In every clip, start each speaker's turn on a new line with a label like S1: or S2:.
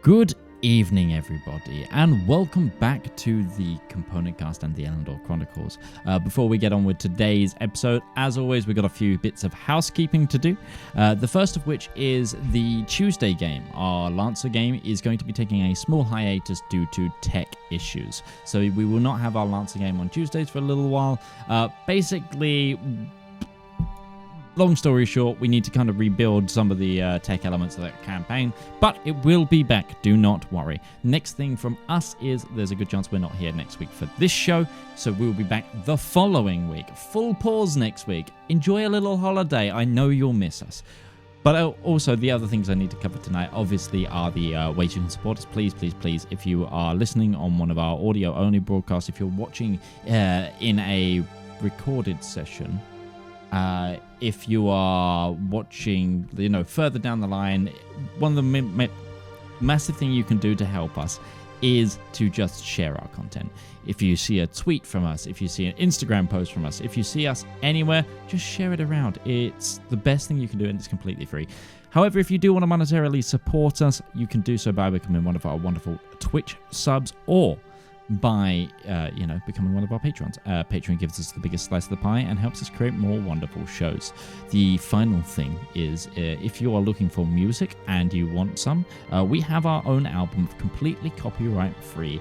S1: Good evening, everybody, and welcome back to the Component Cast and the Elendor Chronicles. Before we get on with today's episode, as always, we've got a few bits of housekeeping to do. The first of which is the Tuesday game. Our Lancer game is going to be taking a small hiatus due to tech issues. So we will not have our Lancer game on Tuesdays for a little while. Basically, long story short, we need to kind of rebuild some of the tech elements of that campaign, but it will be back, do not worry. Next thing from us is there's a good chance we're not here next week for this show, so we'll be back the following week. Full pause next week. Enjoy a little holiday. I know you'll miss us. But also, the other things I need to cover tonight, obviously, are the ways you can support us. Please, please, please, if you are listening on one of our audio-only broadcasts, if you're watching in a recorded session, if you are watching, further down the line, one of the massive thing you can do to help us is to just share our content. If you see a tweet from us, if you see an Instagram post from us, if you see us anywhere, just share it around. It's the best thing you can do, and it's completely free. However, if you do want to monetarily support us, you can do so by becoming one of our wonderful Twitch subs, or by becoming one of our patrons. Patreon gives us the biggest slice of the pie and helps us create more wonderful shows. The final thing is, if you are looking for music and you want some, we have our own album of completely copyright-free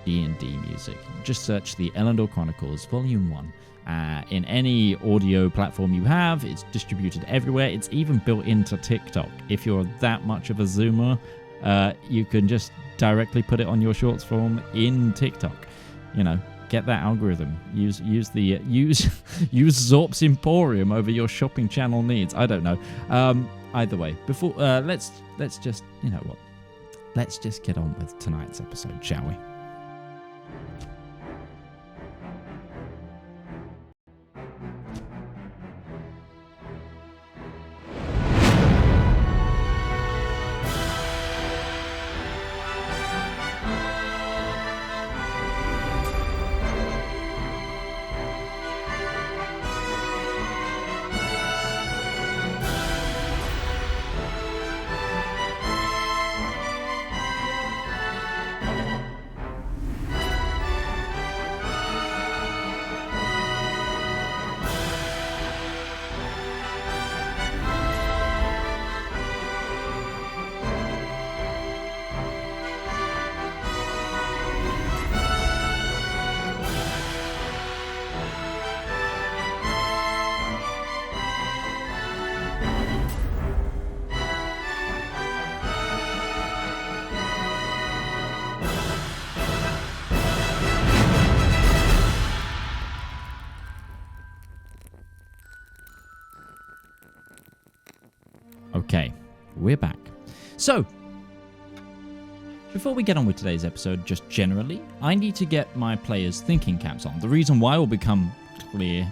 S1: D&D music. Just search the Elendor Chronicles Volume 1. In any audio platform you have, it's distributed everywhere. It's even built into TikTok. If you're that much of a Zoomer, you can just directly put it on your shorts form in TikTok. Get that algorithm. Use Zorp's Emporium over your shopping channel needs. I don't know. Either way, before let's just let's just get on with tonight's episode, shall we? Okay, we're back. So, before we get on with today's episode, just generally, I need to get my players' thinking caps on. The reason why will become clear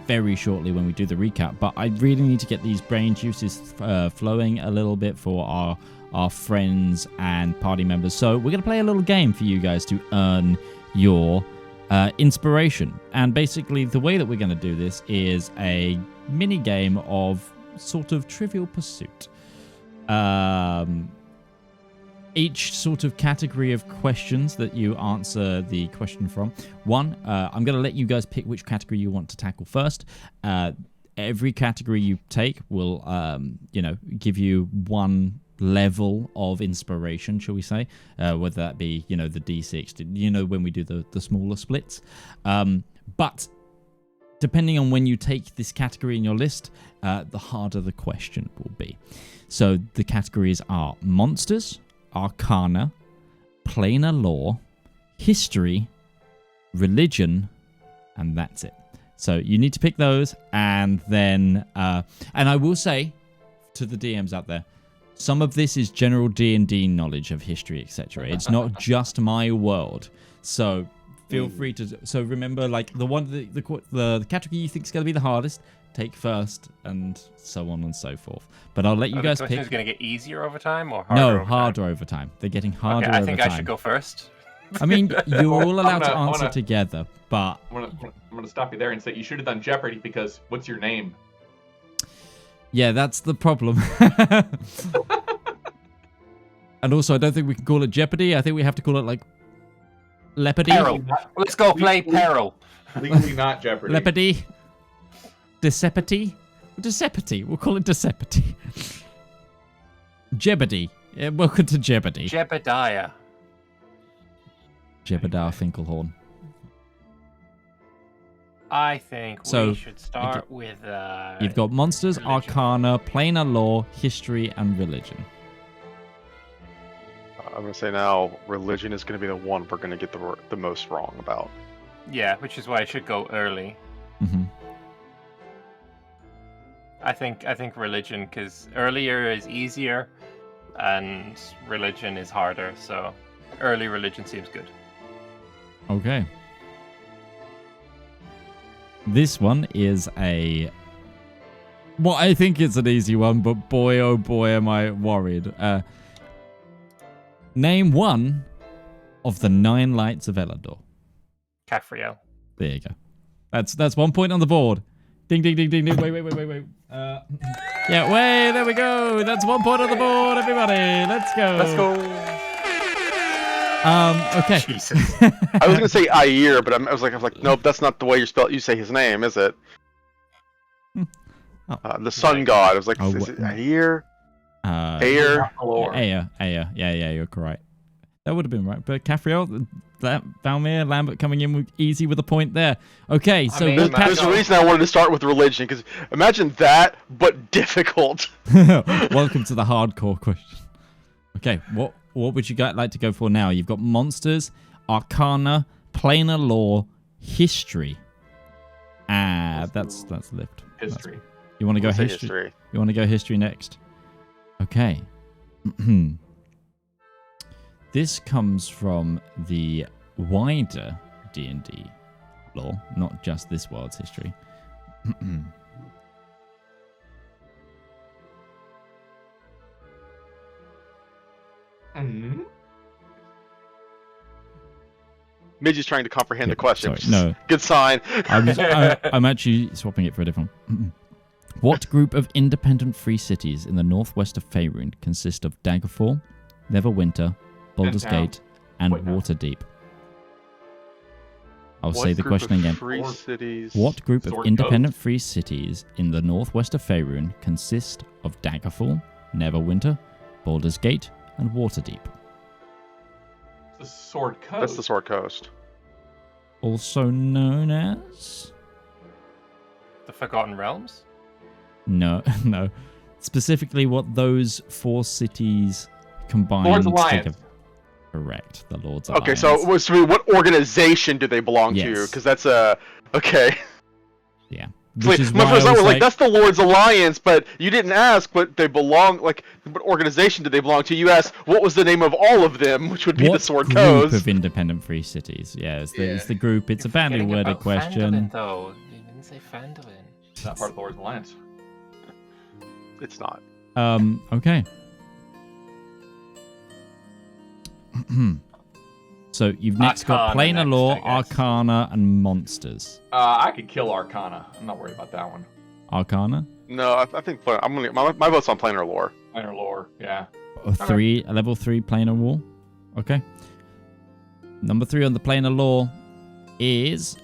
S1: very shortly when we do the recap, but I really need to get these brain juices flowing a little bit for our friends and party members. So we're going to play a little game for you guys to earn your inspiration. And basically, the way that we're going to do this is a mini game of sort of Trivial Pursuit. Each sort of category of questions that you answer the question from. One, I'm going to let you guys pick which category you want to tackle first. Every category you take will, give you one level of inspiration, shall we say, whether that be, the D6, when we do the smaller splits. But depending on when you take this category in your list, the harder the question will be. So the categories are monsters, arcana, planar lore, history, religion, and that's it. So you need to pick those, and then, and I will say to the DMs out there, some of this is general D&D knowledge of history, etc. It's not just my world. So feel free to. So remember, like the category you think is going to be the hardest, take first, and so on and so forth. But I'll let you guys pick.
S2: The question is going to get easier over time, or harder?
S1: No,
S2: over
S1: harder
S2: time?
S1: over time. They're getting harder.
S2: Okay, I
S1: over
S2: think
S1: time.
S2: I should go first.
S1: I mean, you're all allowed to answer together, but
S3: I'm gonna stop you there and say you should have done Jeopardy, because what's your name?
S1: Yeah, that's the problem. And also, I don't think we can call it Jeopardy. I think we have to call it, like, Leopardy.
S2: Peril. Let's go play Peril.
S3: Legally not Jeopardy.
S1: Leopardy. Decepity. Decepity. We'll call it Decepity. Jeopardy. Yeah, welcome to Jeopardy.
S2: Jebediah.
S1: Jebediah Finkelhorn.
S2: I think
S1: So,
S2: we should start with...
S1: You've got monsters,
S2: religion.
S1: arcana, planar lore, history, and religion.
S4: I'm going to say now, religion is going to be the one we're going to get the most wrong about.
S2: Yeah, which is why it should go early.
S1: Mm-hmm.
S2: I think religion, because earlier is easier, and religion is harder. So early religion seems good.
S1: Okay. This one is well, I think it's an easy one, but boy, oh boy, am I worried. Name one of the 9 lights of Elendor.
S2: Caphriel.
S1: There you go. That's 1 point on the board. Ding, ding, ding, ding, ding. Wait. Yeah, there we go. That's 1 point on the board, everybody. Let's go.
S2: Let's go.
S1: Okay.
S2: Jesus.
S4: I was going to say Ayer, but I was like, nope, that's not the way you say his name, is it? The sun god. I was like, is it Ayer? Ayer?
S1: Ayer. Yeah, you're correct. That would have been right. But Caphriel, Valymr, Lambert coming in easy with a point there. Okay, so
S4: there's a reason I wanted to start with religion, because imagine that, but difficult.
S1: Welcome to the hardcore question. Okay, what would you guys like to go for now? You've got monsters, arcana, planar lore, history. That's lift.
S3: History.
S1: You want to go history? You want to go history next? Okay. This comes from the wider D&D lore, not just this world's history.
S4: Midge's trying to comprehend the question.
S1: Sorry, no.
S4: Good sign.
S1: I'm actually swapping it for a different one. What group of independent free cities in the northwest of Faerun consist of Daggerfall, Neverwinter, Baldur's Gate, and Waterdeep? I'll say the question again. What group of independent free cities in the northwest of Faerun consist of Daggerfall, Neverwinter, Baldur's Gate, and Waterdeep?
S3: The Sword Coast.
S4: That's the Sword Coast.
S1: Also known as?
S2: The Forgotten Realms?
S1: No. Specifically what those 4 cities combined
S3: Lord's Alliance.
S1: Correct. The Lord's Alliance.
S4: Okay, so what organization do they belong to? Because that's okay.
S1: Yeah.
S4: My first thought was like, that's the Lord's Alliance, but you didn't ask what they belong, like, what organization do they belong to? You asked what was the name of all of them, which would be the Sword Coast.
S1: Group of independent free cities. Yeah, it's the group. It's a badly worded question.
S2: Phandalin, though. You didn't say Phandalin.
S3: It's not part of the Lord's Alliance.
S4: It's not.
S1: Okay. So you've next got planar lore, arcana, and monsters.
S3: I could kill arcana. I'm not worried about that one.
S1: Arcana?
S4: No, I think I'm gonna. My vote's on planar lore.
S3: Planar lore, yeah.
S1: Level 3 planar lore. Okay. Number 3 on the planar lore is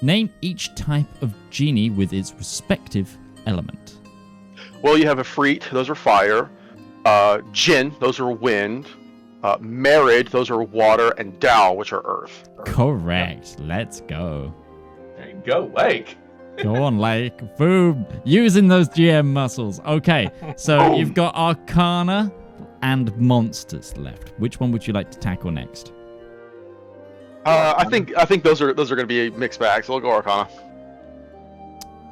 S1: name each type of genie with its respective element.
S4: Well, you have Efreet, those are fire. Jinn, those are wind. Merid, those are water, and Dao, which are earth.
S1: Correct. Let's go.
S3: There you go, Lake.
S1: Go on, Lake. Boom. Using those GM muscles. Okay, so you've got Arcana and Monsters left. Which one would you like to tackle next?
S4: I think those are going to be a mixed bag, so we'll go Arcana.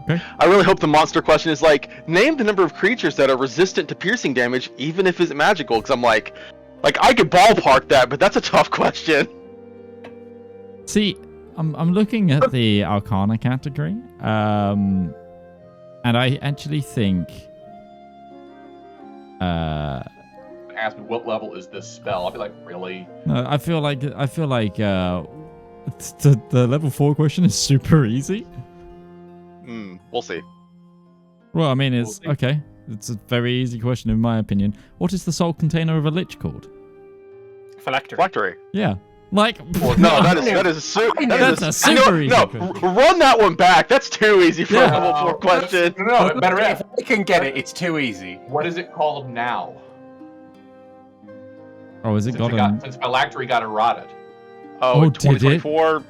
S1: Okay.
S4: I really hope the monster question is like, name the number of creatures that are resistant to piercing damage, even if it's magical, because I'm like I could ballpark that, but that's a tough question.
S1: See, I'm looking at the Arcana category, and I actually think.
S3: Ask me what level is this spell? I'll be like, really?
S1: No, I feel like the level 4 question is super easy.
S4: We'll see.
S1: Well, I mean, it's okay. It's a very easy question in my opinion. What is the sole container of a lich called?
S2: Phylactery.
S1: Yeah. Like,
S4: No, that's a super easy
S1: question.
S4: Run that one back. That's too easy for a level 4 question.
S3: No, better
S2: If I can get it, it's too easy.
S3: What is it called now?
S1: Oh, is it
S3: Since Phylactery got eroded.
S4: Oh,
S1: did it?
S4: 2024.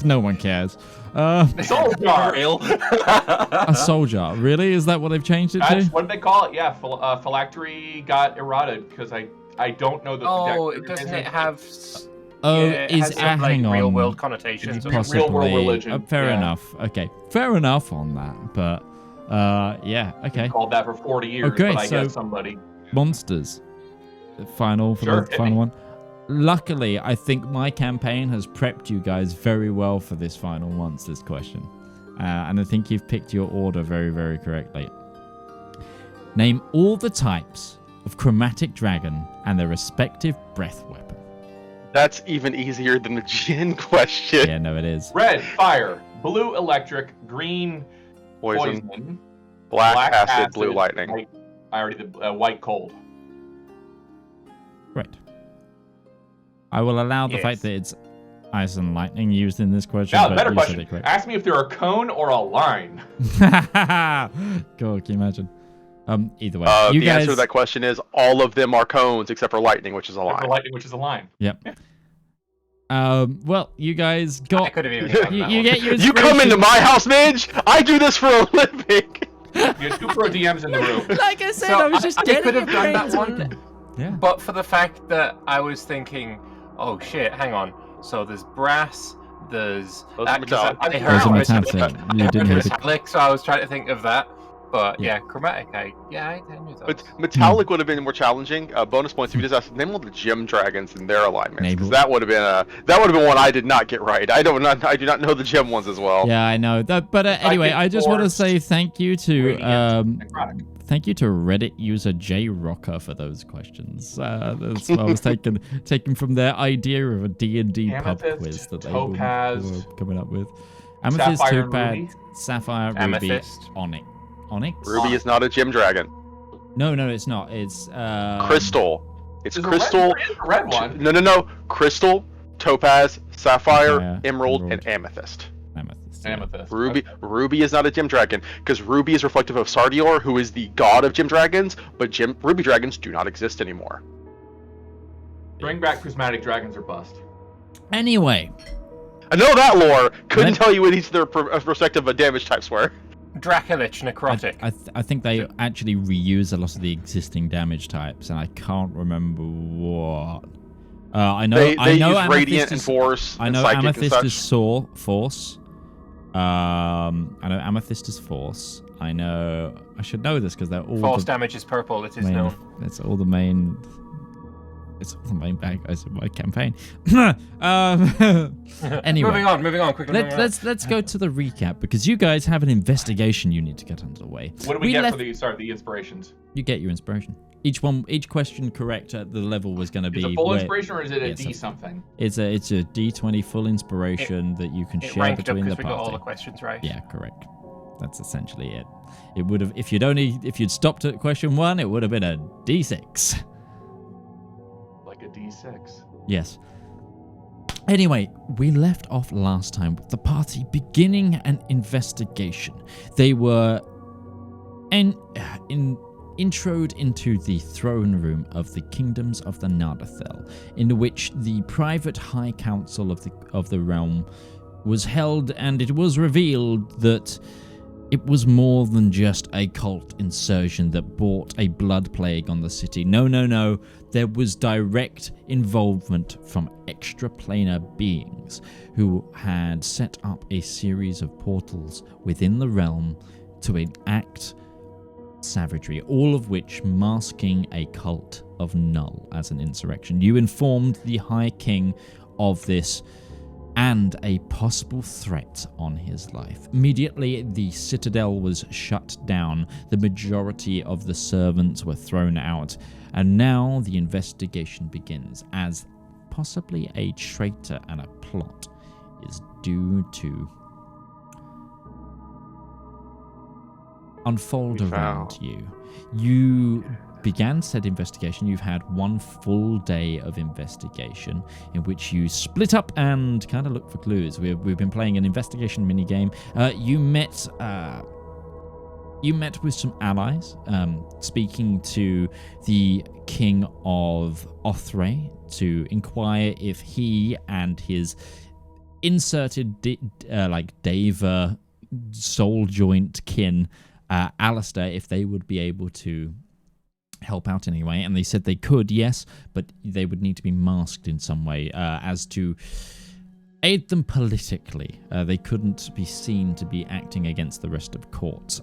S1: No one cares.
S3: Soldier.
S1: A soldier. Really? Is that what they've changed it
S3: That's
S1: to?
S3: what they call it. Yeah, Phylactery got eroded because I don't know the.
S2: Doesn't it have?
S1: Oh,
S2: it has some,
S1: hang on.
S2: real world connotations?
S1: Possibly.
S3: Real world religion.
S1: Fair enough. Okay, fair enough on that. But yeah, okay.
S3: Called that for 40 years.
S1: Okay,
S3: but I
S1: so
S3: guess somebody.
S1: Monsters. The final one. Luckily, I think my campaign has prepped you guys very well for this final monsters question, and I think you've picked your order very, very correctly. Name all the types of chromatic dragon and their respective breath weapon.
S4: That's even easier than the Jinn question.
S1: Yeah, no, it is.
S3: Red, fire. Blue, electric. Green, poison.
S4: Black, acid. Blue, lightning.
S3: White, I already did white, cold.
S1: Right. I will allow the fact that it's ice and lightning used in this question.
S3: Now,
S1: but
S3: better
S1: you
S3: question.
S1: said it correct.
S3: Ask me if they're a cone or a line.
S1: God, can you imagine? Either way,
S4: the answer to that question is all of them are cones except for lightning, which is a line.
S3: For lightning, which is a line.
S1: Yep. Well, you guys got.
S2: I could have even gotten that
S1: You
S2: one.
S1: get your.
S4: You come into my house, Midge. I do this for a living.
S3: You had 2 pro DMs in the room.
S1: Like I said,
S2: So
S1: I was just
S2: I
S1: getting
S2: could have
S1: your
S2: done that
S1: brains
S2: one.
S1: working. Yeah.
S2: But for the fact that I was thinking, oh shit, hang on. So there's brass, there's...
S4: Those are metallic.
S2: I
S1: Those
S2: heard
S1: are
S2: metallic.
S1: metallic.
S2: I
S1: You
S2: heard
S1: didn't hear the...
S2: metallic, so I was trying to think of that. But
S1: Yeah.
S2: chromatic, I knew those.
S4: But metallic would have been more challenging. Bonus points if you just asked name all the gem dragons and their alignments, because that would have been one I did not get right. I do not know the gem ones as well.
S1: Yeah, I know that. But anyway, I just want to say thank you to Reddit user J Rocker for those questions. That's what I was taken from their idea of a D&D pub quiz that they were coming up with. Amethyst,
S3: Sapphire,
S1: Topaz,
S3: Ruby?
S1: Sapphire,
S2: Amethyst.
S1: Ruby, Onyx.
S4: Ruby is not a gem dragon.
S1: No, it's not. It's
S4: Crystal. It's
S3: There's
S4: crystal.
S3: a red one.
S4: No. Crystal, topaz, sapphire, emerald, and amethyst.
S1: Amethyst.
S3: Amethyst.
S4: Ruby is not a gem dragon because Ruby is reflective of Sardior, who is the god of gem dragons. But ruby dragons do not exist anymore.
S3: Bring back prismatic dragons or bust.
S1: Anyway.
S4: I know that lore. Couldn't tell you what each of their respective damage types were.
S2: Dracolich, necrotic.
S1: I think they actually reuse a lot of the existing damage types, and I can't remember what. I know.
S4: They use
S1: Amethyst
S4: radiant and force.
S1: I know
S4: and psychic
S1: Amethyst
S4: and
S1: is force. I know Amethyst is force. I know. I should know this because they're all.
S2: Force damage is purple. It is known.
S1: It's all the main. It's all the main bad guys of my campaign. Anyway,
S2: moving on quickly.
S1: Let's go to the recap because you guys have an investigation you need to get underway.
S3: What do we get for the inspirations?
S1: You get your inspiration. Each question correct at the level was going to be.
S3: Is it a full inspiration or is it a D something?
S1: It's a D20 full inspiration that you can share between the party.
S2: We got all the questions right.
S1: Yeah, correct. That's essentially it. It would have if you'd stopped at question 1, it would have been a D6.
S3: Like a D6.
S1: Yes. Anyway, we left off last time with the party beginning an investigation. They were introed into the throne room of the kingdoms of the Nardathel, in which the private high council of the realm was held, and it was revealed that it was more than just a cult insurgent that brought a blood plague on the city. No. There was direct involvement from extraplanar beings who had set up a series of portals within the realm to enact savagery, all of which masking a cult of Null as an insurrection. You informed the High King of this and a possible threat on his life. Immediately, the citadel was shut down. The majority of the servants were thrown out, and now the investigation begins as possibly a traitor and a plot is due to unfold around you. You began said investigation. You've had one full day of investigation in which you split up and kind of look for clues. We've been playing an investigation minigame. You met with some allies, speaking to the King of Othray to inquire if he and his inserted Deva soul joint kin, Alistair, if they would be able to help out anyway. And they said they could, yes, but they would need to be masked in some way as to aid them politically. They couldn't be seen to be acting against the rest of court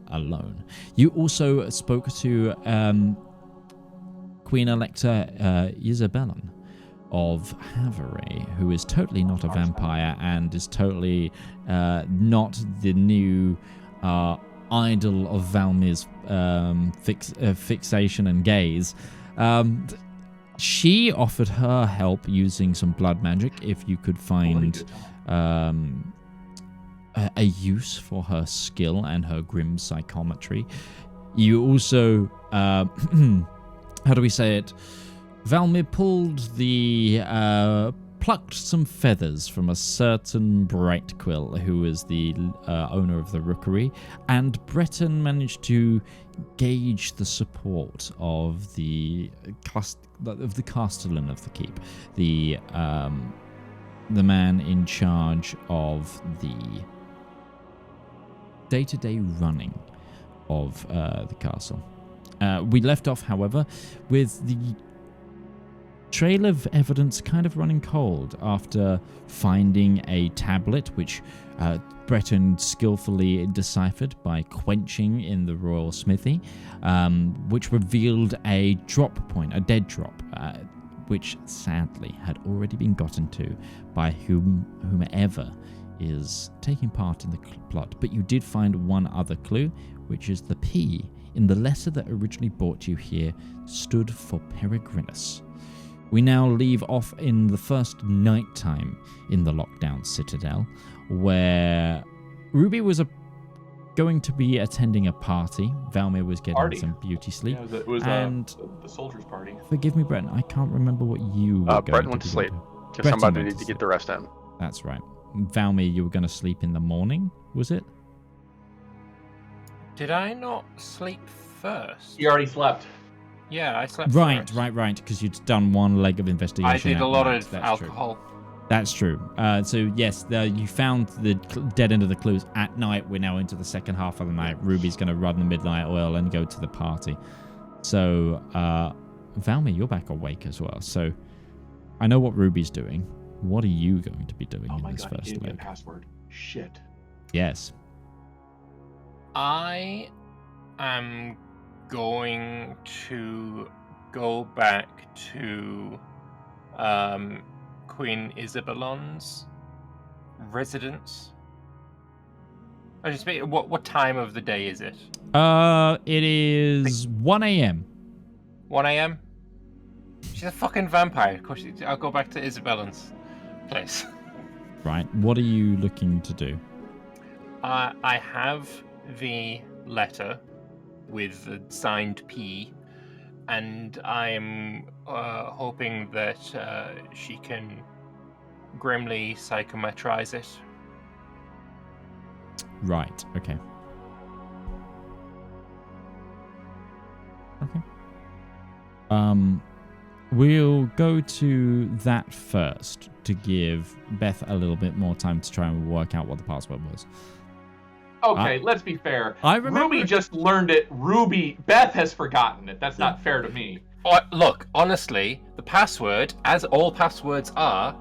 S1: alone. You also spoke to Queen Elector Isabellan of Havre, who is totally not a vampire and is totally not the new idol of Valmyr's fixation and gaze. She offered her help using some blood magic if you could find a use for her skill and her grim psychometry. You also, how do we say it? Valymr pulled plucked some feathers from a certain Brightquill, who is the owner of the rookery, and Breton managed to gauge the support of the castellan of the keep, the man in charge of the day-to-day running of the castle. We left off, however, with the trail of evidence kind of running cold after finding a tablet which Breton skillfully deciphered by quenching in the royal smithy, which revealed a drop point, a dead drop, which sadly had already been gotten to by whomever is taking part in the plot. But you did find one other clue, which is the P in the letter that originally brought you here stood for Peregrinus. We now leave off in the first night time in the lockdown citadel, where Ruby was going to be attending a party. Valymr was getting some beauty sleep.
S3: Yeah, it was the soldiers' party.
S1: Forgive me, Breton, I can't remember what you were
S4: Breton went to sleep. Because somebody needed to get the rest in.
S1: That's right. Valymr, you were going to sleep in the morning, was it?
S2: Did I not sleep first?
S3: You already slept.
S2: Yeah, I slept
S1: Right,
S2: first.
S1: because you'd done one leg of investigation.
S2: I did a lot of
S1: That's
S2: alcohol.
S1: True. That's true. So yes, you found the dead end of the clues at night. We're now into the second half of the night. Ruby's going to run the midnight oil and go to the party. So, Valymr, you're back awake as well. So, I know what Ruby's doing. What are you going to be doing in this first
S3: he gave me a
S1: leg?
S3: password. Shit.
S1: Yes.
S2: I am going to go back to Queen Isabellan's residence. I just what time of the day is it?
S1: It is 1 a.m.
S2: 1 a.m. She's a fucking vampire. Of course, I'll go back to Isabellan's place.
S1: Right. What are you looking to do?
S2: I have the letter with the signed P, and I'm hoping that she can grimly psychometrize it.
S1: Right. Okay. Okay. We'll go to that first to give Beth a little bit more time to try and work out what the password was.
S3: Okay, let's be fair.
S1: I remember.
S3: Ruby just learned it. Beth has forgotten it. That's not fair to me.
S2: Look, honestly, the password, as all passwords are,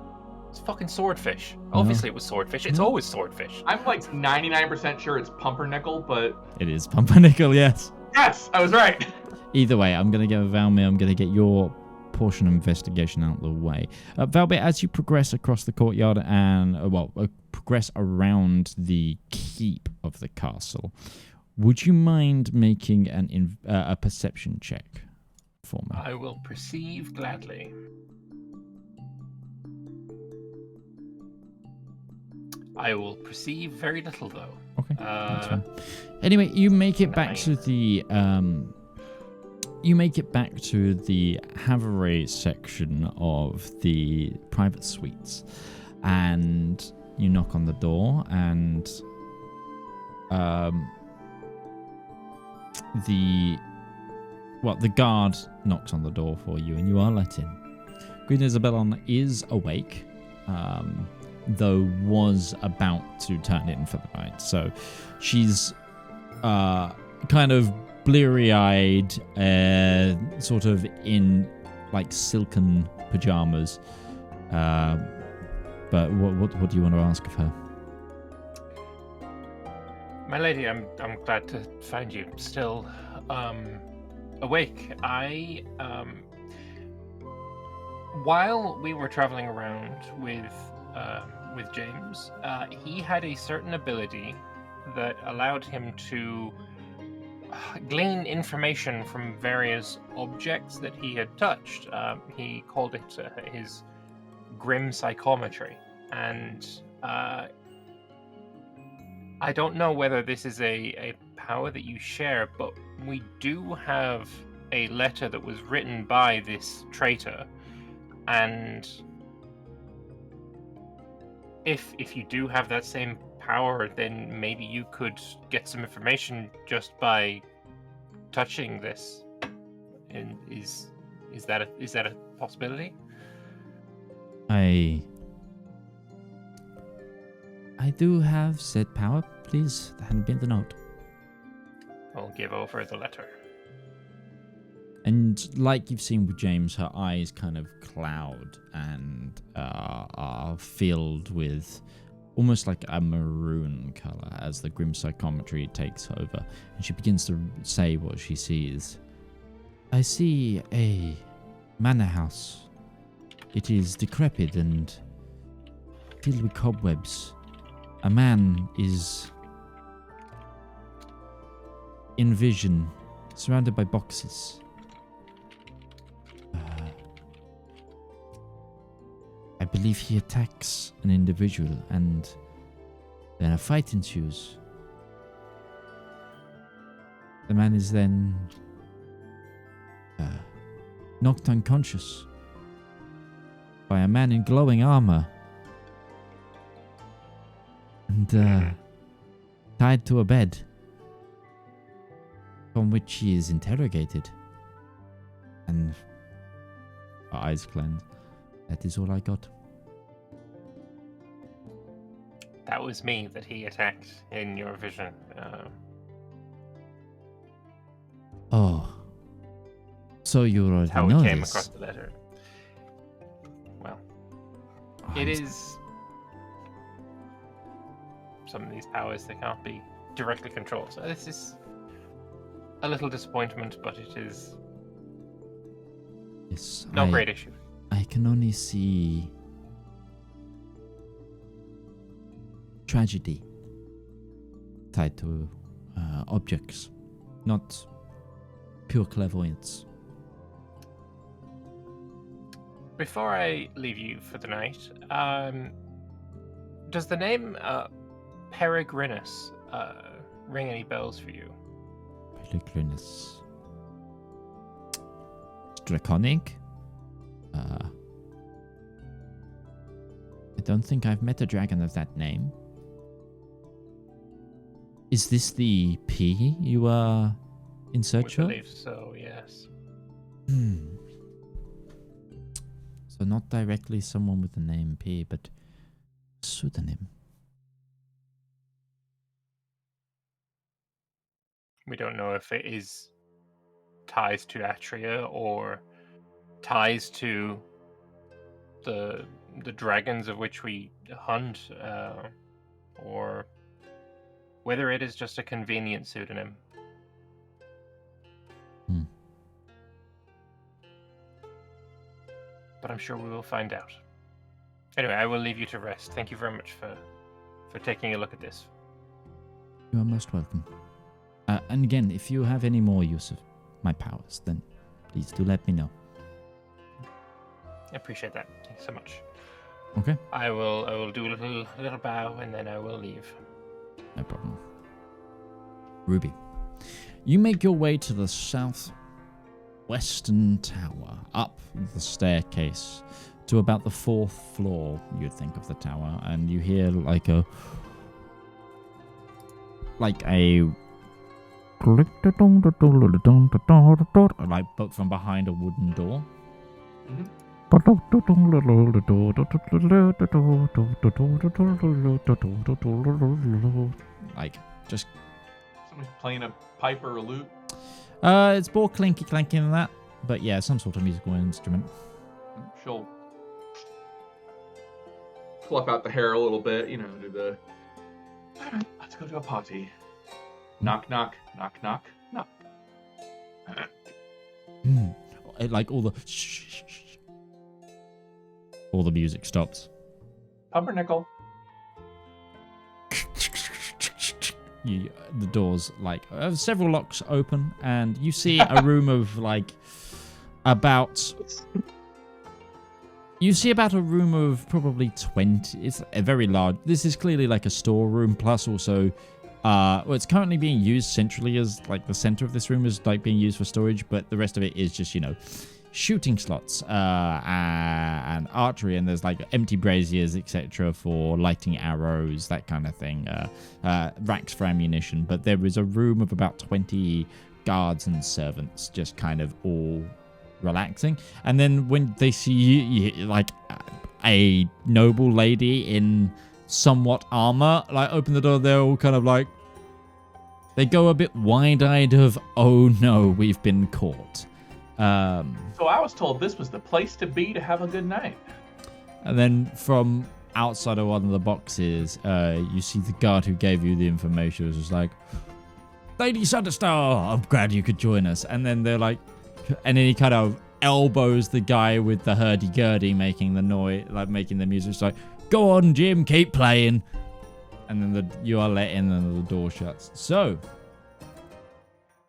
S2: is fucking swordfish. Obviously, it was swordfish. It's always swordfish.
S3: I'm like 99% sure it's pumpernickel, but
S1: It is pumpernickel, yes.
S3: yes, I was right.
S1: Either way, I'm going to give Valymr, I'm going to get your portion of investigation out of the way. Valymr, as you progress across the courtyard and, progress around the keep of the castle, would you mind making a perception check for me?
S2: I will perceive gladly. I will perceive very little, though.
S1: Okay. That's fine. Anyway, you make it back to the Havre section of the private suites, and you knock on the door, and the guard knocks on the door for you, and you are let in. Queen Isabellon is awake, though was about to turn in for the night. So she's kind of bleary-eyed, sort of in like silken pajamas. But what do you want to ask of her?
S2: My lady, I'm glad to find you still awake. While we were traveling around with James, he had a certain ability that allowed him to glean information from various objects that he had touched. He called it his grim psychometry, and I don't know whether this is a power that you share, but we do have a letter that was written by this traitor, and if you do have that same power, then maybe you could get some information just by touching this. And is that a possibility?
S1: I do have said power. Please hand me the note.
S2: I'll give over the letter.
S1: And like you've seen with James, her eyes kind of cloud and are filled with almost like a maroon color as the grim psychometry takes over, and she begins to say what she sees. I see a manor house. It is decrepit and filled with cobwebs. A man is in vision, surrounded by boxes. I believe he attacks an individual, and then a fight ensues. The man is then knocked unconscious by a man in glowing armor and tied to a bed from which he is interrogated. And her eyes cleanse. That is all I got.
S2: That was me that he attacked in your vision.
S1: Oh. So you already
S2: how
S1: know
S2: we came
S1: this.
S2: across the letter. Well,
S1: Oh,
S2: it is some of these powers that can't be directly controlled. So this is a little disappointment, but it is
S1: Yes,
S2: no great issue.
S1: I can only see tragedy tied to objects, not pure clairvoyance.
S2: Before I leave you for the night, does the name Peregrinus ring any bells for you?
S1: Peregrinus. Draconic? I don't think I've met a dragon of that name. Is this the P you are in search
S2: I
S1: of?
S2: believe so, yes.
S1: So not directly someone with the name P, but a pseudonym.
S2: We don't know if it is ties to Atria or ties to the dragons of which we hunt, or whether it is just a convenient pseudonym. But I'm sure we will find out. Anyway, I will leave you to rest. Thank you very much for taking a look at this.
S1: You are most welcome. And again, if you have any more use of my powers, then please do let me know.
S2: I appreciate that. Thanks so much.
S1: Okay.
S2: I will do a little bow and then I will leave.
S1: No problem. Ruby. You make your way to the southwestern tower, up the staircase to about the 4th floor, you'd think, of the tower, and you hear like a like but from behind a wooden door. Like just
S3: Somebody's playing a pipe or a lute.
S1: It's more clinky clanky than that, but yeah, some sort of musical instrument.
S3: She'll fluff out the hair a little bit, do the. Let's go to a party. Knock, knock, knock, knock, knock.
S1: Like all the music stops.
S3: Pumpernickel.
S1: The doors several locks open, and you see a room of about a room of probably 20. It's a very large. This is clearly like a storeroom, plus also it's currently being used centrally as the center of this room is being used for storage, but the rest of it is just shooting slots and archery, and there's empty braziers, etc., for lighting arrows, that kind of thing, racks for ammunition. But there is a room of about 20 guards and servants just kind of all relaxing, and then when they see you, a noble lady in somewhat armor open the door, they're all kind of they go a bit wide-eyed of, oh no, we've been caught.
S3: So I was told this was the place to be to have a good night.
S1: And then from outside of one of the boxes, you see the guard who gave you the information was just Lady Sunderstar, I'm glad you could join us. And then they're and then he kind of elbows the guy with the hurdy-gurdy making the noise, making the music. It's go on, Jim, keep playing. And then you are let in and the door shuts. So,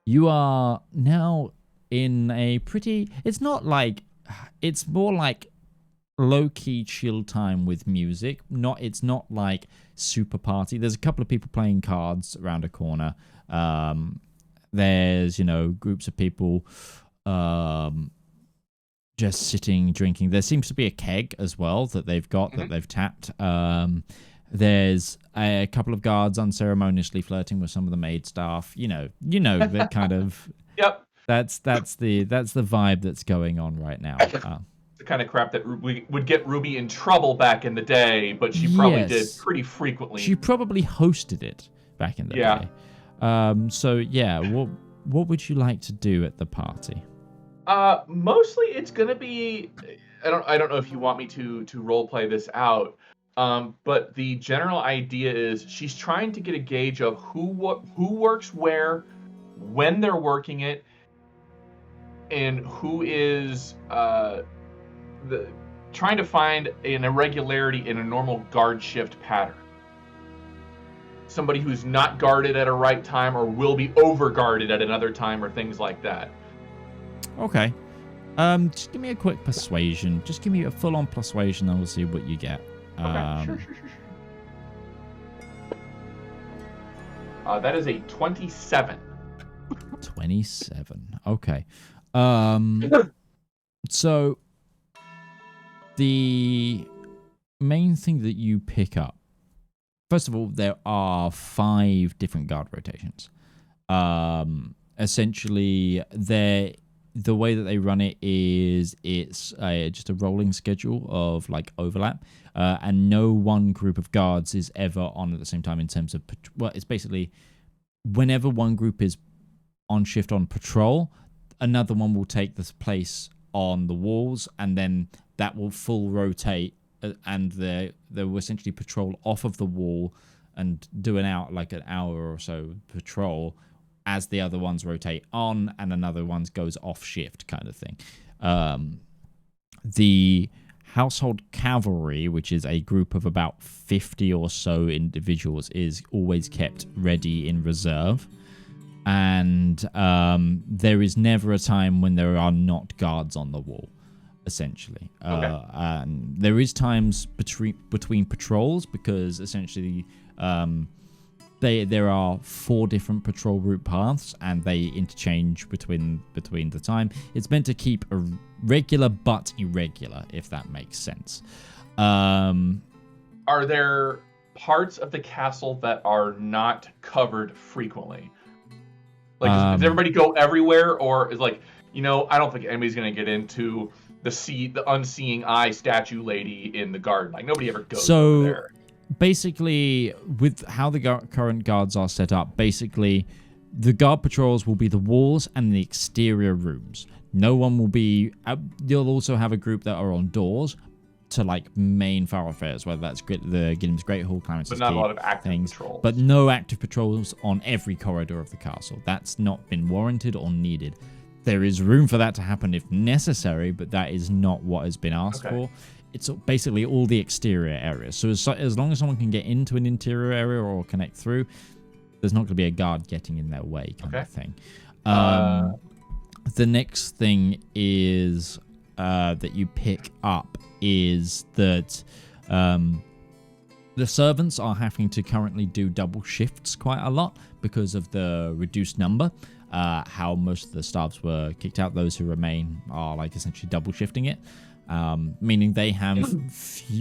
S1: you are now in a pretty, it's not it's more low-key chill time with music. It's not super party. There's a couple of people playing cards around a corner. There's, groups of people just sitting, drinking. There seems to be a keg as well that they've got, that they've tapped. There's a couple of guards unceremoniously flirting with some of the maid staff. That kind of...
S3: Yep.
S1: That's the vibe that's going on right now.
S3: The kind of crap that would get Ruby in trouble back in the day, but she probably did pretty frequently.
S1: She probably hosted it back in the day. So yeah, what would you like to do at the party?
S3: Mostly it's gonna be. I don't know if you want me to role play this out. But the general idea is she's trying to get a gauge of who works where, when they're working it, and who is trying to find an irregularity in a normal guard shift pattern. Somebody who's not guarded at a right time or will be over guarded at another time or things like that.
S1: Okay. Just give me a quick persuasion. Just give me a full-on persuasion and we'll see what you get.
S3: Okay, sure. That is a 27.
S1: 27. Okay. So the main thing that you pick up, first of all, there are 5 different guard rotations. Essentially, the way that they run it is it's just a rolling schedule of overlap, and no one group of guards is ever on at the same time in terms of it's basically whenever one group is on shift on patrol, another one will take this place on the walls, and then that will full rotate, and they will essentially patrol off of the wall and do an hour or so patrol as the other ones rotate on and another one goes off shift kind of thing. The household cavalry, which is a group of about 50 or so individuals, is always kept ready in reserve. And there is never a time when there are not guards on the wall, essentially.
S3: Okay.
S1: And there is times between patrols, because essentially there are 4 different patrol route paths, and they interchange between the time. It's meant to keep a regular but irregular, if that makes sense.
S3: Are there parts of the castle that are not covered frequently? Like, does everybody go everywhere, or is like, I don't think anybody's gonna get into the unseeing eye statue lady in the garden. Like, nobody ever goes over there.
S1: Basically, with how the current guards are set up, basically, the guard patrols will be the walls and the exterior rooms. No one will be... you'll also have a group that are on doors to, like, main thoroughfares, whether that's the Gilliam's Great Hall, Clarence's
S3: But not
S1: Keep,
S3: a lot of active
S1: things.
S3: patrols.
S1: But no active patrols on every corridor of the castle. That's not been warranted or needed. There is room for that to happen if necessary, but that is not what has been asked for. It's basically all the exterior areas. So as long as someone can get into an interior area or connect through, there's not going to be a guard getting in their way kind of thing. The next thing is that you pick up is that the servants are having to currently do double shifts quite a lot because of the reduced number. How most of the staffs were kicked out. Those who remain are like essentially double shifting it. Meaning they have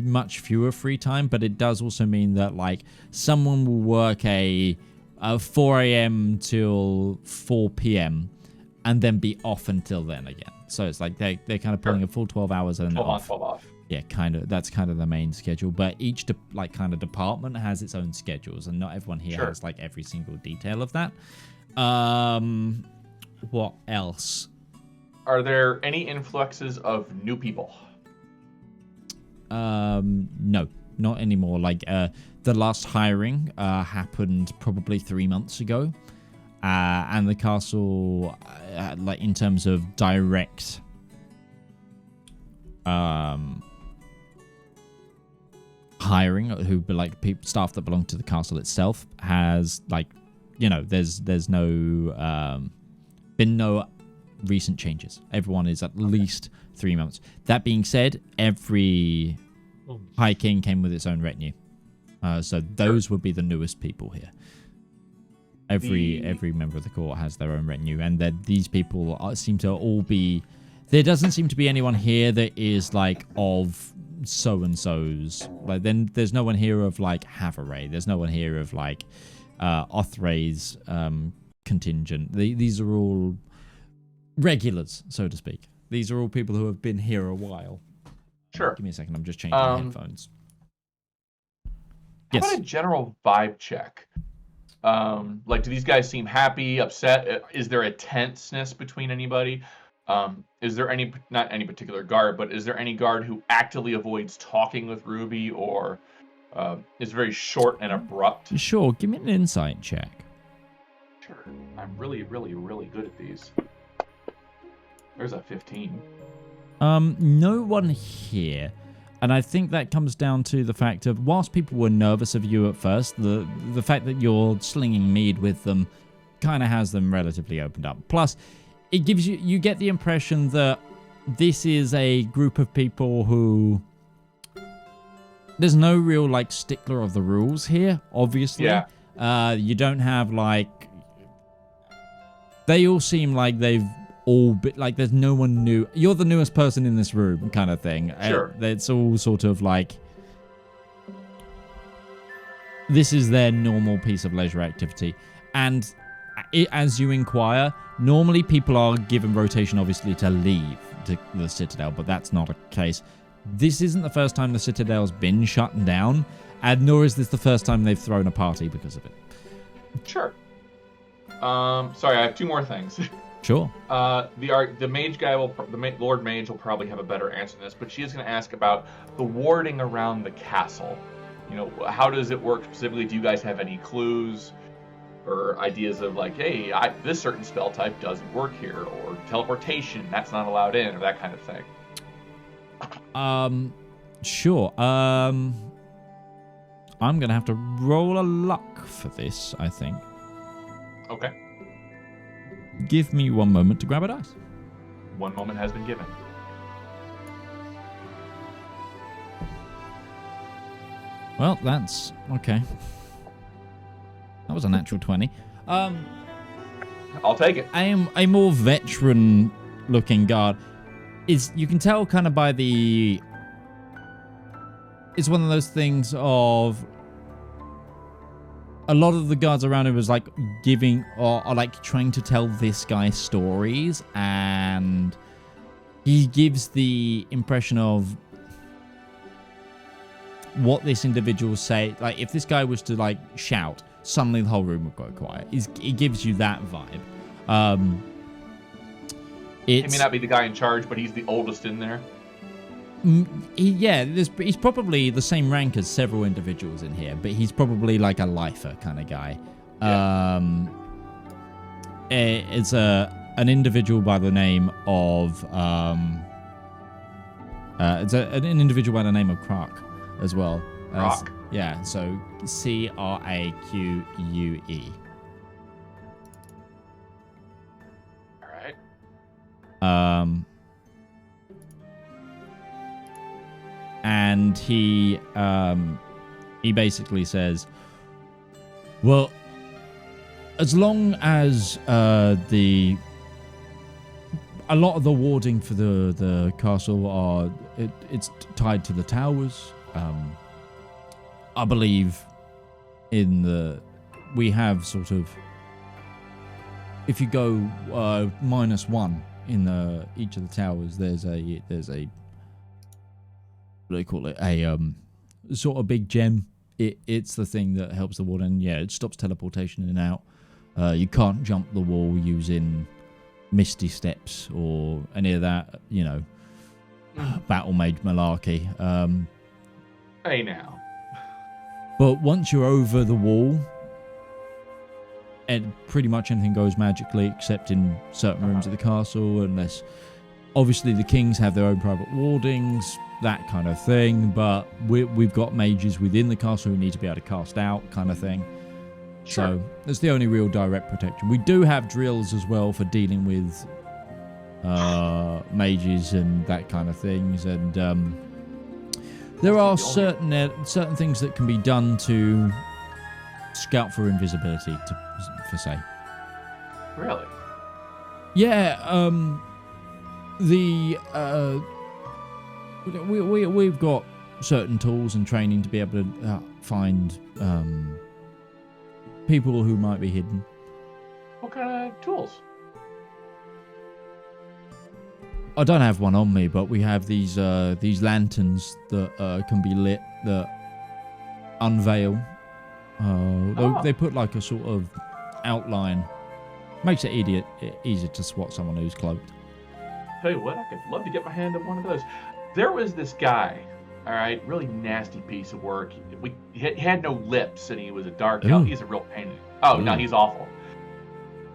S1: much fewer free time, but it does also mean that like someone will work a 4 a.m. till 4 p.m. and then be off until then again. So it's like they're kind of pulling a full 12 hours and then
S3: 12
S1: off.
S3: on, 12 off.
S1: Yeah, kind of. That's kind of the main schedule. But each kind of department has its own schedules, and not everyone here has like every single detail of that. What else?
S3: Are there any influxes of new people?
S1: No, not anymore. Like, the last hiring happened probably 3 months ago. And the castle, like, in terms of direct hiring, who like staff that belong to the castle itself, has like, there's no been no recent changes. Everyone is at least 3 months. That being said, every High King came with its own retinue, so those would be the newest people here. Every member of the court has their own retinue, and that these people seem to all be. There doesn't seem to be anyone here that is like of so and so's. Like, then there's no one here of like Haveray. There's no one here of like Othray's contingent. These are all regulars, so to speak. These are all people who have been here a while.
S3: Sure.
S1: Give me a second. I'm just changing headphones.
S3: How about a general vibe check? Like, do these guys seem happy, upset? Is there a tenseness between anybody? Is there not any particular guard, but is there any guard who actively avoids talking with Ruby, or is very short and abrupt?
S1: Sure. Give me an insight check.
S3: Sure. I'm really, really, really good at these. There's a 15.
S1: No one here. And I think that comes down to the fact of, whilst people were nervous of you at first, the fact that you're slinging mead with them kind of has them relatively opened up. Plus, it gives you get the impression that this is a group of people who... There's no real, like, stickler of the rules here, obviously.
S3: Yeah.
S1: You don't have, like... They all seem like they've all been... Like, there's no one new. You're the newest person in this room, kind of thing.
S3: Sure.
S1: It's all sort of like... This is their normal piece of leisure activity. And as you inquire, normally people are given rotation, obviously, to leave the Citadel, but that's not a case. This isn't the first time the Citadel's been shut down, and nor is this the first time they've thrown a party because of it.
S3: Sure. Sorry, I have 2 more things.
S1: Sure.
S3: The mage guy the Lord Mage will probably have a better answer to this, but she is going to ask about the warding around the castle. How does it work specifically? Do you guys have any clues or ideas of like, hey, this certain spell type doesn't work here, or teleportation, that's not allowed in, or that kind of thing?
S1: Sure. I'm gonna have to roll a luck for this, I think.
S3: Okay.
S1: Give me 1 moment to grab a dice.
S3: 1 moment has been given.
S1: Well, that's okay. That was a natural 20.
S3: I'll take it.
S1: I am a more veteran-looking guard. You can tell kind of by the... It's one of those things of... A lot of the guards around him was like giving or like trying to tell this guy stories, and he gives the impression of what this individual say. Like if this guy was to like shout, suddenly the whole room would go quiet. It gives you that vibe.
S3: He may not be the guy in charge, but he's the oldest in there.
S1: He's probably the same rank as several individuals in here, but he's probably like a lifer kind of guy. Yeah. It's an individual by the name of it's an individual by the name of Kraq as well.
S3: Kraq.
S1: Yeah, so Craque.
S3: All right.
S1: And he basically says, well, as long as a lot of the warding for the castle it's tied to the towers. I believe we have sort of, if you go -1 in each of the towers, there's a what do they call it? A sort of big gem. It's the thing that helps the ward, and yeah, it stops teleportation in and out. You can't jump the wall using misty steps or any of that, battle mage malarkey.
S3: Hey now.
S1: But once you're over the wall, and pretty much anything goes magically, except in certain rooms of the castle, unless obviously the kings have their own private wardings, that kind of thing, but we've got mages within the castle who need to be able to cast out, kind of thing. Sure. So that's the only real direct protection. We do have drills as well for dealing with mages and that kind of things, and there are certain things that can be done to scout for invisibility, for say.
S3: Really?
S1: Yeah. We've got certain tools and training to be able to find people who might be hidden.
S3: What kind of tools?
S1: I don't have one on me, but we have these lanterns that can be lit that unveil. They put like a sort of outline. Makes it easier to spot someone who's cloaked.
S3: Tell you what, I could love to get my hand on one of those. There was this guy, all right, really nasty piece of work. He had no lips, and he was a dark elf. He's a real pain. No, he's awful.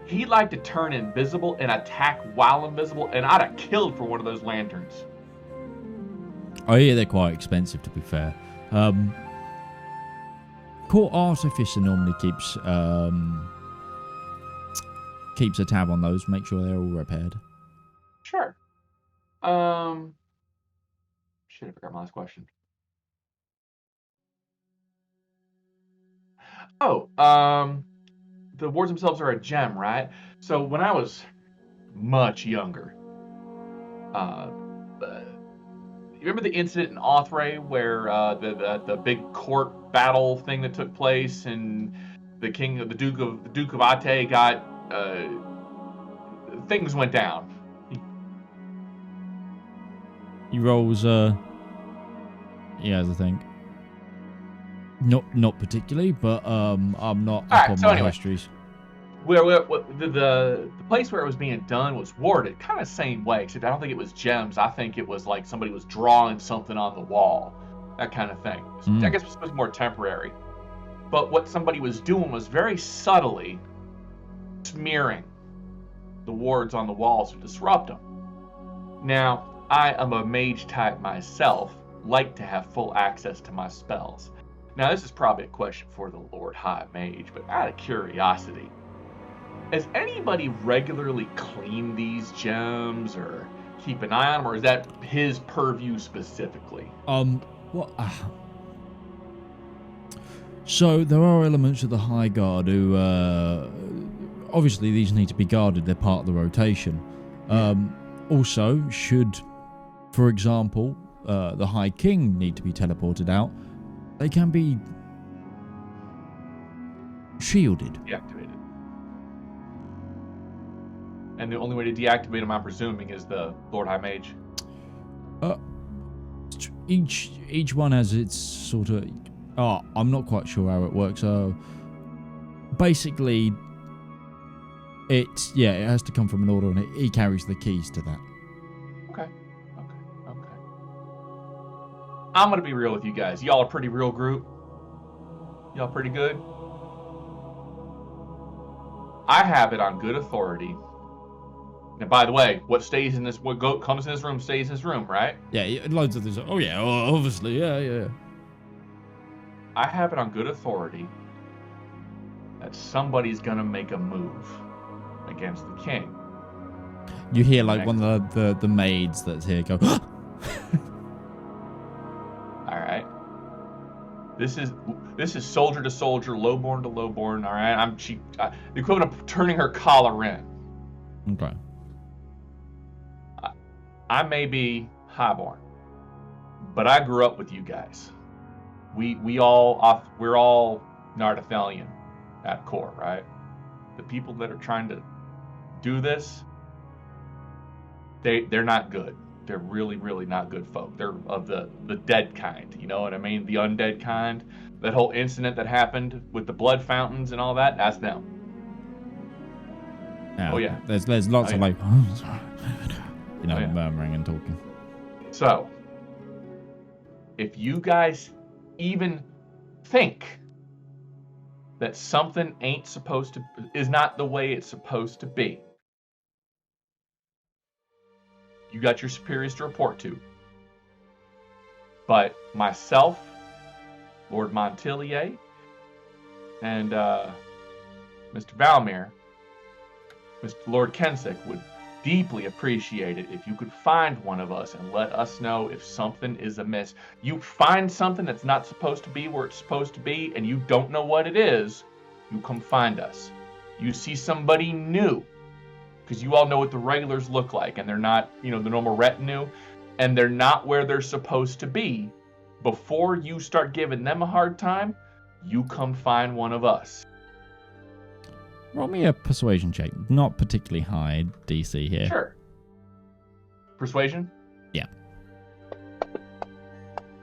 S3: He liked to turn invisible and attack while invisible, and I'd have killed for one of those lanterns.
S1: Oh yeah, they're quite expensive, to be fair. Court Artificer normally keeps a tab on those, make sure they're all repaired.
S3: Sure. Shit, I forgot my last question. The wards themselves are a gem, right? So when I was much younger, you remember the incident in Othray where the big court battle thing that took place, and the Duke of Ate got things went down.
S1: He rolls, he has a thing. Not particularly, but I'm not up on my histories.
S3: The place where it was being done was warded, kind of same way, except I don't think it was gems. I think it was like somebody was drawing something on the wall, that kind of thing. I guess it was supposed to be more temporary. But what somebody was doing was very subtly smearing the wards on the walls to disrupt them. Now, I am a mage type myself, like to have full access to my spells. Now, this is probably a question for the Lord High Mage, but out of curiosity, has anybody regularly cleaned these gems or keep an eye on them, or is that his purview specifically?
S1: So there are elements of the High Guard who, obviously these need to be guarded, they're part of the rotation. Also, should, for example, the High King need to be teleported out, they can be shielded.
S3: Deactivated. And the only way to deactivate them, I'm presuming, is the Lord High Mage.
S1: Each one has its sort of... Oh, I'm not quite sure how it works. Basically, it has to come from an order, and he carries the keys to that.
S3: Okay. I'm gonna be real with you guys. Y'all a pretty real group. Y'all pretty good. I have it on good authority. And by the way, what comes in this room stays in this room, right?
S1: Yeah, loads of things. Oh yeah, obviously, yeah.
S3: I have it on good authority that somebody's gonna make a move against the king.
S1: You hear like one of the maids that's here go.
S3: All right. This is soldier to soldier, lowborn to lowborn. All right. The equivalent of turning her collar in.
S1: Okay.
S3: I may be highborn, but I grew up with you guys. We're all Nardathelian at core, right? The people that are trying to do this, they're not good. They're really, really not good folk. They're of the dead kind, you know what I mean? The undead kind. That whole incident that happened with the blood fountains and all that, that's them.
S1: Oh yeah. There's lots of like, murmuring and talking.
S3: So, if you guys even think that something is not the way it's supposed to be, you got your superiors to report to. But myself, Lord Montilier, and Mr. Valymr, Mr. Lord Kensek would deeply appreciate it if you could find one of us and let us know if something is amiss. You find something that's not supposed to be where it's supposed to be and you don't know what it is, you come find us. You see somebody new, because you all know what the regulars look like, and they're not, the normal retinue, and they're not where they're supposed to be. Before you start giving them a hard time, you come find one of us.
S1: Roll me a persuasion check. Not particularly high DC here.
S3: Sure. Persuasion?
S1: Yeah.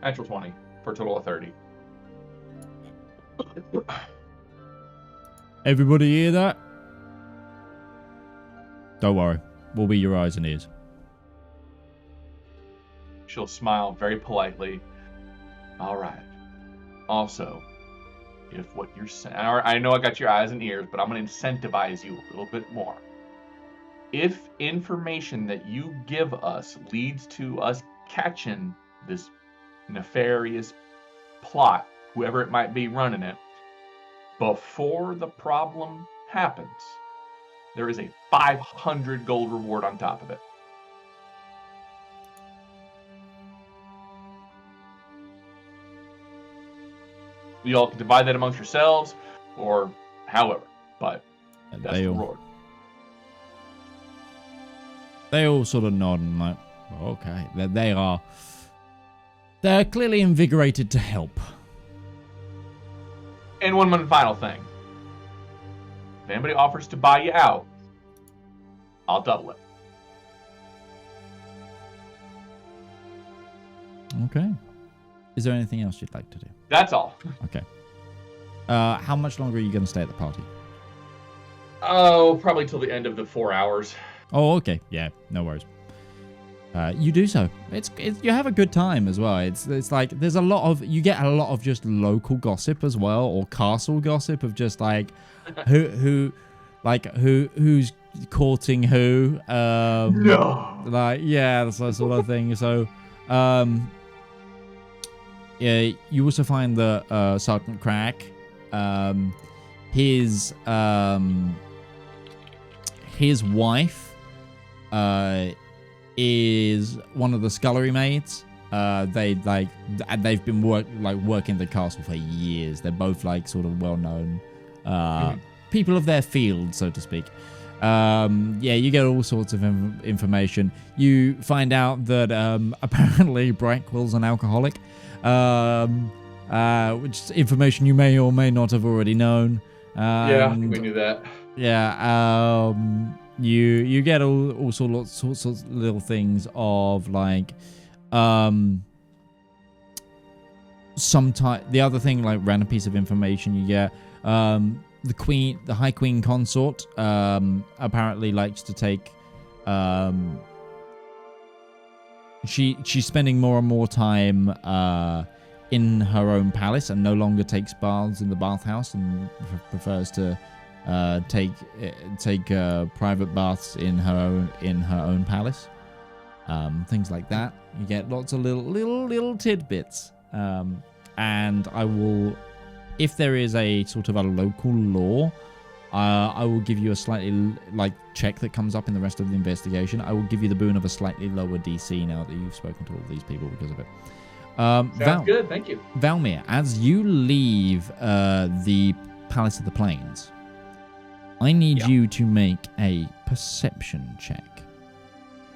S3: Natural 20 for a total of 30.
S1: Everybody hear that? Don't worry. We'll be your eyes and ears.
S3: She'll smile very politely. All right. Also, if what you're saying... I know I got your eyes and ears, but I'm going to incentivize you a little bit more. If information that you give us leads to us catching this nefarious plot, whoever it might be running it, before the problem happens, there is a 500 gold reward on top of it. You all can divide that amongst yourselves, or however, but that's the reward.
S1: They all sort of nod and like, okay, they're clearly invigorated to help.
S3: And one final thing. If anybody offers to buy you out, I'll double it.
S1: Okay. Is there anything else you'd like to do?
S3: That's all.
S1: Okay. How much longer are you going to stay at the party?
S3: Oh, probably till the end of the 4 hours.
S1: Oh, okay. Yeah, no worries. You do so. It's you have a good time as well. It's like there's you get a lot of just local gossip as well, or castle gossip of just like who's courting who.
S3: No.
S1: Like that's that sort of thing. So, yeah. You also find that Sergeant Crack, his wife, is one of the scullery maids. They've been working the castle for years. They're both like sort of well-known people of their field, so to speak. You get all sorts of information. You find out that apparently Brackwell's an alcoholic, which is information you may or may not have already known.
S3: Yeah, we knew that.
S1: Yeah, you get all sorts of little things of like the other thing, like random piece of information you get, the High Queen Consort apparently likes to take she's spending more and more time in her own palace and no longer takes baths in the bathhouse and prefers to take private baths in her own palace. Things like that. You get lots of little tidbits. And I will, if there is a sort of a local law, I will give you a slightly check that comes up in the rest of the investigation. I will give you the boon of a slightly lower DC now that you've spoken to all these people because of it.
S3: Sounds good, thank you.
S1: Valymr, as you leave the Palace of the Plains, I need you to make a perception check.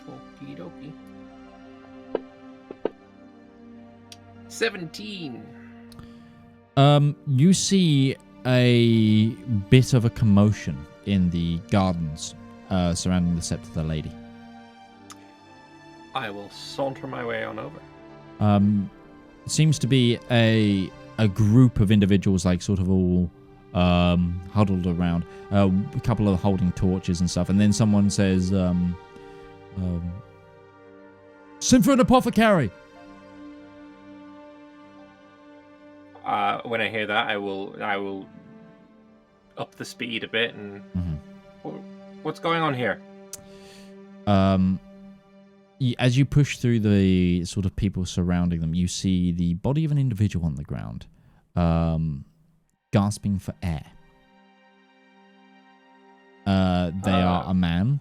S2: Okie dokie. 17.
S1: You see a bit of a commotion in the gardens surrounding the Sept of the Lady.
S2: I will saunter my way on over.
S1: It seems to be a group of individuals, like sort of all huddled around. A couple of holding torches and stuff, and then someone says, "Send for an apothecary."
S2: When I hear that, I will up the speed a bit and what's going on here?
S1: As you push through the sort of people surrounding them, you see the body of an individual on the ground, gasping for air. They are a man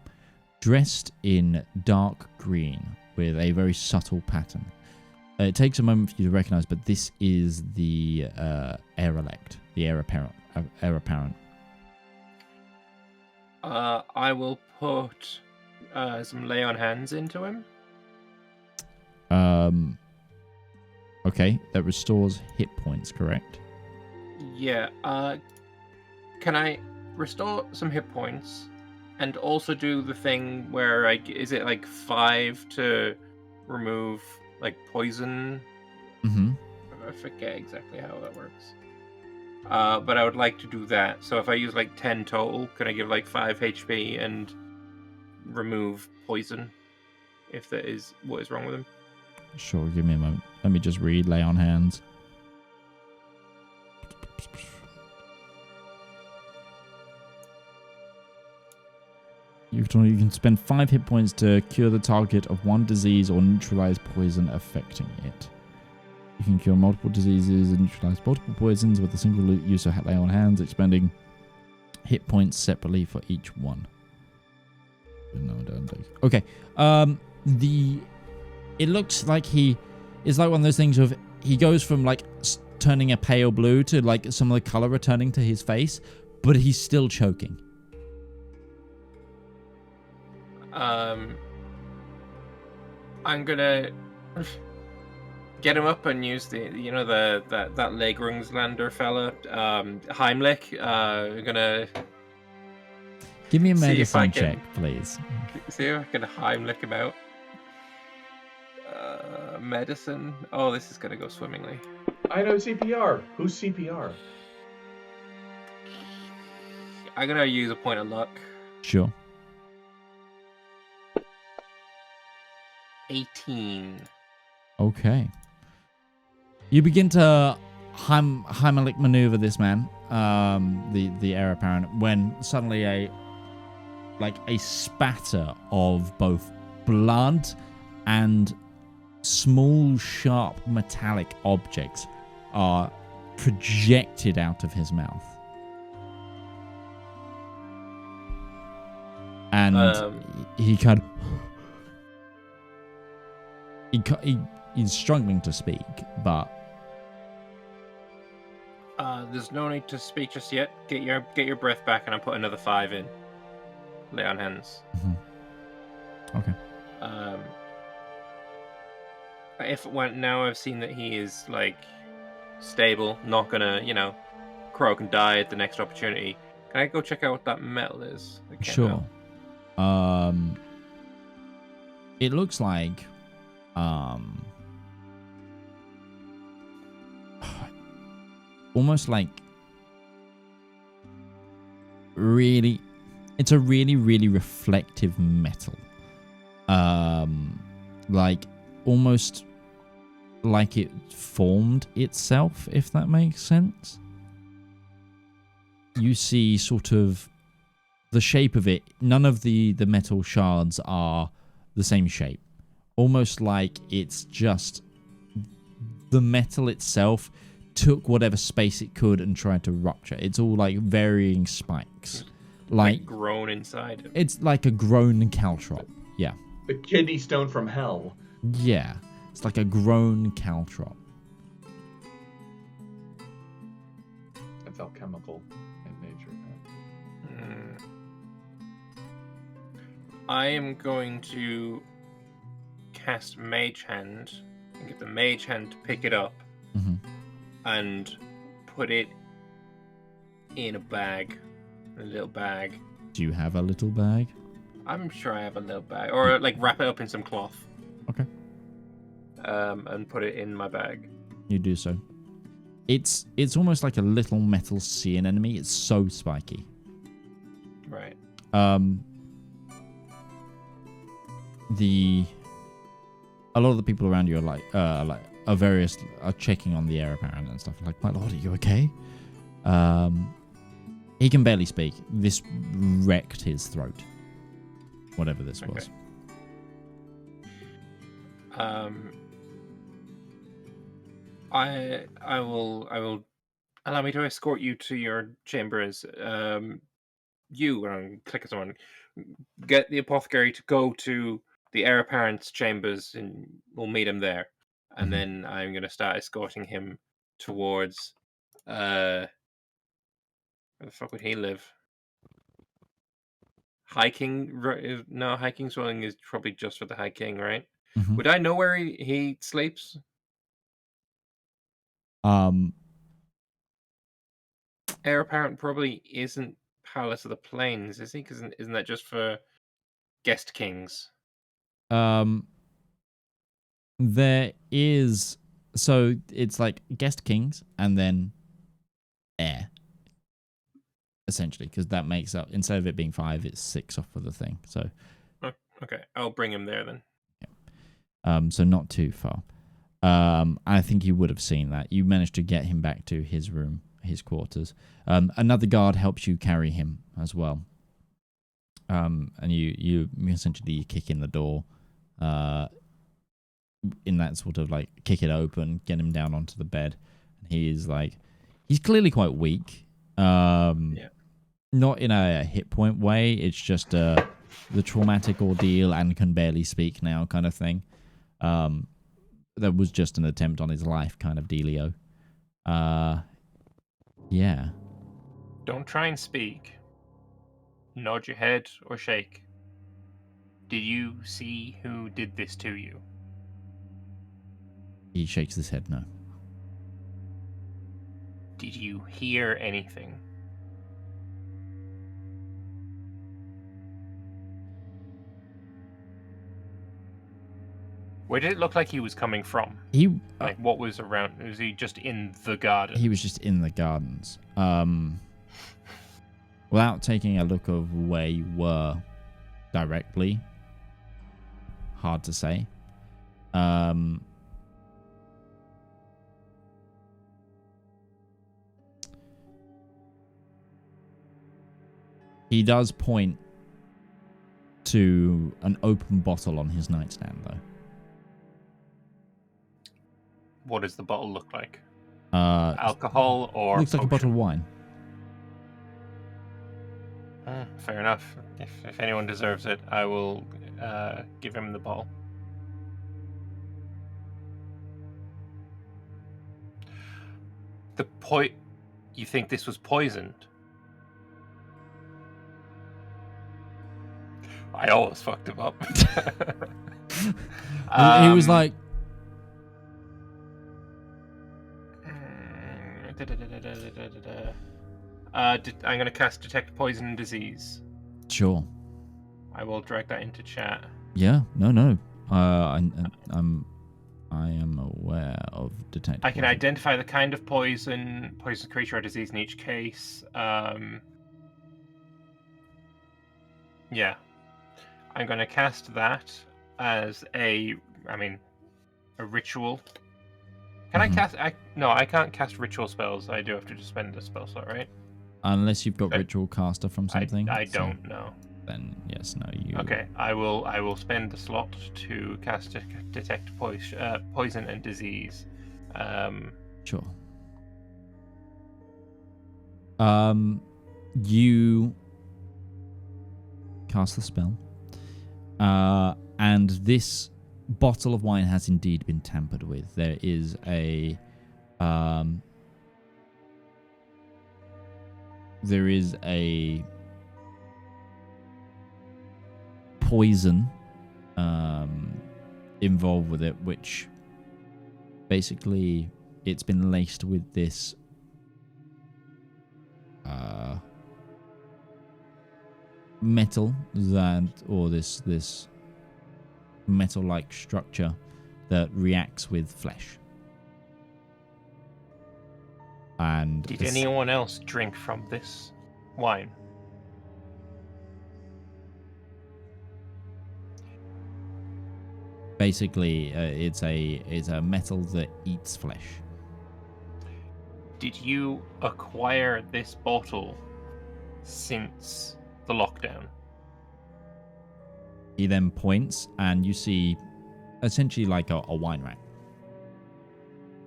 S1: dressed in dark green with a very subtle pattern. It takes a moment for you to recognize, but this is the heir-elect, the heir apparent.
S2: I will put some lay on hands into him.
S1: Okay, that restores hit points, correct?
S2: Yeah. Can I restore some hit points and also do the thing where is it like 5 to remove like poison? I forget exactly how that works. But I would like to do that. So if I use like 10 total, can I give like 5 HP and remove poison if that is what is wrong with him?
S1: Sure, give me a moment. Let me just read lay on hands. You can spend 5 hit points to cure the target of one disease or neutralize poison affecting it. You can cure multiple diseases and neutralize multiple poisons with a single use of lay on hands, expending hit points separately for each one. Okay. It looks like he is like one of those things of he goes from like turning a pale blue to like some of the color returning to his face, but he's still choking.
S2: I'm gonna get him up and use that Legrungslander fella, Heimlich. I'm gonna
S1: give me a medicine check, please.
S2: See if I can Heimlich him out. Medicine. Oh, this is gonna go swimmingly.
S3: I know CPR. Who's CPR?
S2: I'm gonna use a point of luck.
S1: Sure.
S2: 18.
S1: Okay. You begin to Heimlich maneuver this man, the heir apparent, when suddenly a spatter of both blood and small, sharp, metallic objects are projected out of his mouth. And he kind of... he's struggling to speak, but
S2: there's no need to speak just yet. Get your breath back, and I'll put another 5 in. Lay on hands.
S1: Okay.
S2: Now I've seen that he is like stable, not gonna croak and die at the next opportunity. Can I go check out what that metal is?
S1: Sure. It looks like almost like really, it's a really, really reflective metal. Like almost like it formed itself, if that makes sense. You see sort of the shape of it. None of the metal shards are the same shape. Almost like it's just the metal itself took whatever space it could and tried to rupture. It's all like varying spikes. Like
S2: grown inside him.
S1: It's like a grown caltrop. Yeah.
S3: The kidney stone from hell.
S1: Yeah. It's like a grown caltrop.
S3: That's alchemical in nature.
S2: I am going to cast Mage Hand and get the Mage Hand to pick it up and put it in a bag. A little bag.
S1: Do you have a little bag?
S2: I'm sure I have a little bag. Or like wrap it up in some cloth.
S1: Okay.
S2: And put it in my bag.
S1: You do so. It's almost like a little metal sea anemone. It's so spiky.
S2: Right.
S1: A lot of the people around you are checking on the heir apparent and stuff. Like, my lord, are you okay? He can barely speak. This wrecked his throat. Whatever this was.
S2: I will allow me to escort you to your chambers. Click someone. Get the apothecary to go to the heir apparent's chambers, and we'll meet him there. And then I'm going to start escorting him towards. Where the fuck would he live? High King? No, High King's dwelling is probably just for the High King, right? Would I know where he sleeps? Heir apparent probably isn't Palace of the Plains, is he? Because isn't that just for guest kings?
S1: There is, so it's like guest kings and then heir, essentially, because that makes up, instead of it being 5, it's 6 off of the thing. So
S2: okay, I'll bring him there then.
S1: Yeah. So not too far. I think you would have seen that. You managed to get him back to his room, his quarters. Another guard helps you carry him as well. And you essentially kick in the door, in that sort of like kick it open, get him down onto the bed. And he's clearly quite weak. Not in a hit point way. It's just the traumatic ordeal and can barely speak now kind of thing. That was just an attempt on his life kind of dealio. Yeah.
S2: Don't try and speak. Nod your head or shake. Did you see who did this to you?
S1: He shakes his head no.
S2: Did you hear anything? Where did it look like he was coming from? What was around? Was he just in the garden?
S1: He was just in the gardens. Without taking a look of where you were directly, hard to say. He does point to an open bottle on his nightstand, though.
S2: What does the bottle look like? Alcohol or
S1: looks like a bottle of wine.
S2: Fair enough. If anyone deserves it, I will give him the bottle. You think this was poisoned? I always fucked him up.
S1: He was like,
S2: I'm going to cast Detect Poison and Disease.
S1: sure.
S2: I will drag that into chat.
S1: Yeah, no. I am aware of detect.
S2: I can identify the kind of poison creature or disease in each case. Yeah. I'm going to cast that as a ritual. Can I cast... No, I can't cast ritual spells. I do have to just spend a spell slot, right?
S1: Unless you've got ritual caster from something.
S2: I don't know.
S1: Then yes, no, you.
S2: Okay, I will spend the slot to cast detect poison and disease.
S1: Sure. You cast the spell, and this bottle of wine has indeed been tampered with. There is a poison involved with it, which basically it's been laced with this metal this metal-like structure that reacts with flesh. And
S2: did anyone else drink from this wine?
S1: Basically, it's a metal that eats flesh.
S2: Did you acquire this bottle since the lockdown?
S1: He then points, and you see essentially like a wine rack.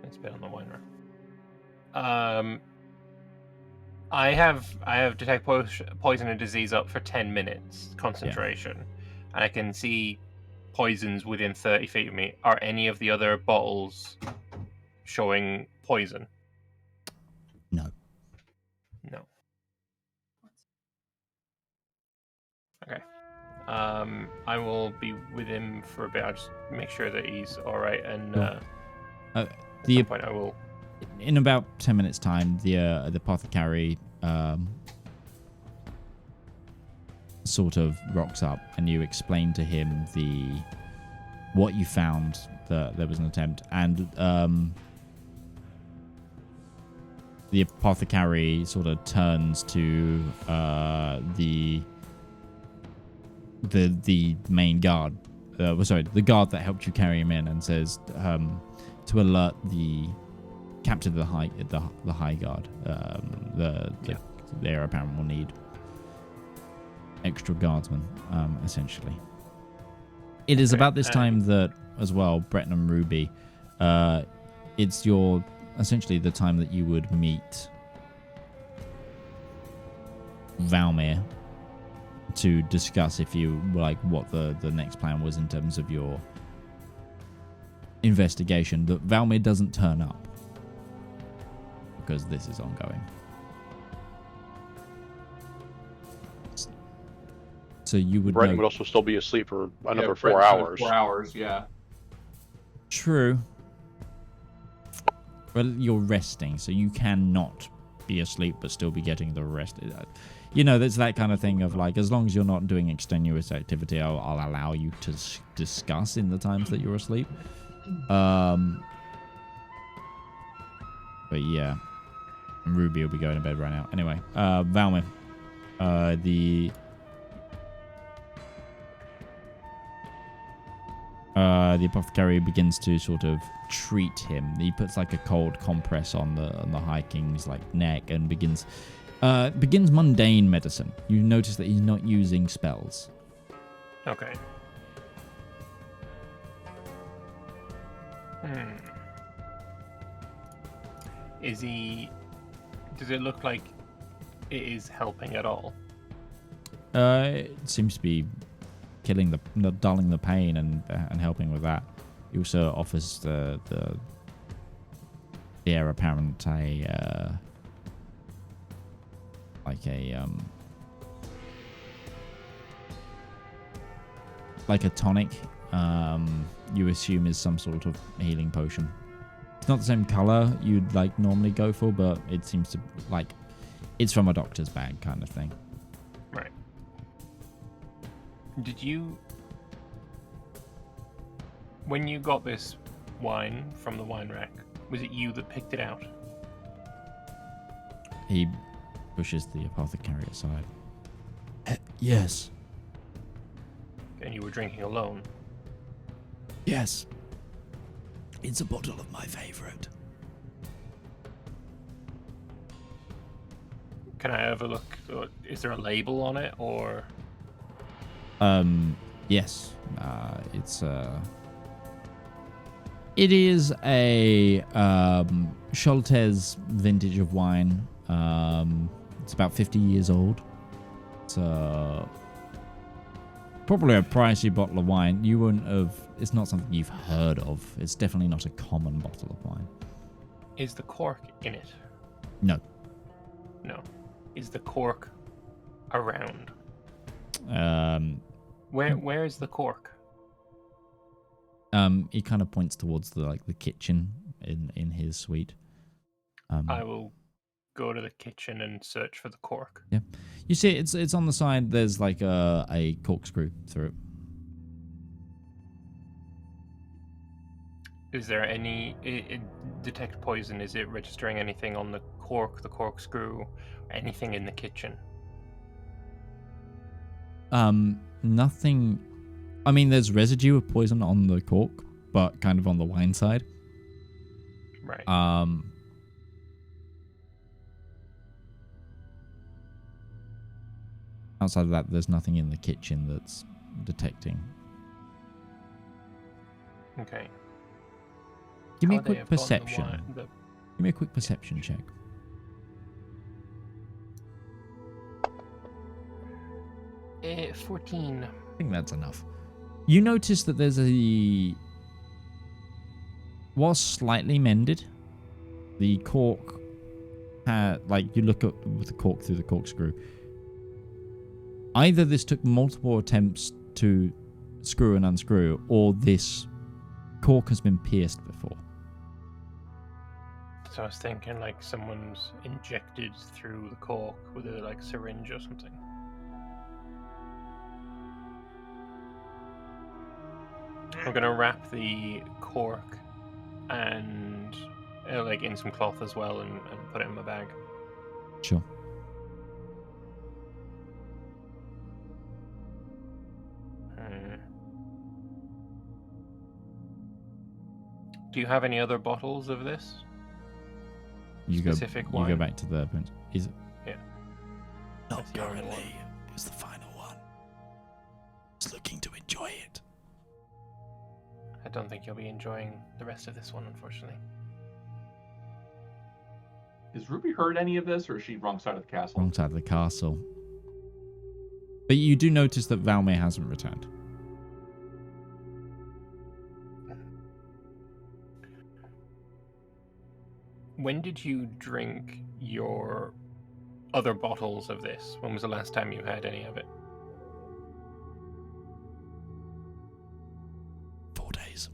S2: Let's bet on the wine rack. I have detect poison and disease up for 10 minutes concentration, and I can see poisons within 30 feet of me. Are any of the other bottles showing poison?
S1: No.
S2: Okay. I will be with him for a bit. I'll just make sure that he's all right, and at some point I will.
S1: In about 10 minutes' time, the apothecary sort of rocks up, and you explain to him what you found, that there was an attempt, and the apothecary sort of turns to the main guard, the guard that helped you carry him in, and says to alert the captain of the high guard. They apparently will need extra guardsmen, essentially. It is about this time that, as well, Breton and Ruby, it's essentially the time that you would meet Valymr to discuss if you like what the next plan was in terms of your investigation. But Valymr doesn't turn up because this is ongoing. So you would.
S4: Breton would also still be asleep for another 4 hours.
S3: 4 hours, yeah.
S1: True. Well, you're resting, so you cannot be asleep but still be getting the rest. You know, there's that kind of thing of like, as long as you're not doing extenuous activity, I'll allow you to discuss in the times that you're asleep. But yeah, Ruby will be going to bed right now. Anyway, Valymr, the apothecary begins to sort of treat him. He puts like a cold compress on the High King's like neck and begins mundane medicine. You notice that he's not using spells.
S2: Okay. Does it look like it is helping at all?
S1: It seems to be dulling the pain and helping with that. He also offers the the heir apparent like a tonic, you assume is some sort of healing potion. It's not the same color you'd like normally go for, but it seems to like it's from a doctor's bag kind of thing.
S2: Right. Did you, when you got this wine from the wine rack, was it you that picked it out?
S1: He pushes the apothecary aside. Yes.
S2: And you were drinking alone?
S1: Yes. It's a bottle of my favorite.
S2: Can I have a look? Is there a label on it, or?
S1: Yes. It is a Scholtes vintage of wine. It's about 50 years old. It's probably a pricey bottle of wine. You wouldn't have. It's not something you've heard of. It's definitely not a common bottle of wine.
S2: Is the cork in it?
S1: No.
S2: No. Is the cork around? Where is the cork?
S1: He kind of points towards the kitchen in his suite.
S2: I will go to the kitchen and search for the cork.
S1: Yeah, you see, it's on the side. There's like a corkscrew through it.
S2: Is there any detect poison? Is it registering anything on the cork, the corkscrew, anything in the kitchen?
S1: Nothing. I mean, there's residue of poison on the cork, but kind of on the wine side.
S2: Right.
S1: Outside of that, there's nothing in the kitchen that's detecting.
S2: Okay.
S1: Give me a quick perception. Give me a quick perception check.
S2: 14.
S1: I think that's enough. You notice that there's was slightly mended. The cork had, you look at with the cork through the corkscrew. Either this took multiple attempts to screw and unscrew, or this cork has been pierced before.
S2: So I was thinking someone's injected through the cork with a syringe or something. I'm gonna wrap the cork and in some cloth as well and put it in my bag.
S1: Sure.
S2: Do you have any other bottles of this?
S1: You go
S2: wine?
S1: back to the prince. Is it?
S2: Yeah.
S1: Not currently. It was the final one. Just looking to enjoy it.
S2: I don't think you'll be enjoying the rest of this one, unfortunately.
S3: Has Ruby heard any of this, or is she wrong side of the castle?
S1: Wrong side of the castle. But you do notice that Valymr hasn't returned.
S2: When did you drink your other bottles of this? When was the last time you had any of it?
S1: 4 days.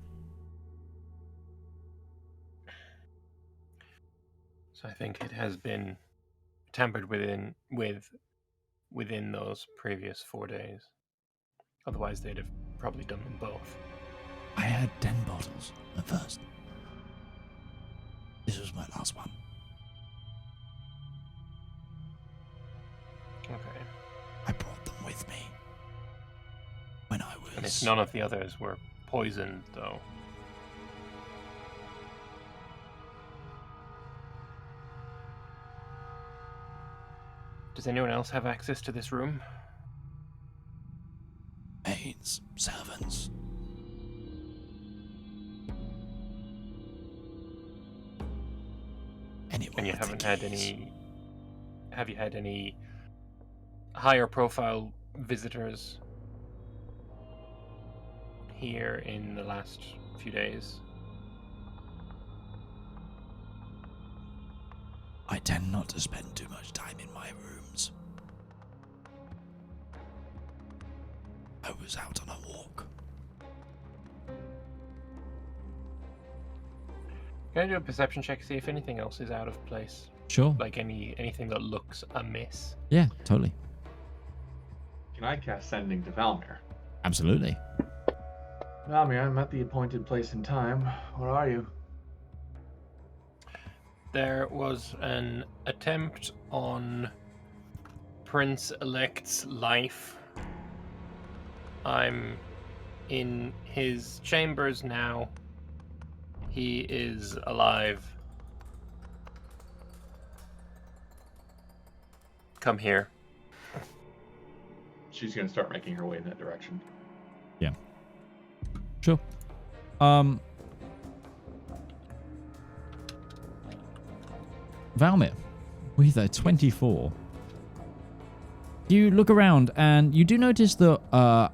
S2: So I think it has been tampered within those previous 4 days. Otherwise, they'd have probably done them both.
S1: I had 10 bottles at first. This was my last one.
S2: Okay.
S1: I brought them with me when I was...
S2: And if none of the others were poisoned, though. Does anyone else have access to this room?
S1: Maids, servants. Anyone
S2: And you
S1: with
S2: haven't
S1: the
S2: had
S1: keys.
S2: any... Have you had any higher profile visitors here in the last few days?
S1: tend not to spend too much time in my rooms. I was out on a walk.
S2: Can I do a perception check to see if anything else is out of place?
S1: Sure.
S2: Like anything that looks amiss?
S1: Yeah, totally.
S3: Can I cast Sending to Valymr?
S1: Absolutely.
S3: Valymr, I'm at the appointed place and time. Where are you?
S2: There was an attempt on Prince-elect's life. I'm in his chambers now. He is alive. Come here.
S3: She's gonna start making her way in that direction.
S1: Yeah. Sure. Valymr, with a 24. You look around and you do notice that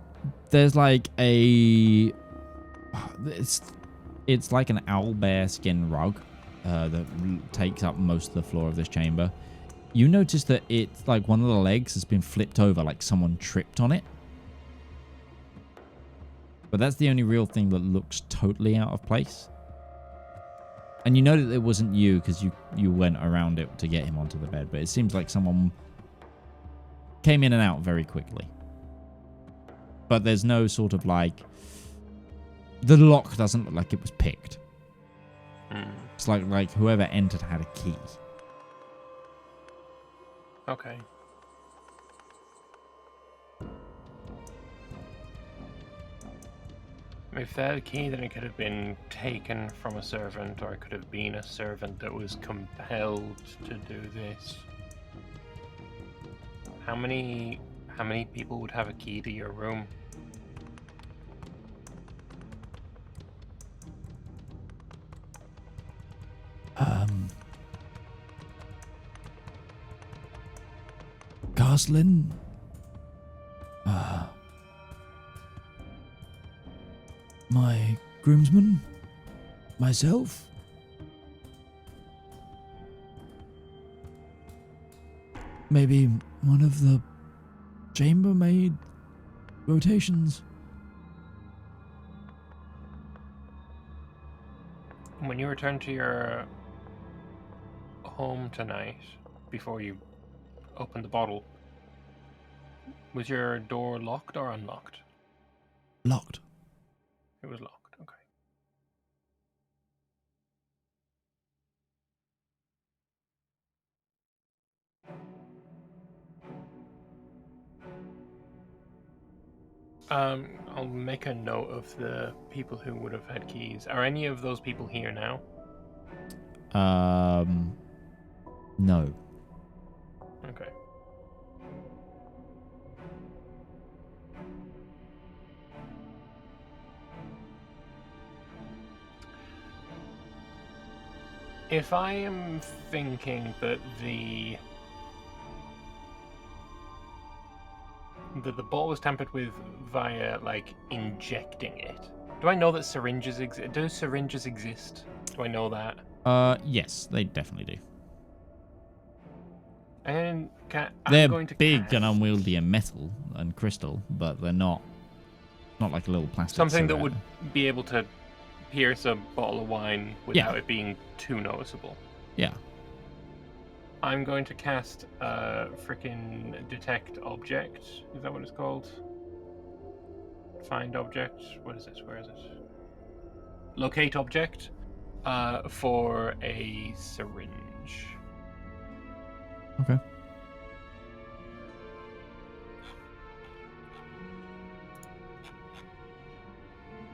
S1: there's like a... It's like an owlbear skin rug that takes up most of the floor of this chamber. You notice that it's like one of the legs has been flipped over, like someone tripped on it. But that's the only real thing that looks totally out of place. And you know that it wasn't you because you went around it to get him onto the bed. But it seems like someone came in and out very quickly. But there's no sort of like... The lock doesn't look like it was picked. It's like whoever entered had a key.
S2: Okay. If they had a key, then it could have been taken from a servant, or it could have been a servant that was compelled to do this. How many people would have a key to your room?
S1: Garslin? My groomsman? Myself? Maybe one of the chambermaid rotations?
S2: When you return to your home tonight, before you opened the bottle, was your door locked or unlocked?
S1: Locked.
S2: It was locked, okay. I'll make a note of the people who would have had keys. Are any of those people here now?
S1: No.
S2: Okay. If I am thinking that the ball was tampered with via, like, injecting it, do I know that syringes exist? Do syringes exist? Do I know that?
S1: Yes, they definitely do.
S2: And
S1: they're
S2: going to
S1: big
S2: cast
S1: and unwieldy and metal and crystal, but they're not like a little plastic
S2: something that
S1: cigarette.
S2: would be able to pierce a bottle of wine without it being too noticeable.
S1: Yeah.
S2: I'm going to cast freaking detect object. Is that what it's called? Find object. What is this? Where is it? Locate object for a syringe.
S1: Okay.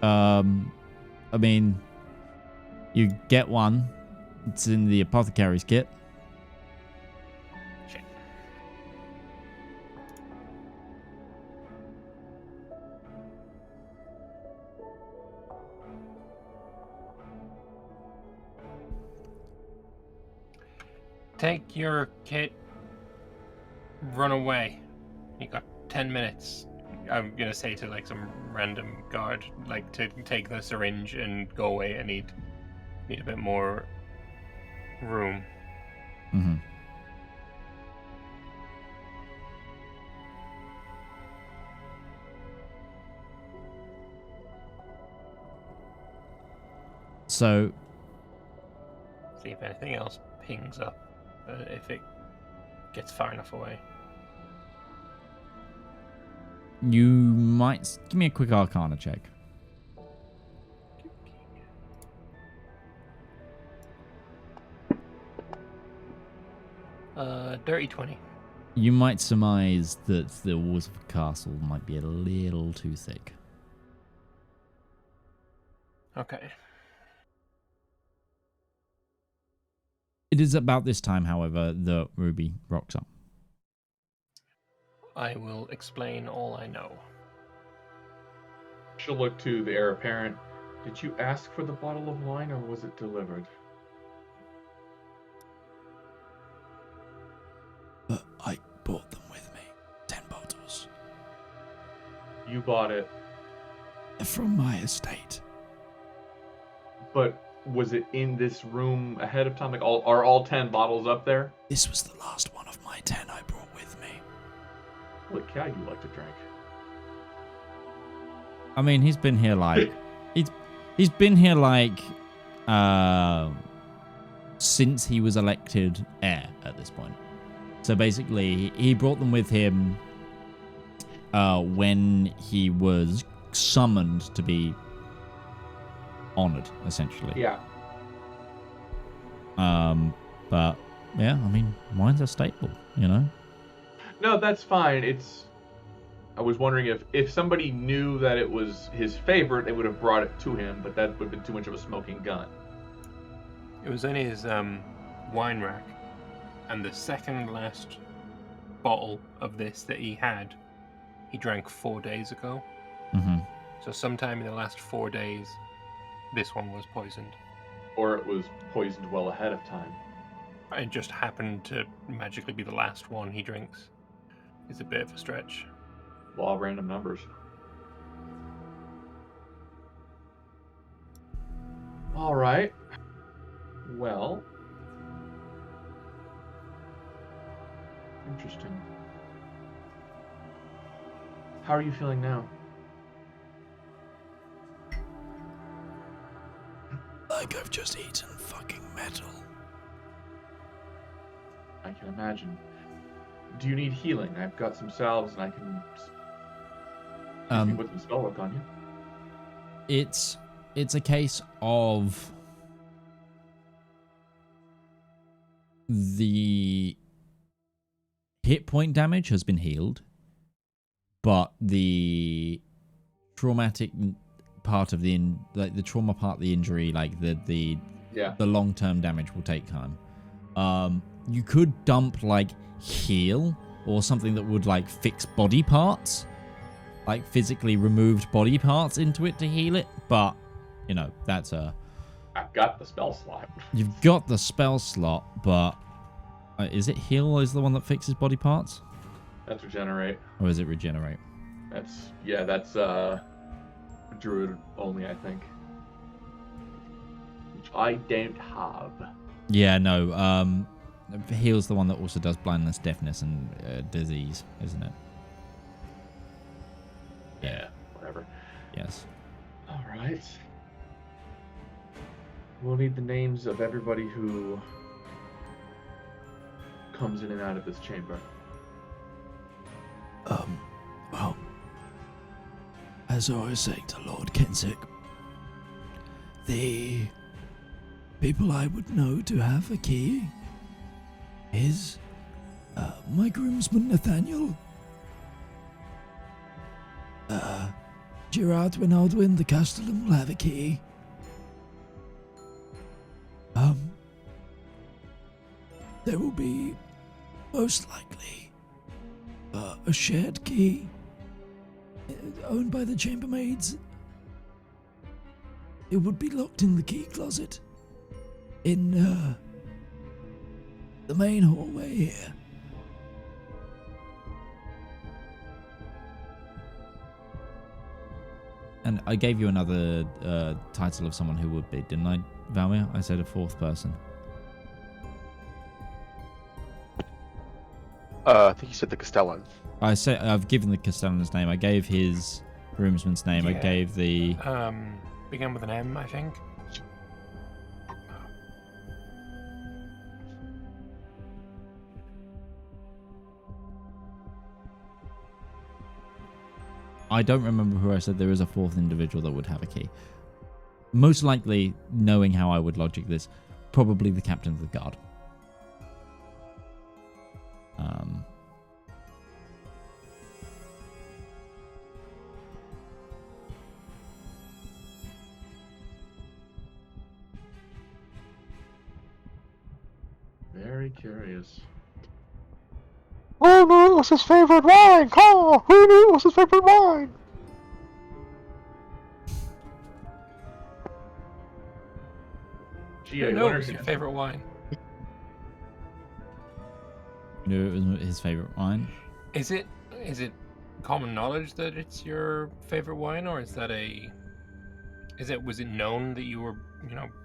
S1: I mean, you get one. It's in the apothecary's kit.
S2: Shit. Take your kit. Run away. You got 10 minutes. I'm gonna say to like some random guard, like, to take the syringe and go away. I need a bit more room.
S1: Mm-hmm. So,
S2: See if anything else pings up, if it gets far enough away.
S1: you might give me a quick Arcana check.
S2: Dirty 20.
S1: You might surmise that the walls of the castle might be a little too thick.
S2: Okay.
S1: It is about this time, however, that Ruby rocks up.
S2: I will explain all I know.
S3: She'll look to the heir apparent. Did you ask for the bottle of wine, or was it delivered?
S1: I brought them with me. 10 bottles.
S3: You bought it,
S1: From my estate.
S3: but was it in this room ahead of time? Like, are all 10 bottles up there?
S1: This was the last one of my 10 I brought with me.
S3: What cow you like to drink?
S1: I mean, he's been here like... he's been here like... since he was elected heir at this point. So basically, he brought them with him when he was summoned to be honored, essentially.
S3: Yeah.
S1: But yeah, I mean, wine's a staple, you know.
S3: No, that's fine. I was wondering if somebody knew that it was his favorite, they would have brought it to him, but that would have been too much of a smoking gun.
S2: It was in his wine rack, and the second last bottle of this that he had, he drank 4 days ago.
S1: Mm-hmm.
S2: So sometime in the last 4 days, this one was poisoned.
S3: Or it was poisoned well ahead of time.
S2: It just happened to magically be the last one he drinks. It's a bit of a stretch.
S3: Law of random numbers. All right. Well. Interesting. How are you feeling now?
S1: Like I've just eaten fucking metal.
S3: I can imagine. Do you need healing? I've got some salves and I can put some spell work on you.
S1: It's a case of the hit point damage has been healed, but the traumatic part of the trauma part of the injury, like the long-term damage will take time. You could dump like heal or something that would like fix body parts, like physically removed body parts into it to heal it, but you know, that's
S3: I've got the spell slot.
S1: You've got the spell slot, but is it heal is the one that fixes body parts?
S3: That's regenerate.
S1: Or is it regenerate?
S3: That's druid only, I think. Which I don't have.
S1: Yeah, no. Heal's the one that also does blindness, deafness, and disease, isn't it?
S3: Yeah, whatever.
S1: Yes.
S3: All right. We'll need the names of everybody who comes in and out of this chamber.
S1: Well, as I was saying to Lord Kensek, the people I would know to have a key is my groomsman Nathaniel, Gerard when Aldwin the Castellan will have a key. There will be most likely a shared key owned by the chambermaids. It would be locked in the key closet in the main hallway here. And I gave you another title of someone who would be, didn't I, Valymr? I said a fourth person.
S4: I think you said the Castellan.
S1: I've given the Castellan's name. I gave his groomsman's name.
S2: Yeah.
S1: I gave the...
S2: Began with an M, I think.
S1: I don't remember who I said there is a fourth individual that would have a key. Most likely, knowing how I would logic this, probably the captain of the guard.
S3: Very curious.
S4: Who knew it was his favorite wine? Call! Who knew it was his favorite wine?
S3: Gee, I
S2: No,
S3: wonder
S2: what's your favorite wine?
S1: You knew it was his favorite wine.
S2: Is it common knowledge that it's your favorite wine, or was it known that you were,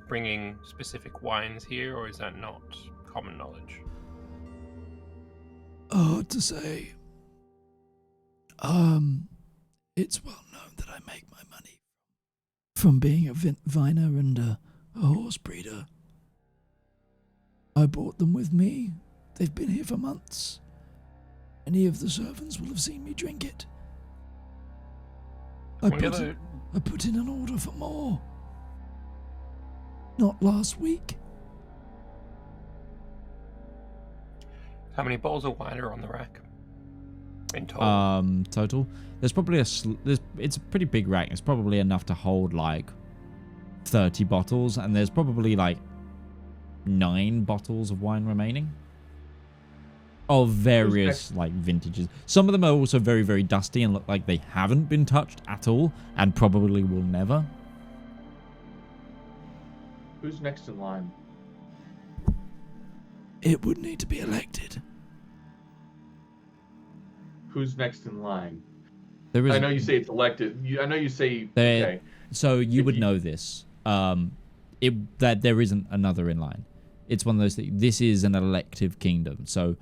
S2: bringing specific wines here, or is that not common knowledge?
S5: Hard to say. It's well known that I make my money from being a viner and a horse breeder. I brought them with me. They've been here for months. Any of the servants will have seen me drink it. I put in an order for more. Not last week.
S2: How many bottles of wine are on the rack in total?
S1: Total. There's probably it's a pretty big rack. It's probably enough to hold like 30 bottles, and there's probably like 9 bottles of wine remaining. Of various like vintages. Some of them are also very, very dusty and look like they haven't been touched at all, and probably will never.
S3: Who's next in line?
S5: It would need to be elected.
S3: Who's next in line?
S1: There is.
S3: I know you say it's elected. I know you say. Okay.
S1: So you would know this. That there isn't another in line. It's one of those things. This is an elective kingdom, so.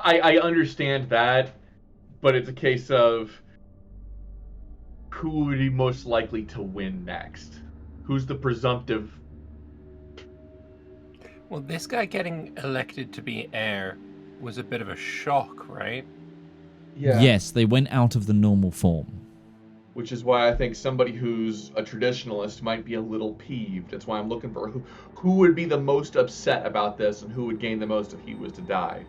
S3: I understand that, but it's a case of who would be most likely to win next? Who's the presumptive?
S2: Well, this guy getting elected to be heir was a bit of a shock, right?
S3: Yeah.
S1: Yes, they went out of the normal form.
S3: Which is why I think somebody who's a traditionalist might be a little peeved. That's why I'm looking for who would be the most upset about this and who would gain the most if he was to die.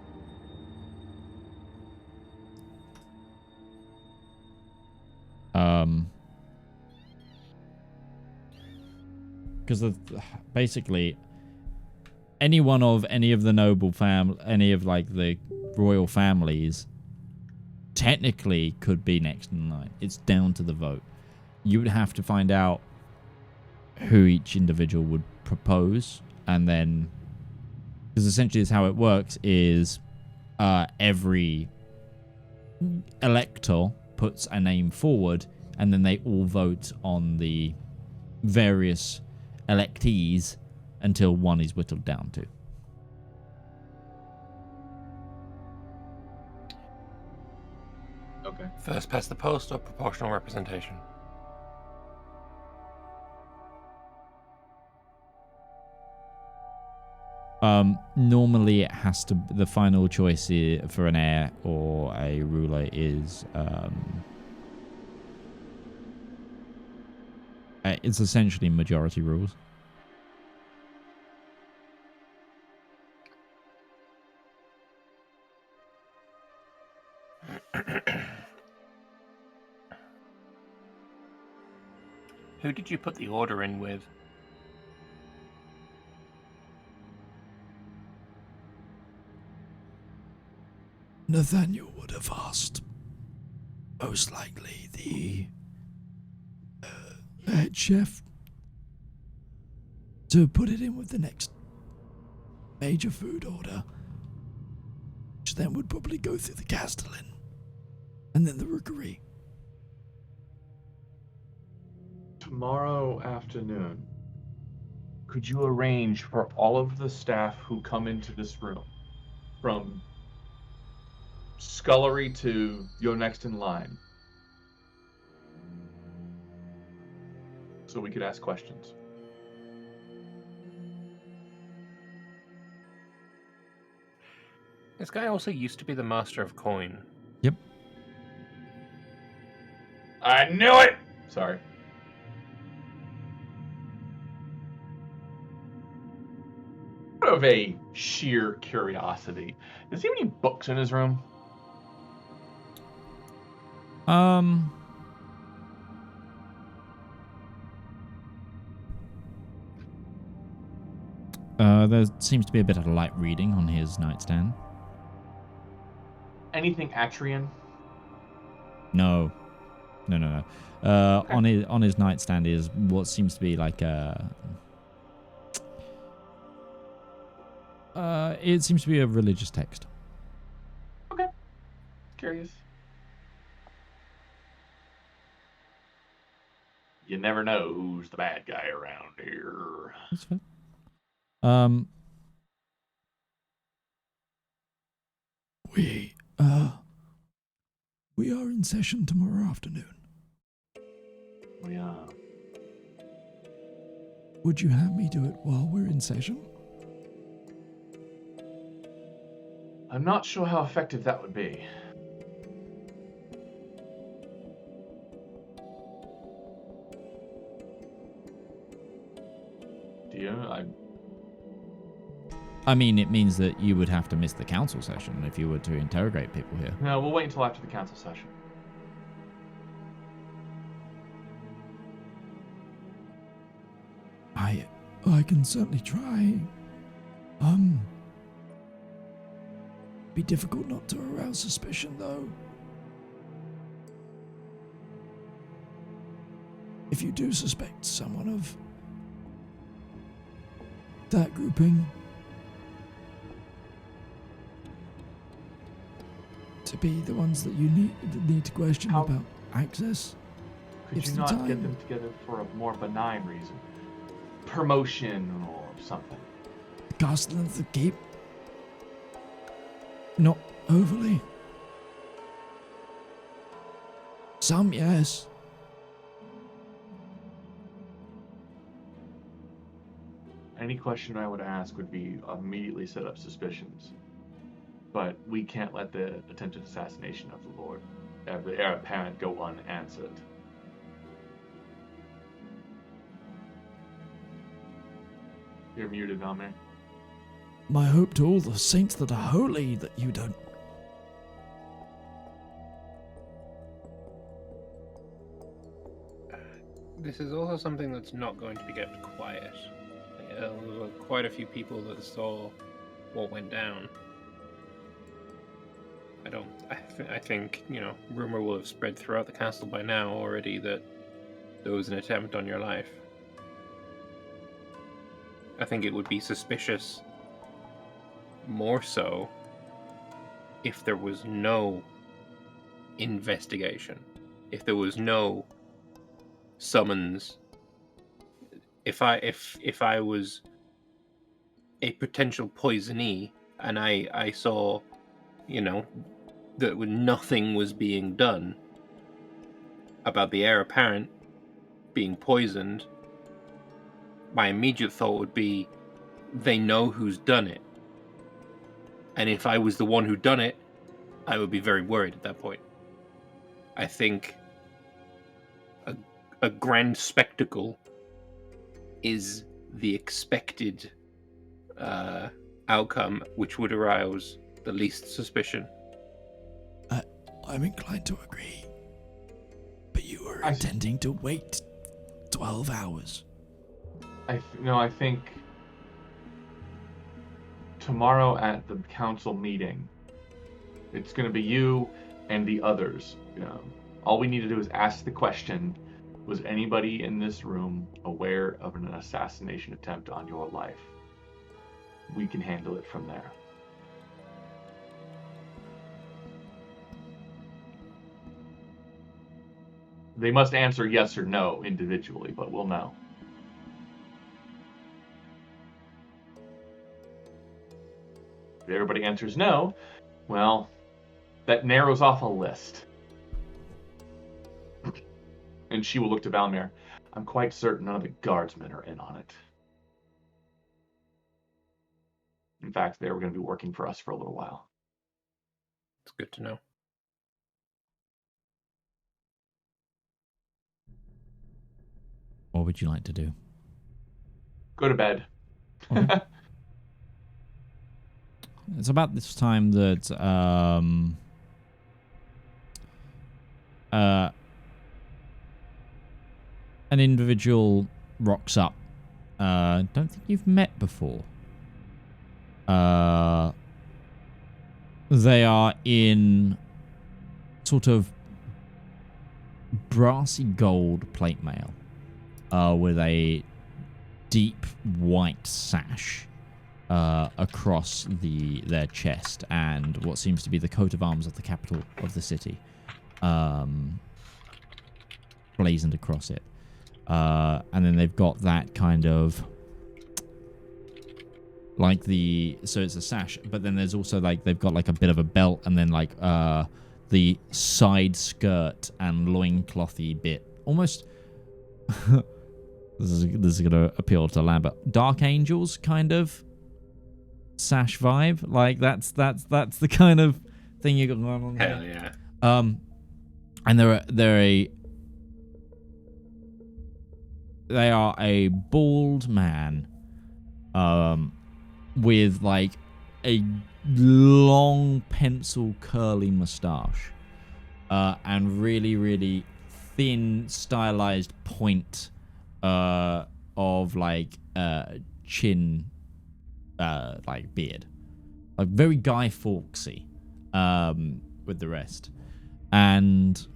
S1: Because basically anyone of any of the noble any of like the royal families technically could be next in line. It's down to the vote. You would have to find out who each individual would propose, and then because essentially is how it works is every elector puts a name forward, and then they all vote on the various electees until one is whittled down to.
S3: Okay.
S2: First past the post or proportional representation?
S1: Normally it has to, the final choice for an heir or a ruler is it's essentially majority rules.
S2: Who did you put the order in with?
S5: Nathaniel would have asked. Most likely the head chef to put it in with the next major food order, which then would probably go through the Castellan and then the rookery.
S3: Tomorrow afternoon, could you arrange for all of the staff who come into this room from scullery to your next in line. So we could ask questions.
S2: This guy also used to be the master of coin.
S1: Yep.
S3: I knew it! Sorry. Out of a sheer curiosity, does he have any books in his room?
S1: There seems to be a bit of light reading on his nightstand.
S3: Anything Atrian?
S1: No.
S3: Okay.
S1: On his nightstand is what seems to be like a. It seems to be a religious text.
S3: Okay. Curious. You never know who's the bad guy around here.
S1: That's fair.
S5: We are in session tomorrow afternoon.
S3: We
S5: Would you have me do it while we're in session?
S3: I'm not sure how effective that would be. Do you?
S1: I mean, it means that you would have to miss the council session if you were to interrogate people here.
S3: No, we'll wait until after the council session.
S5: I can certainly try. Be difficult not to arouse suspicion, though. If you do suspect someone of that grouping to be the ones that you need to question about access,
S3: Could
S5: it's
S3: you
S5: the
S3: not
S5: time.
S3: get them together for a more benign reason? Promotion or something.
S5: Castle of the Keep? Not overly. Some, yes.
S3: Any question I would ask would be immediately set up suspicions. But we can't let the attempted assassination of the Lord, the heir apparent, go unanswered. You're muted, Valymr.
S5: My hope to all the saints that are holy that you don't.
S2: This is also something that's not going to be kept quiet. There were quite a few people that saw what went down. I think, rumor will have spread throughout the castle by now already that there was an attempt on your life. I think it would be suspicious more so if there was no investigation, if there was no summons. If I was a potential poisonee and I saw, that nothing was being done about the heir apparent being poisoned, my immediate thought would be, they know who's done it. And if I was the one who done it, I would be very worried at that point. I think a grand spectacle is the expected outcome, which would arouse the least suspicion.
S5: I'm inclined to agree. But you were intending to wait 12 hours.
S3: I think tomorrow at the council meeting, it's going to be you and the others. All we need to do is ask the question, was anybody in this room aware of an assassination attempt on your life? We can handle it from there. They must answer yes or no individually, but we'll know. If everybody answers no, well, that narrows off a list. And she will look to Valymr. I'm quite certain none of the guardsmen are in on it. In fact, they were going to be working for us for a little while.
S2: It's good to know.
S1: What would you like to do?
S3: Go to bed.
S1: Okay. It's about this time that an individual rocks up. Don't think you've met before. They are in sort of brassy gold plate mail with a deep white sash across their chest and what seems to be the coat of arms of the capital of the city blazoned across it. And then they've got that kind of like so it's a sash, but then there's also like they've got like a bit of a belt and then like the side skirt and loinclothy bit. Almost this is gonna appeal to Lambert. Dark Angels kind of sash vibe. Like that's the kind of thing you got going on.
S2: Hell yeah.
S1: And they are a bald man with like a long pencil curly mustache and really, really thin stylized point of like chin like beard. Like very Guy Fawkesy with the rest. And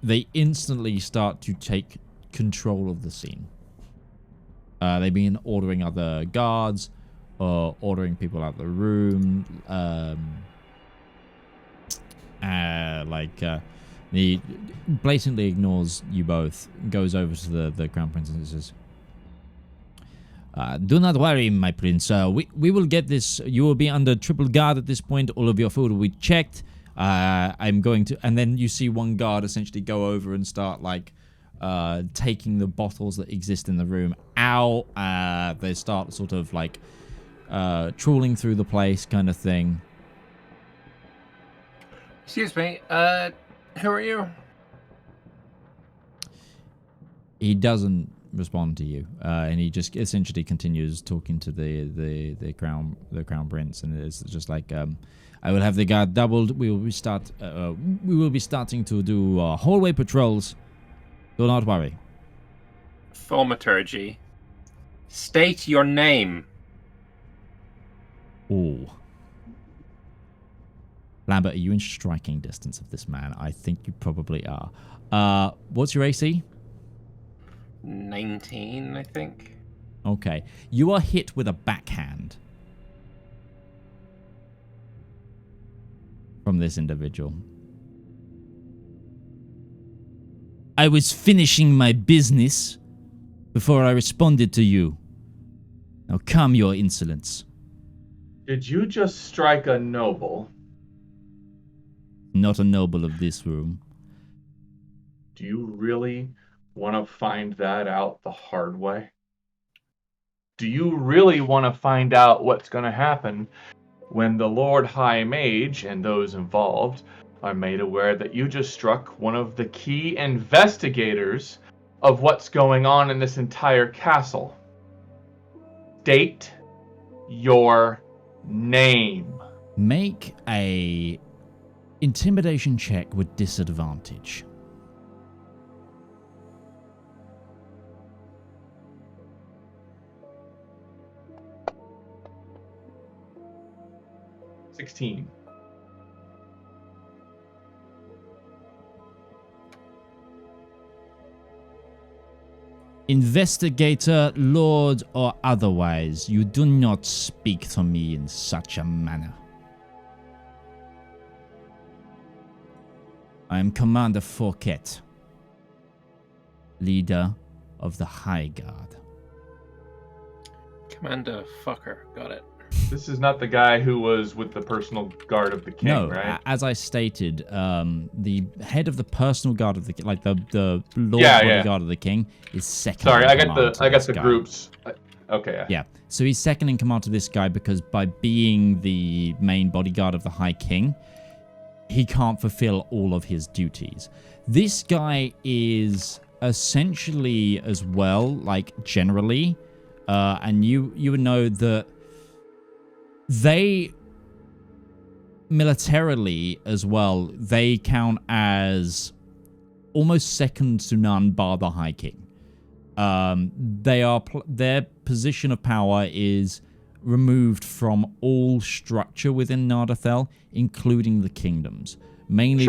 S1: they instantly start to take control of the scene. They begin ordering other guards, ordering people out of the room. He blatantly ignores you both, goes over to the Crown Prince and says, do not worry, my prince. We will get this. You will be under triple guard at this point. All of your food will be checked. I'm going to... And then you see one guard essentially go over and start, like, taking the bottles that exist in the room out. They start sort of, like, trawling through the place kind of thing.
S2: Excuse me, who are you?
S1: He doesn't respond to you, and he just essentially continues talking to the crown prince, and it's just like, I will have the guard doubled. We will be starting to do hallway patrols. Do not worry.
S2: Thaumaturgy. State your name.
S1: Oh. Lambert, are you in striking distance of this man? I think you probably are. What's your AC?
S2: 19, I think.
S1: Okay. You are hit with a backhand from this individual. I was finishing my business before I responded to you. Now calm your insolence.
S3: Did you just strike a noble?
S1: Not a noble of this room.
S3: Do you really want to find that out the hard way? Do you really want to find out what's going to happen when the Lord High Mage and those involved are made aware that you just struck one of the key investigators of what's going on in this entire castle? State your name.
S1: Make a intimidation check with disadvantage.
S3: $16.
S1: Investigator, lord, or otherwise, you do not speak to me in such a manner. I am Commander Fouquet, leader of the High Guard.
S2: Commander Fucker, got it.
S3: This is not the guy who was with the personal guard of the king,
S1: No,
S3: right?
S1: as I stated, the head of the personal guard of the like the lord
S3: Yeah,
S1: bodyguard of the king is second.
S3: Sorry,
S1: in
S3: I got
S1: command
S3: the
S1: to
S3: I got
S1: this
S3: the
S1: guy.
S3: groups. Okay.
S1: Yeah, so he's second in command to this guy because by being the main bodyguard of the High King, he can't fulfill all of his duties. This guy is essentially as well, like generally, and you would know that they militarily as well, they count as almost second to none bar the High King. Their position of power is removed from all structure within Nardathel, including the kingdoms. Mainly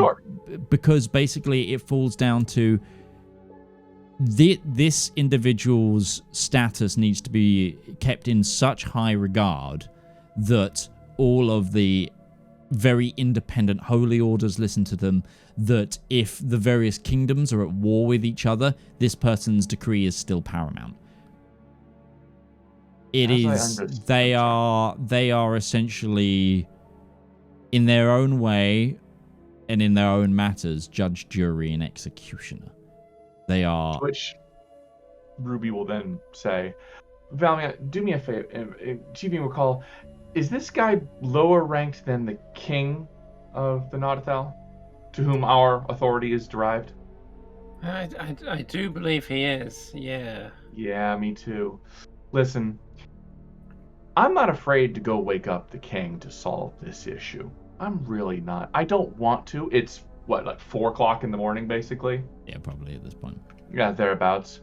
S1: because basically it falls down to this individual's status needs to be kept in such high regard that all of the very independent holy orders listen to them, that if the various kingdoms are at war with each other, this person's decree is still paramount. They are essentially, in their own way and in their own matters, judge, jury, and executioner. They are...
S3: Which Ruby will then say, Valymr, do me a favor, if you recall, is this guy lower ranked than the king of the Nardathel, to whom our authority is derived?
S2: I do believe he is, yeah.
S3: Yeah, me too. Listen, I'm not afraid to go wake up the king to solve this issue. I'm really not. I don't want to. It's, what, like 4 o'clock in the morning, basically?
S1: Yeah, probably at this point.
S3: Yeah, thereabouts.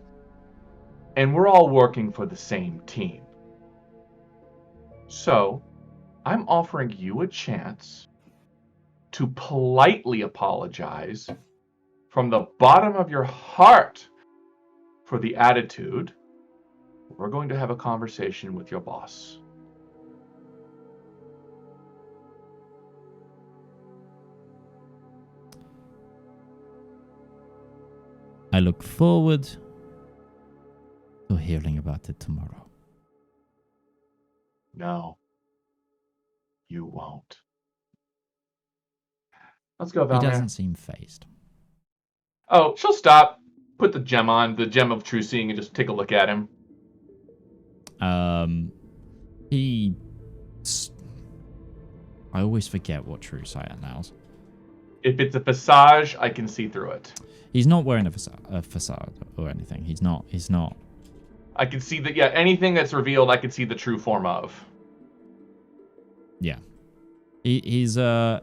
S3: And we're all working for the same team. So, I'm offering you a chance to politely apologize from the bottom of your heart for the attitude. We're going to have a conversation with your boss.
S1: I look forward to hearing about it tomorrow.
S3: No, you won't. Let's go, Valymr.
S1: He doesn't seem fazed.
S3: Oh, she'll stop, put the gem on, the gem of true seeing, and just take a look at him.
S1: I always forget what true sight allows.
S3: If it's a visage, I can see through it.
S1: He's not wearing a facade or anything. He's not.
S3: I can see that, yeah, anything that's revealed, I can see the true form of.
S1: Yeah. He's, the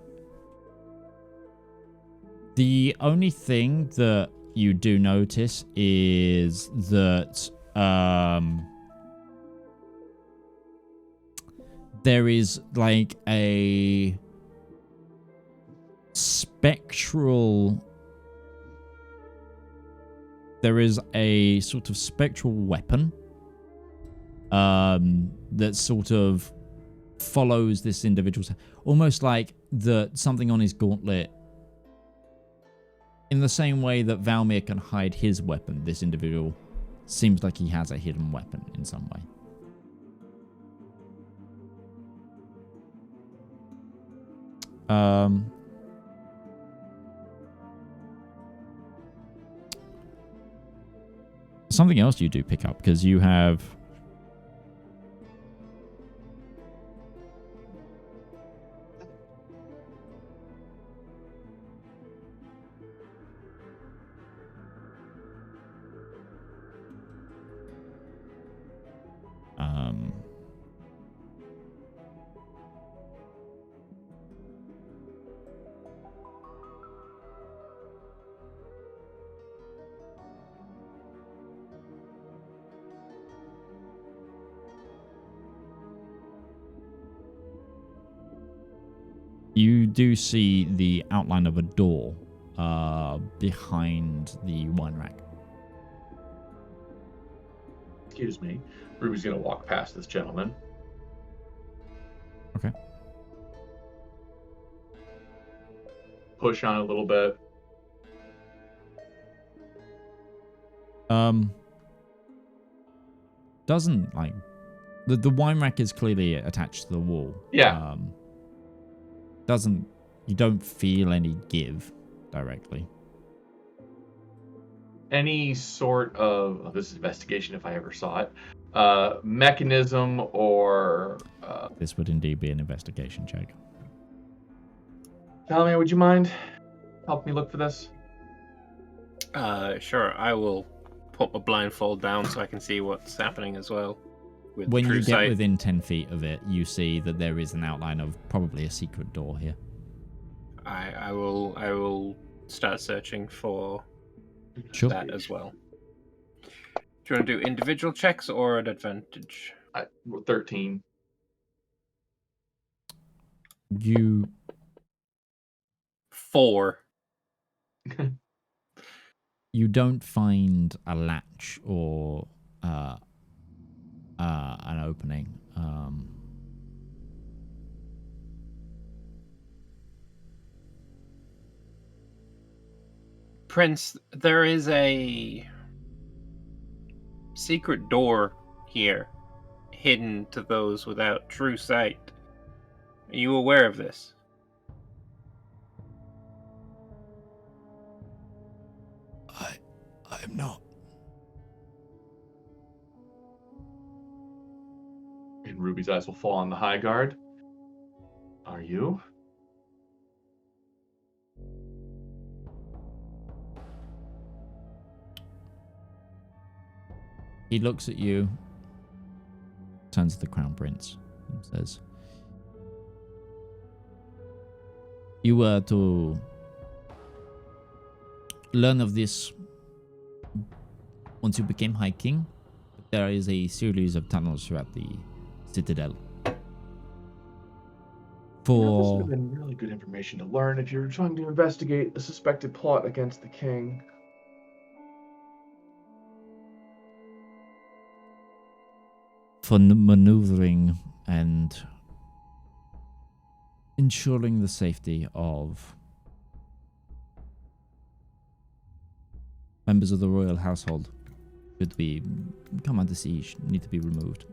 S1: only thing that you do notice is that, there is like a spectral... There is a sort of spectral weapon that sort of follows this individual's... Almost like something on his gauntlet. In the same way that Valymr can hide his weapon, this individual seems like he has a hidden weapon in some way. Something else you do pick up, because you have... You do see the outline of a door behind the wine rack.
S3: Excuse me. Ruby's going to walk past this gentleman.
S1: Okay.
S3: Push on a little bit.
S1: Doesn't, like, The wine rack is clearly attached to the wall.
S3: Yeah.
S1: You don't feel any give directly.
S3: Any sort of, this is investigation if I ever saw it, mechanism or...
S1: This would indeed be an investigation check.
S3: Valymr, would you mind help me look for this?
S2: Sure. I will put my blindfold down so I can see what's happening as well.
S1: When you get within 10 feet of it, you see that there is an outline of probably a secret door here.
S2: I will start searching for that as well. Do you want to do individual checks or an advantage?
S3: 13.
S2: You 4.
S1: You don't find a latch or an opening.
S2: Prince, there is a secret door here, hidden to those without true sight. Are you aware of this?
S5: I'm not.
S3: And Ruby's eyes will fall on the high guard. Are you?
S1: He looks at you, turns to the Crown Prince, and says, "You were to learn of this once you became High King. There is a series of tunnels throughout the Citadel.
S3: This would have been really good information to learn if you're trying to investigate a suspected plot against the king.
S1: For maneuvering and ensuring the safety of members of the royal household should be come under siege, need to be removed."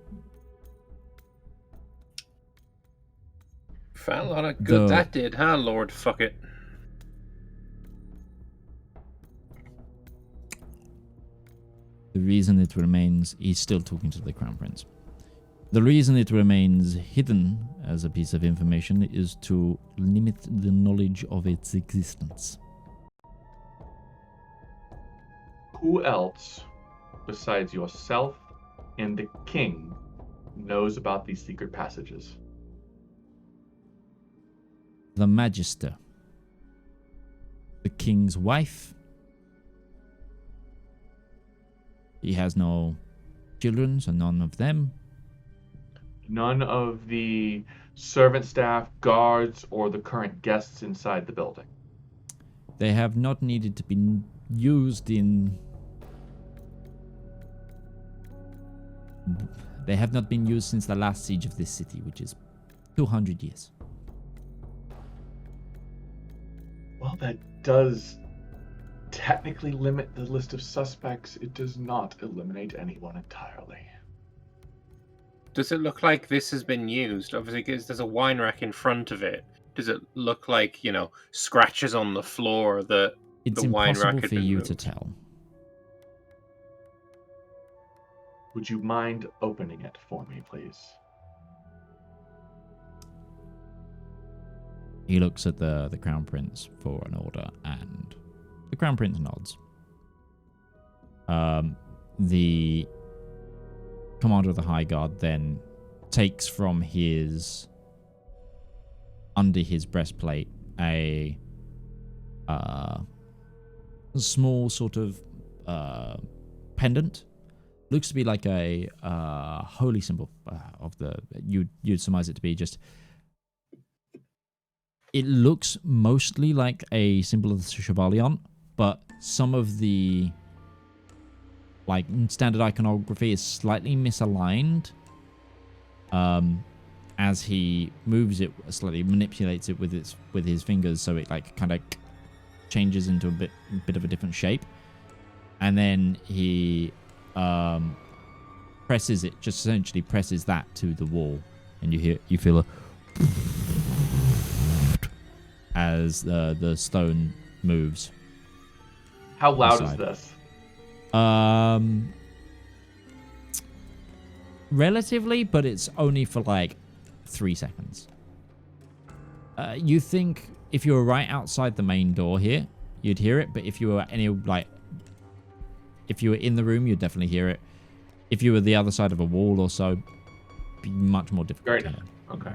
S2: Found a lot of good that did, huh, Lord Fuck It?
S1: The reason it remains... He's still talking to the Crown Prince. The reason it remains hidden as a piece of information is to limit the knowledge of its existence.
S3: Who else, besides yourself and the king, knows about these secret passages?
S1: The Magister. The king's wife. He has no children, so none of them.
S3: None of the servant staff, guards, or the current guests inside the building.
S1: They have not needed to be used in... They have not been used since the last siege of this city, which is 200 years.
S3: Well, that does technically limit the list of suspects. It does not eliminate anyone entirely.
S2: Does it look like this has been used? Obviously, because there's a wine rack in front of it. Does it look like, scratches on the floor that
S1: it's
S2: the wine rack had been moved?
S1: It's impossible for you to tell.
S3: Would you mind opening it for me, please?
S1: He looks at the Crown Prince for an order, and the Crown Prince nods. The commander of the High Guard then takes from under his breastplate a small sort of pendant. Looks to be like a holy symbol of the... You'd surmise it to be just... It looks mostly like a symbol of the Chevalion, but some of the standard iconography is slightly misaligned. As he moves it slightly, manipulates it with his fingers, so it kind of changes into a bit of a different shape. And then he presses it, just essentially presses that to the wall, and you feel a as the stone moves.
S3: How loud
S1: inside.
S3: is this?
S1: Relatively, but it's only for like 3 seconds. You think if you were right outside the main door here, you'd hear it, but if you were if you were in the room, you'd definitely hear it. If you were the other side of a wall or so, it'd be much more difficult.
S3: Right. Okay.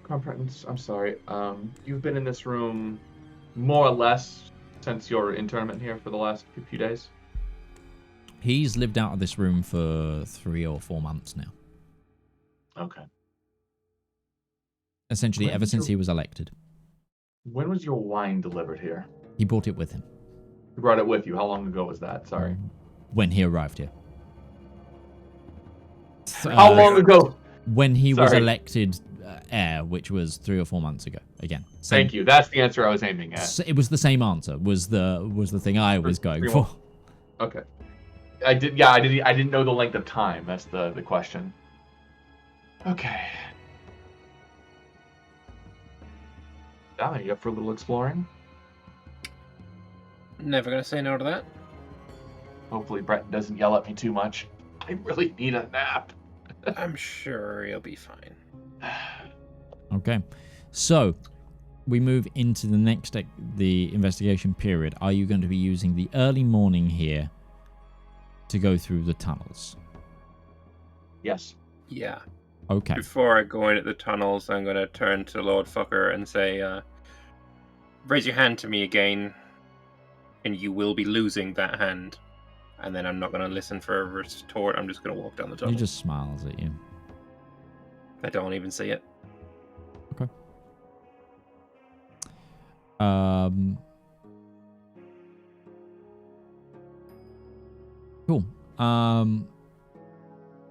S3: Comprehends, I'm sorry. You've been in this room more or less since your internment here for the last few days?
S1: He's lived out of this room for 3 or 4 months now.
S3: Okay.
S1: Essentially, ever since he was elected.
S3: When was your wine delivered here?
S1: He brought it with him.
S3: You brought it with you. How long ago was that? Sorry.
S1: When he arrived here.
S3: How long ago?
S1: When he was elected heir, which was 3 or 4 months ago. Again.
S3: Thank you. That's the answer I was aiming at.
S1: It was the same answer. Was the thing I was going for.
S3: Okay. I didn't know the length of time. That's the question. Okay. Are you up for a little exploring?
S2: Never gonna say no to that.
S3: Hopefully Breton doesn't yell at me too much. I really need a nap.
S2: I'm sure you'll be fine.
S1: Okay. So, we move into the investigation period. Are you going to be using the early morning here to go through the tunnels?
S3: Yes.
S2: Yeah.
S1: Okay.
S2: Before I go into the tunnels, I'm going to turn to Lord Fucker and say, raise your hand to me again, and you will be losing that hand. And then I'm not going to listen for a retort. I'm just going to walk down the tunnel.
S1: He just smiles at you.
S2: I don't even see it.
S1: Okay. Cool.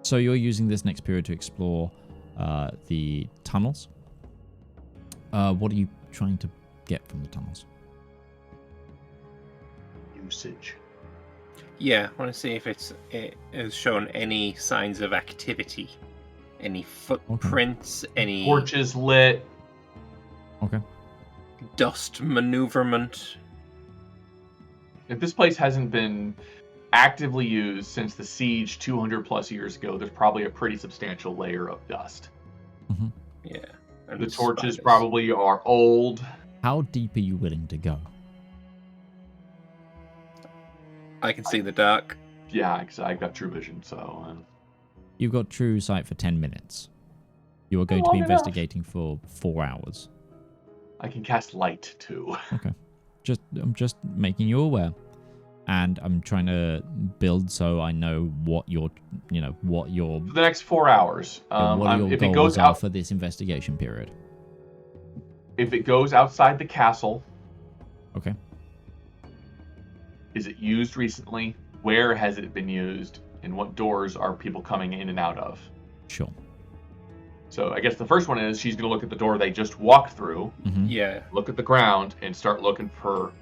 S1: So you're using this next period to explore the tunnels. What are you trying to get from the tunnels?
S3: Usage.
S2: Yeah, I want to see if it has shown any signs of activity. Any footprints, any...
S3: Torches lit.
S1: Okay.
S2: Dust maneuverment.
S3: If this place hasn't been actively used since the siege 200 plus years ago, there's probably a pretty substantial layer of dust.
S1: Mm-hmm.
S2: Yeah.
S3: The torches probably are old.
S1: How deep are you willing to go?
S2: I can see the dark.
S3: Yeah, because I've got true vision, so...
S1: You've got true sight for 10 minutes. You are going to be investigating for 4 hours.
S3: I can cast light, too.
S1: Okay. I'm just making you aware. And I'm trying to build so I know what your
S3: For the next 4 hours.
S1: what your goals are for this investigation period.
S3: If it goes outside the castle...
S1: Okay.
S3: Is it used recently? Where has it been used? And what doors are people coming in and out of?
S1: Sure.
S3: So I guess the first one is she's going to look at the door they just walked through.
S1: Mm-hmm.
S2: Yeah.
S3: Look at the ground and start looking for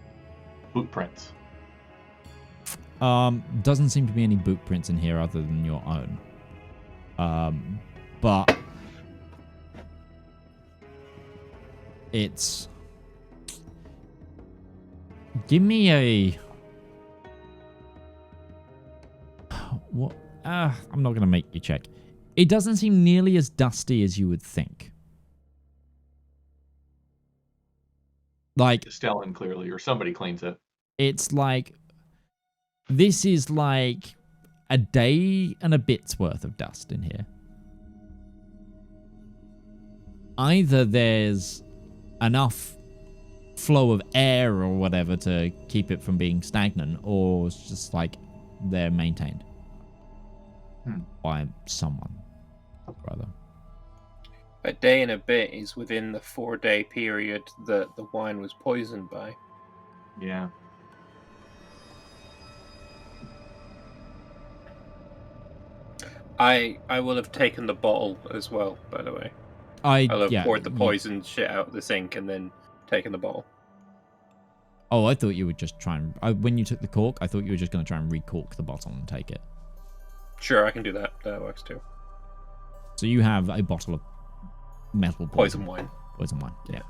S3: boot prints.
S1: Doesn't seem to be any boot prints in here other than your own. But it's... Give me a... What? I'm not going to make you check. It doesn't seem nearly as dusty as you would think. Like...
S3: Stellan, clearly, or somebody cleans it.
S1: It's like... This is like a day and a bit's worth of dust in here. Either there's enough flow of air or whatever to keep it from being stagnant, or it's just like they're maintained by someone, rather.
S2: A day and a bit is within the 4-day period that the wine was poisoned by.
S3: Yeah.
S2: I will have taken the bottle as well, by the way. I'll have poured the poisoned shit out of the sink and then taken the bottle.
S1: Oh, I thought you would just try and... when you took the cork, I thought you were just going to try and recork the bottle and take it.
S2: Sure, I can do that. That works too.
S1: So you have a bottle of metal
S2: poison wine.
S1: Poison wine, yeah.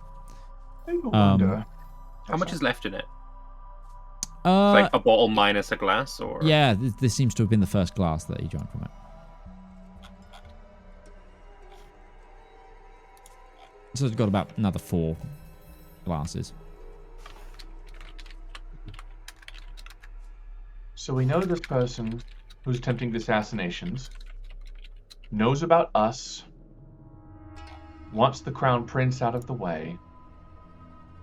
S2: How much is left in it? Like a bottle minus a glass, or?
S1: Yeah, this seems to have been the first glass that you drank from it. So it's got about another 4 glasses.
S3: So we know this person who's attempting assassinations knows about us, wants the crown prince out of the way,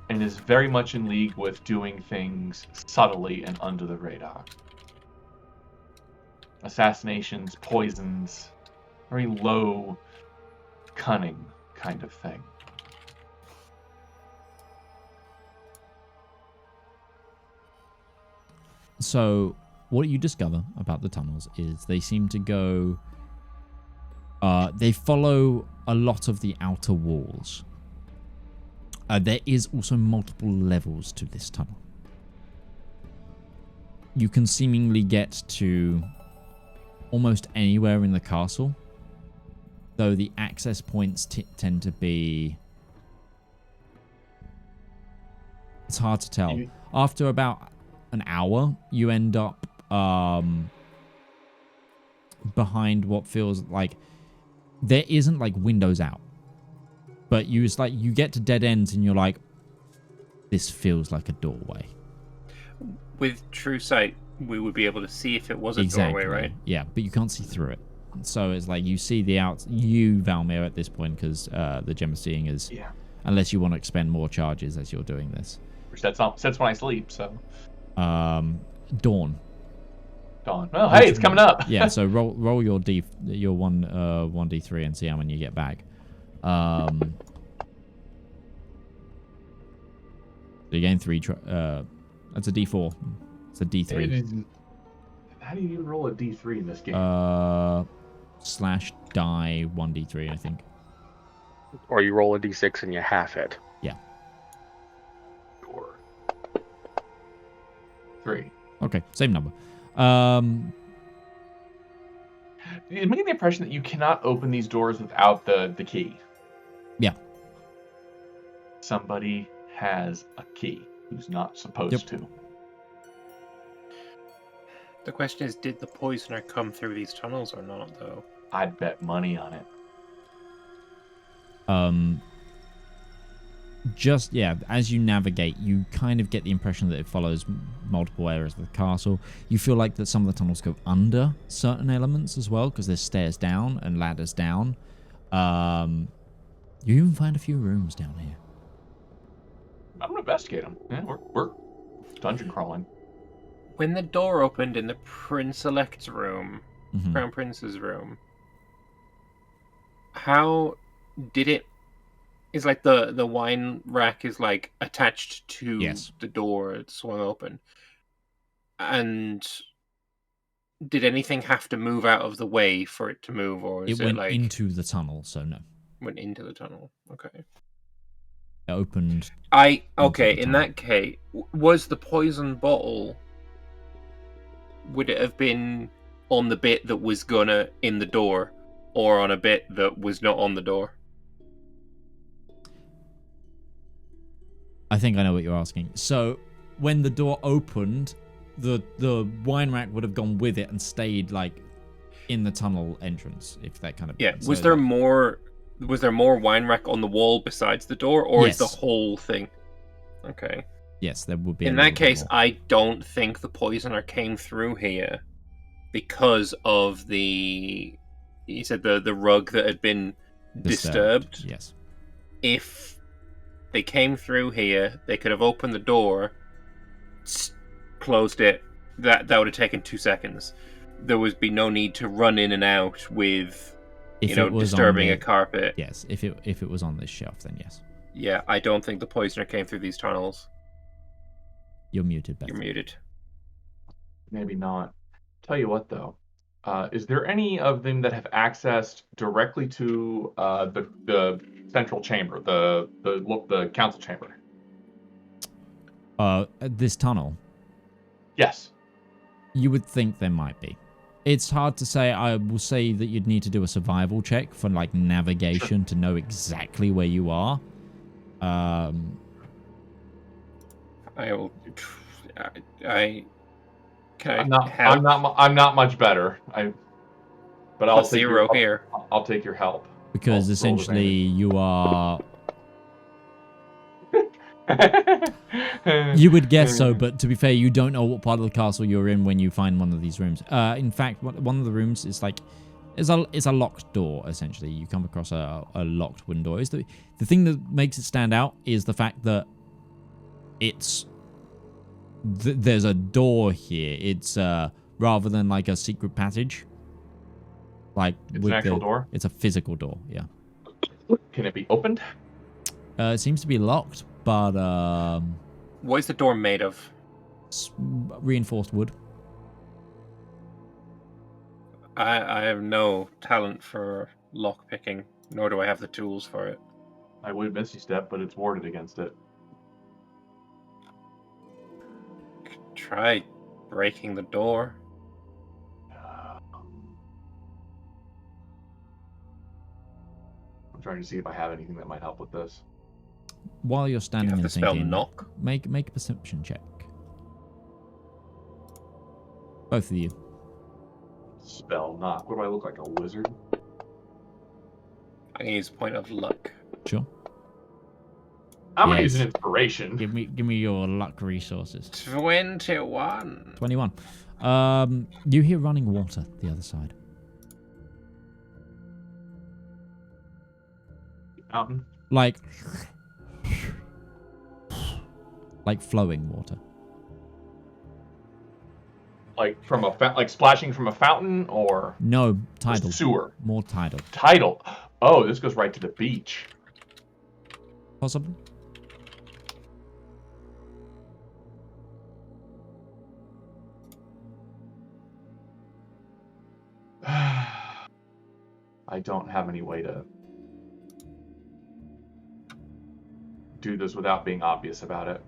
S3: and is very much in league with doing things subtly and under the radar. Assassinations, poisons, very low, cunning kind of thing.
S1: So, what you discover about the tunnels is they seem to go... they follow a lot of the outer walls. There is also multiple levels to this tunnel. You can seemingly get to almost anywhere in the castle, though the access points tend to be... It's hard to tell. After about an hour, you end up behind what feels like... There isn't like windows out. But you get to dead ends and you're like, this feels like a doorway.
S2: With true sight, we would be able to see if it was a doorway, right?
S1: Yeah, but you can't see through it. So it's like you see the Valymr at this point, because the gem of seeing is... Yeah. Unless you want to expend more charges as you're doing this.
S3: Which that's when I sleep, so...
S1: Dawn.
S3: Oh, hey, it's coming up.
S1: Yeah, so roll your 1d3 and see how many you get back. So you gain 3. That's a d4. It's a d3.
S3: How do you even roll a d3 in this game?
S1: Slash die 1d3, I think.
S4: Or you roll a d6 and you half it.
S1: Yeah.
S3: 3.
S1: Okay, same number.
S3: You're making the impression that you cannot open these doors without the key.
S1: Yeah.
S3: Somebody has a key who's not supposed to.
S2: The question is, did the poisoner come through these tunnels or not, though?
S3: I'd bet money on it.
S1: Just, yeah, as you navigate, you kind of get the impression that it follows multiple areas of the castle. You feel like that some of the tunnels go under certain elements as well, because there's stairs down and ladders down. You even find a few rooms down here.
S3: I'm going to investigate them. Yeah, we're dungeon crawling.
S2: When the door opened in the Prince-Elect's room, Crown Prince's room, how did it... Is like the wine rack is like attached to the door it swung open. And did anything have to move out of the way for it to move, or is it
S1: went
S2: like
S1: into the tunnel, so no.
S2: Went into the tunnel. Okay.
S1: It opened.
S2: In that case, was the poison bottle, would it have been on the bit that was gonna in the door, or on a bit that was not on the door?
S1: I think I know what you're asking. So, when the door opened, the wine rack would have gone with it and stayed like in the tunnel entrance, if that kind of...
S2: Yeah. Was there more wine rack on the wall besides the door, or is the whole thing? Okay.
S1: Yes, there would be.
S2: In that case, I don't think the poisoner came through here because of the... You said the rug that had been disturbed.
S1: Yes.
S2: If they came through here, they could have opened the door, closed it. That would have taken 2 seconds. There would be no need to run in and out with, disturbing a carpet.
S1: Yes, if it was on this shelf, then yes.
S2: Yeah, I don't think the poisoner came through these tunnels.
S1: You're muted, Bethany.
S2: You're muted.
S3: Maybe not. Tell you what, though. Is there any of them that have accessed directly to the central chamber, the council chamber?
S1: This tunnel.
S3: Yes.
S1: You would think there might be. It's hard to say. I will say that you'd need to do a survival check for like navigation to know exactly where you are.
S2: I will. I'm
S3: not much better. But I'll take
S2: zero here.
S3: I'll take your help.
S1: Because essentially you are. You would guess so, but to be fair, you don't know what part of the castle you're in when you find one of these rooms. In fact, one of the rooms is like, it's a locked door. Essentially, you come across a locked window. The thing that makes it stand out is the fact that there's a door here. It's rather than like a secret passage. Like
S3: it's an actual door.
S1: It's a physical door. Yeah.
S3: Can it be opened?
S1: It seems to be locked. But
S2: what is the door made of?
S1: Reinforced wood.
S2: I have no talent for lock picking, nor do I have the tools for it.
S3: I would misty step, but it's warded against it.
S2: Try breaking the door.
S3: I'm trying to see if I have anything that might help with this.
S1: While you're standing and thinking,
S2: knock?
S1: Make a perception check. Both of you.
S3: Spell knock. What do I look like, a wizard?
S2: I can use a point of luck.
S1: Sure.
S3: I'm gonna use an inspiration.
S1: Give me your luck resources.
S2: 21.
S1: 21. You hear running water the other side.
S3: Mountain.
S1: Like flowing water.
S3: Like from like splashing from a fountain, or
S1: no, tidal.
S3: Sewer.
S1: More tidal.
S3: Tidal. Oh, this goes right to the beach.
S1: Possibly.
S3: I don't have any way to do this without being obvious about it.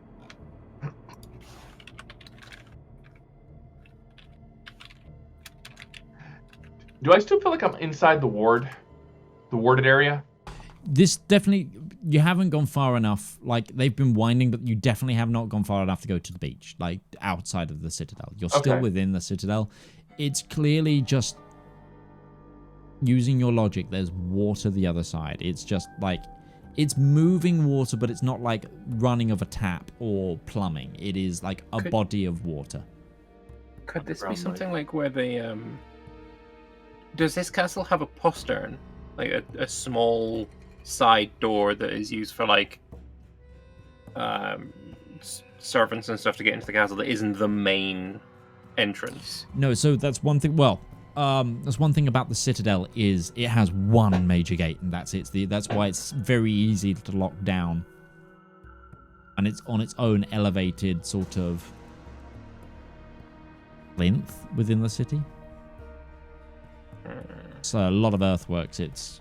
S3: Do I still feel like I'm inside the warded area?
S1: This definitely, you haven't gone far enough. Like, they've been winding, but you definitely have not gone far enough to go to the beach, like outside of the citadel. You're still within the citadel. It's clearly just using your logic. There's water the other side. It's just like, it's moving water, but it's not like running of a tap or plumbing. It is like a body of water.
S2: Could this be something like where they, does this castle have a postern? Like a small side door that is used for like servants and stuff to get into the castle that isn't the main entrance?
S1: No, so that's one thing. Well, that's one thing about the citadel is it has one major gate, and that's it. That's why it's very easy to lock down, and it's on its own elevated sort of plinth within the city. So a lot of earthworks. It's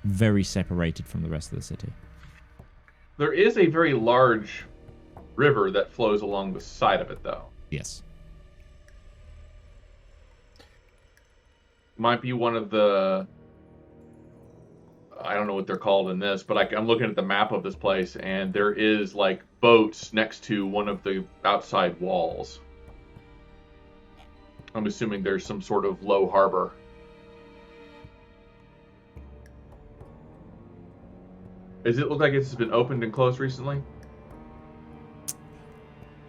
S1: very separated from the rest of the city.
S3: There is a very large river that flows along the side of it, though.
S1: Yes.
S3: Might be one of the, I don't know what they're called in this, but I'm looking at the map of this place, and there is like boats next to one of the outside walls. I'm assuming there's some sort of low harbor. Does it look like it's been opened and closed recently?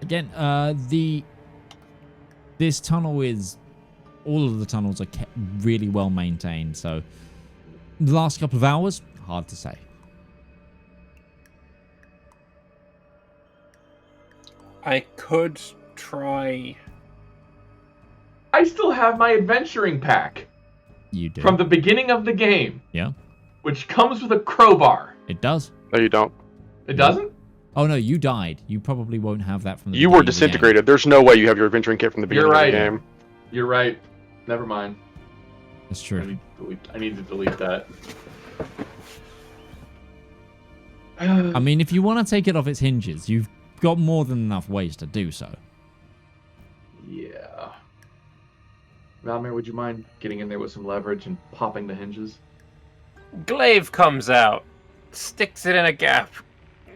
S1: Again, this tunnel is, all of the tunnels are kept really well maintained. So the last couple of hours, hard to say.
S2: I could try.
S3: I still have my adventuring pack.
S1: You do.
S3: From the beginning of the game.
S1: Yeah.
S3: Which comes with a crowbar.
S1: It does.
S4: No, you don't.
S3: It doesn't?
S1: Oh, no, you died. You probably won't have that from the
S4: You were disintegrated. There's no way you have your adventuring kit from the beginning of the game.
S3: You're right. Never mind.
S1: That's true.
S3: I need to delete that.
S1: I mean, if you want to take it off its hinges, you've got more than enough ways to do so.
S3: Yeah. Valymr, would you mind getting in there with some leverage and popping the hinges?
S2: Glaive comes out, sticks it in a gap.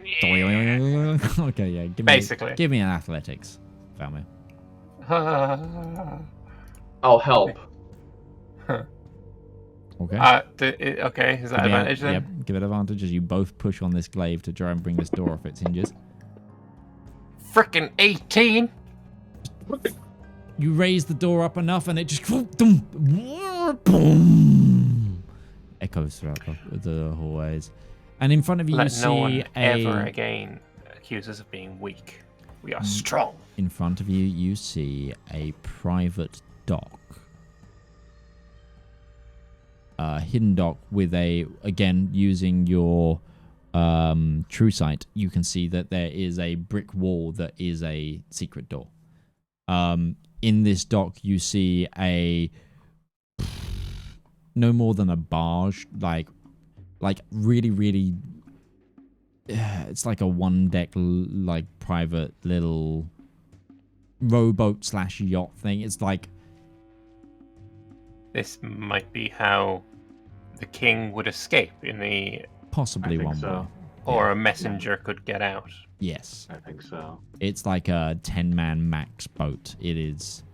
S1: Okay, yeah.
S2: Basically.
S1: Give me an athletics, Valymr.
S3: I'll help.
S1: Okay.
S2: Okay, is that advantage then?
S1: Yep, give it advantage as you both push on this glaive to try and bring this door off its hinges.
S2: Frickin' 18!
S1: You raise the door up enough and it just boom, echoes throughout the hallways. And in front of you, you see
S2: no one ever again accuse us of being weak. We are strong.
S1: In front of you, you see a private dock. Hidden dock with again, using your true sight, you can see that there is a brick wall that is a secret door. In this dock, you see no more than a barge, like really, really, it's like a one-deck, like, private little rowboat / yacht thing. It's like...
S2: This might be how the king would escape in the...
S1: Possibly one way.
S2: Or a messenger could get out.
S1: Yes.
S3: I think so.
S1: It's like a 10-man max boat. It is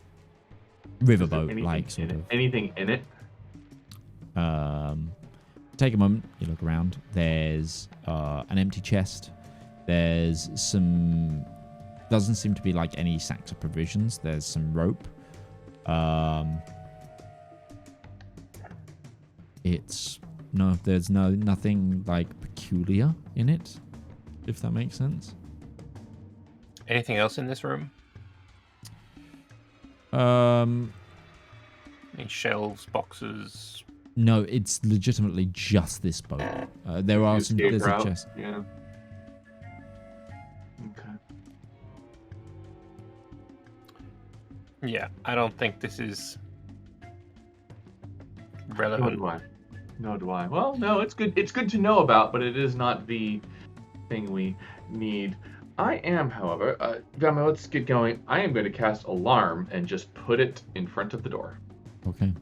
S1: riverboat, like, sort of.
S3: Anything in it?
S1: Take a moment, you look around. There's an empty chest. There's some... Doesn't seem to be like any sacks of provisions. There's some rope. There's nothing like peculiar in it, if that makes sense.
S2: Anything else in this room?
S1: Any
S2: shelves, boxes?
S1: No, it's legitimately just this boat. There's a chest.
S3: Yeah. Okay.
S2: Yeah, I don't think this is relevant.
S3: Nor do I. Well, no, it's good. It's good to know about, but it is not the thing we need. I am, however, Valymr, let's get going. I am going to cast Alarm and just put it in front of the door.
S1: Okay.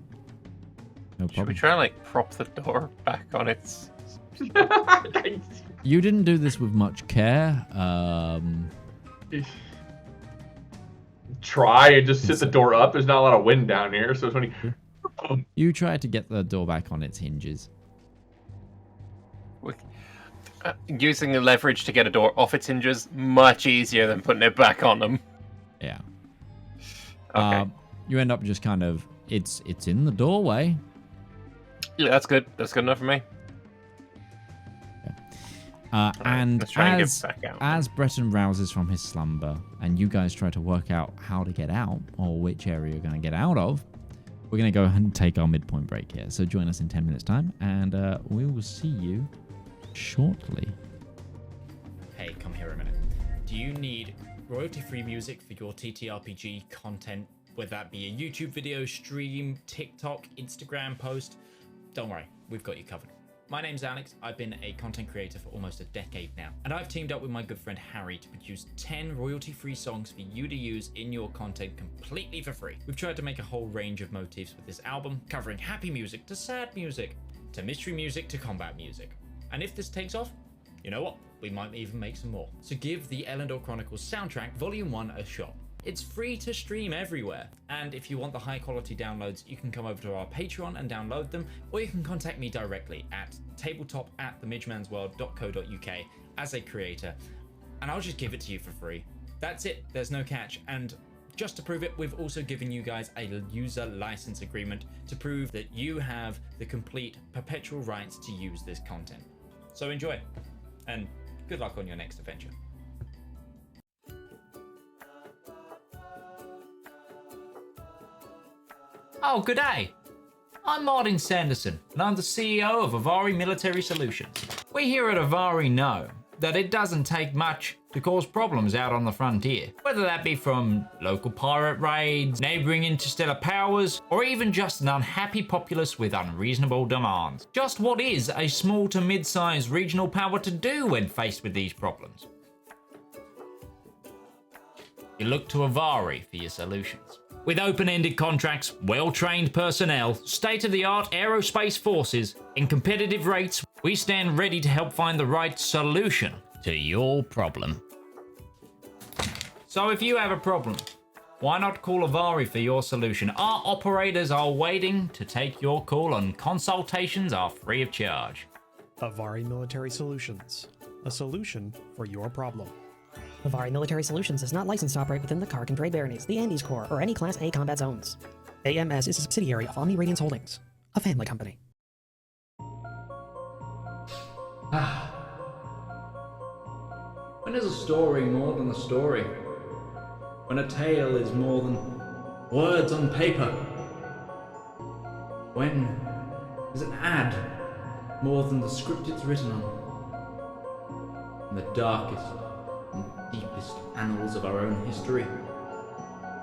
S1: No problem.
S2: Should we try and like prop the door back on its...
S1: You didn't do this with much care.
S3: Try and just sit the door up. There's not a lot of wind down here, so it's only...
S1: You tried to get the door back on its hinges.
S2: Using the leverage to get a door off its hinges, much easier than putting it back on them.
S1: Yeah.
S2: Okay.
S1: You end up just kind of... It's in the doorway.
S2: Yeah, that's good. That's good enough for me.
S1: And
S2: let's try and get back out.
S1: as Breton rouses from his slumber and you guys try to work out how to get out or which area you're going to get out of, we're going to go ahead and take our midpoint break here. So join us in 10 minutes time and we will see you shortly. Hey, come here a minute. Do you need royalty-free music for your TTRPG content, whether that be a YouTube video, stream, TikTok, Instagram post? Don't worry, we've got you covered. My name's Alex, I've been a content creator for almost a decade now, and I've teamed up with my good friend Harry to produce 10 royalty-free songs for you to use in your content completely for free. We've tried to make a whole range of motifs with this album, covering happy music to sad music, to mystery music to combat music. And if this takes off, you know what? We might even make some more. So give the Elendor Chronicles soundtrack Volume 1 a shot. It's free to stream everywhere, and if you want the high quality downloads, you can come over to our Patreon and download them, or you can contact me directly at tabletop@themidgeman'sworld.co.uk as a creator, and I'll just give it to you for free. That's it, there's no catch, and just to prove it, we've also given you guys a user license agreement to prove that you have the complete perpetual rights to use this content. So enjoy, and good luck on your next adventure. Oh, good day. I'm Martin Sanderson, and I'm the CEO of Avari Military Solutions. We here at Avari know that it doesn't take much to cause problems out on the frontier, whether that be from local pirate raids, neighboring interstellar powers, or even just an unhappy populace with unreasonable demands. Just what is a small to mid-sized regional power to do when faced with these problems?
S6: you look to Avari for your solutions. With open-ended contracts, well-trained personnel, state-of-the-art aerospace forces, and competitive rates, we stand ready to help find the right solution to your problem. So if you have a problem, why not call Avari for your solution? Our operators are waiting to take your call, and consultations are free of charge.
S7: Avari Military Solutions, a solution for your problem.
S8: Avari Military Solutions is not licensed to operate within the Kark and Great Baronies, the Andes Corps, or any Class A combat zones. AMS is a subsidiary of Omni Radiance Holdings, a family company.
S9: When is a story more than a story? When a tale is more than words on paper? When is an ad more than the script it's written on? In the darkest and deepest annals of our own history,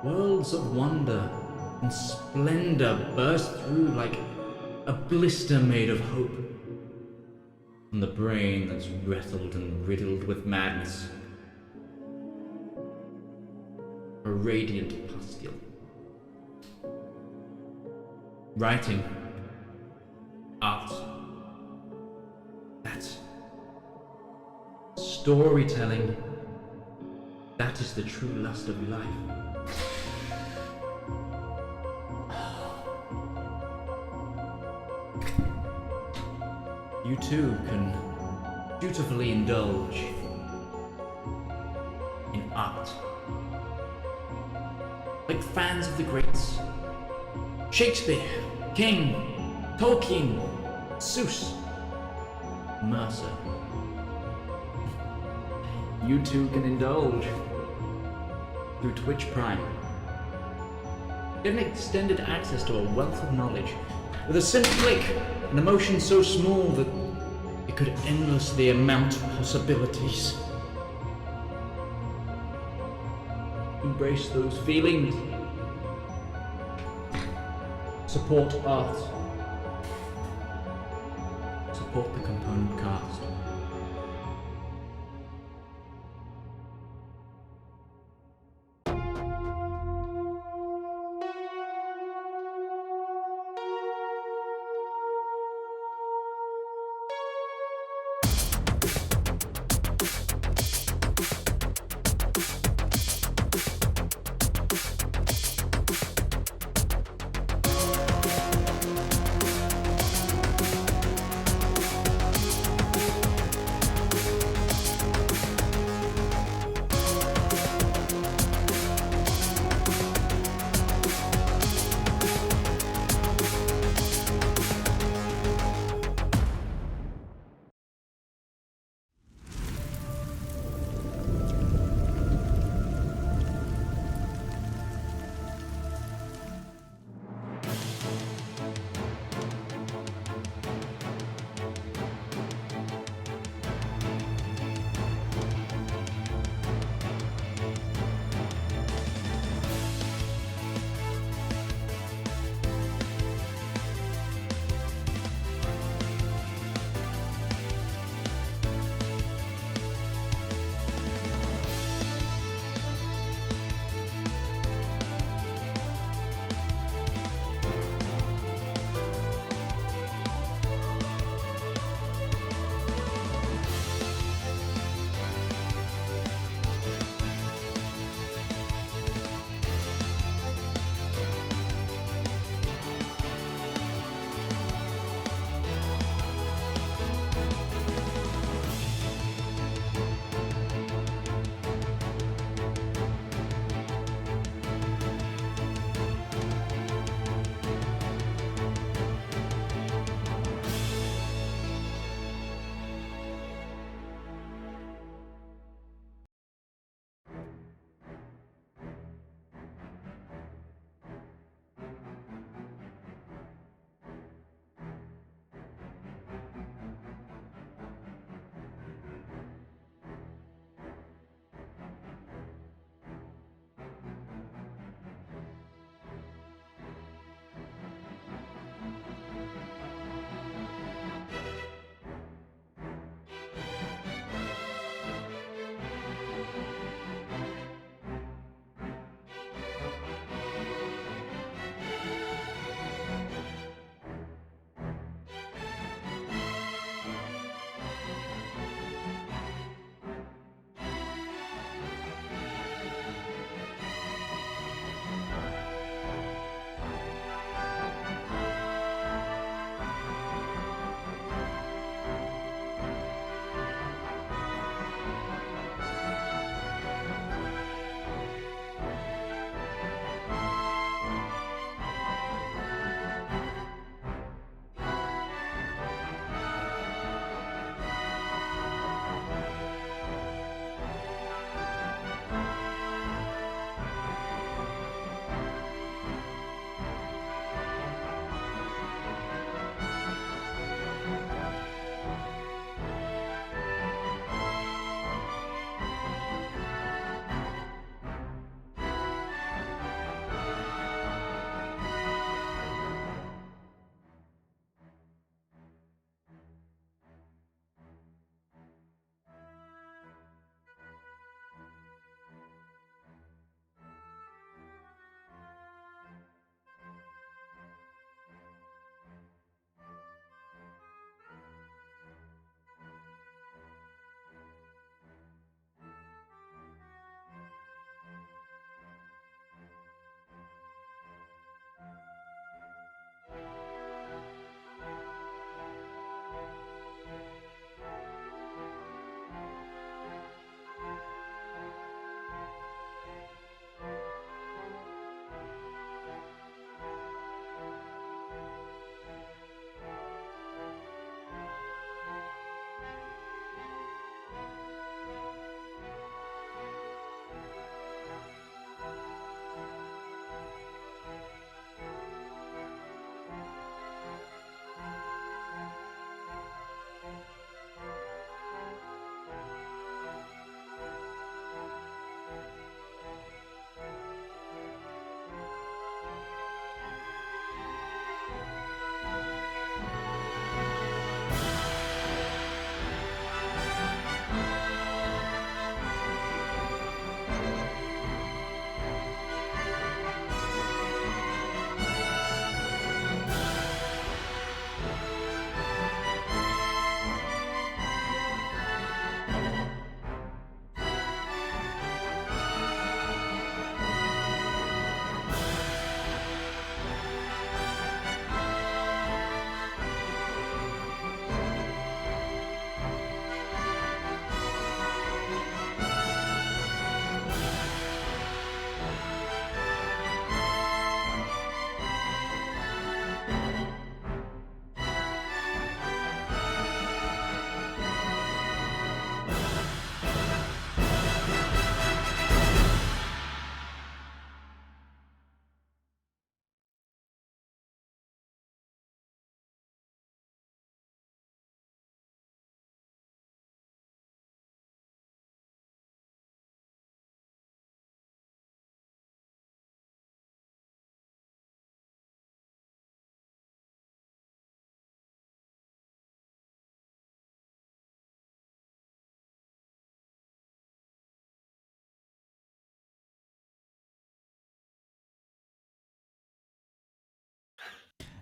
S9: worlds of wonder and splendor burst through like a blister made of hope. From the brain that's wrestled and riddled with madness, a radiant pustule. Writing, art, that's storytelling. That is the true lust of life. You too can dutifully indulge in art. Like fans of the greats. Shakespeare, King, Tolkien, Seuss, Mercer. You too can indulge through Twitch Prime. Get an extended access to a wealth of knowledge with a simple click, an emotion so small that it could endlessly amount possibilities. Embrace those feelings. Support art. Support the component cast.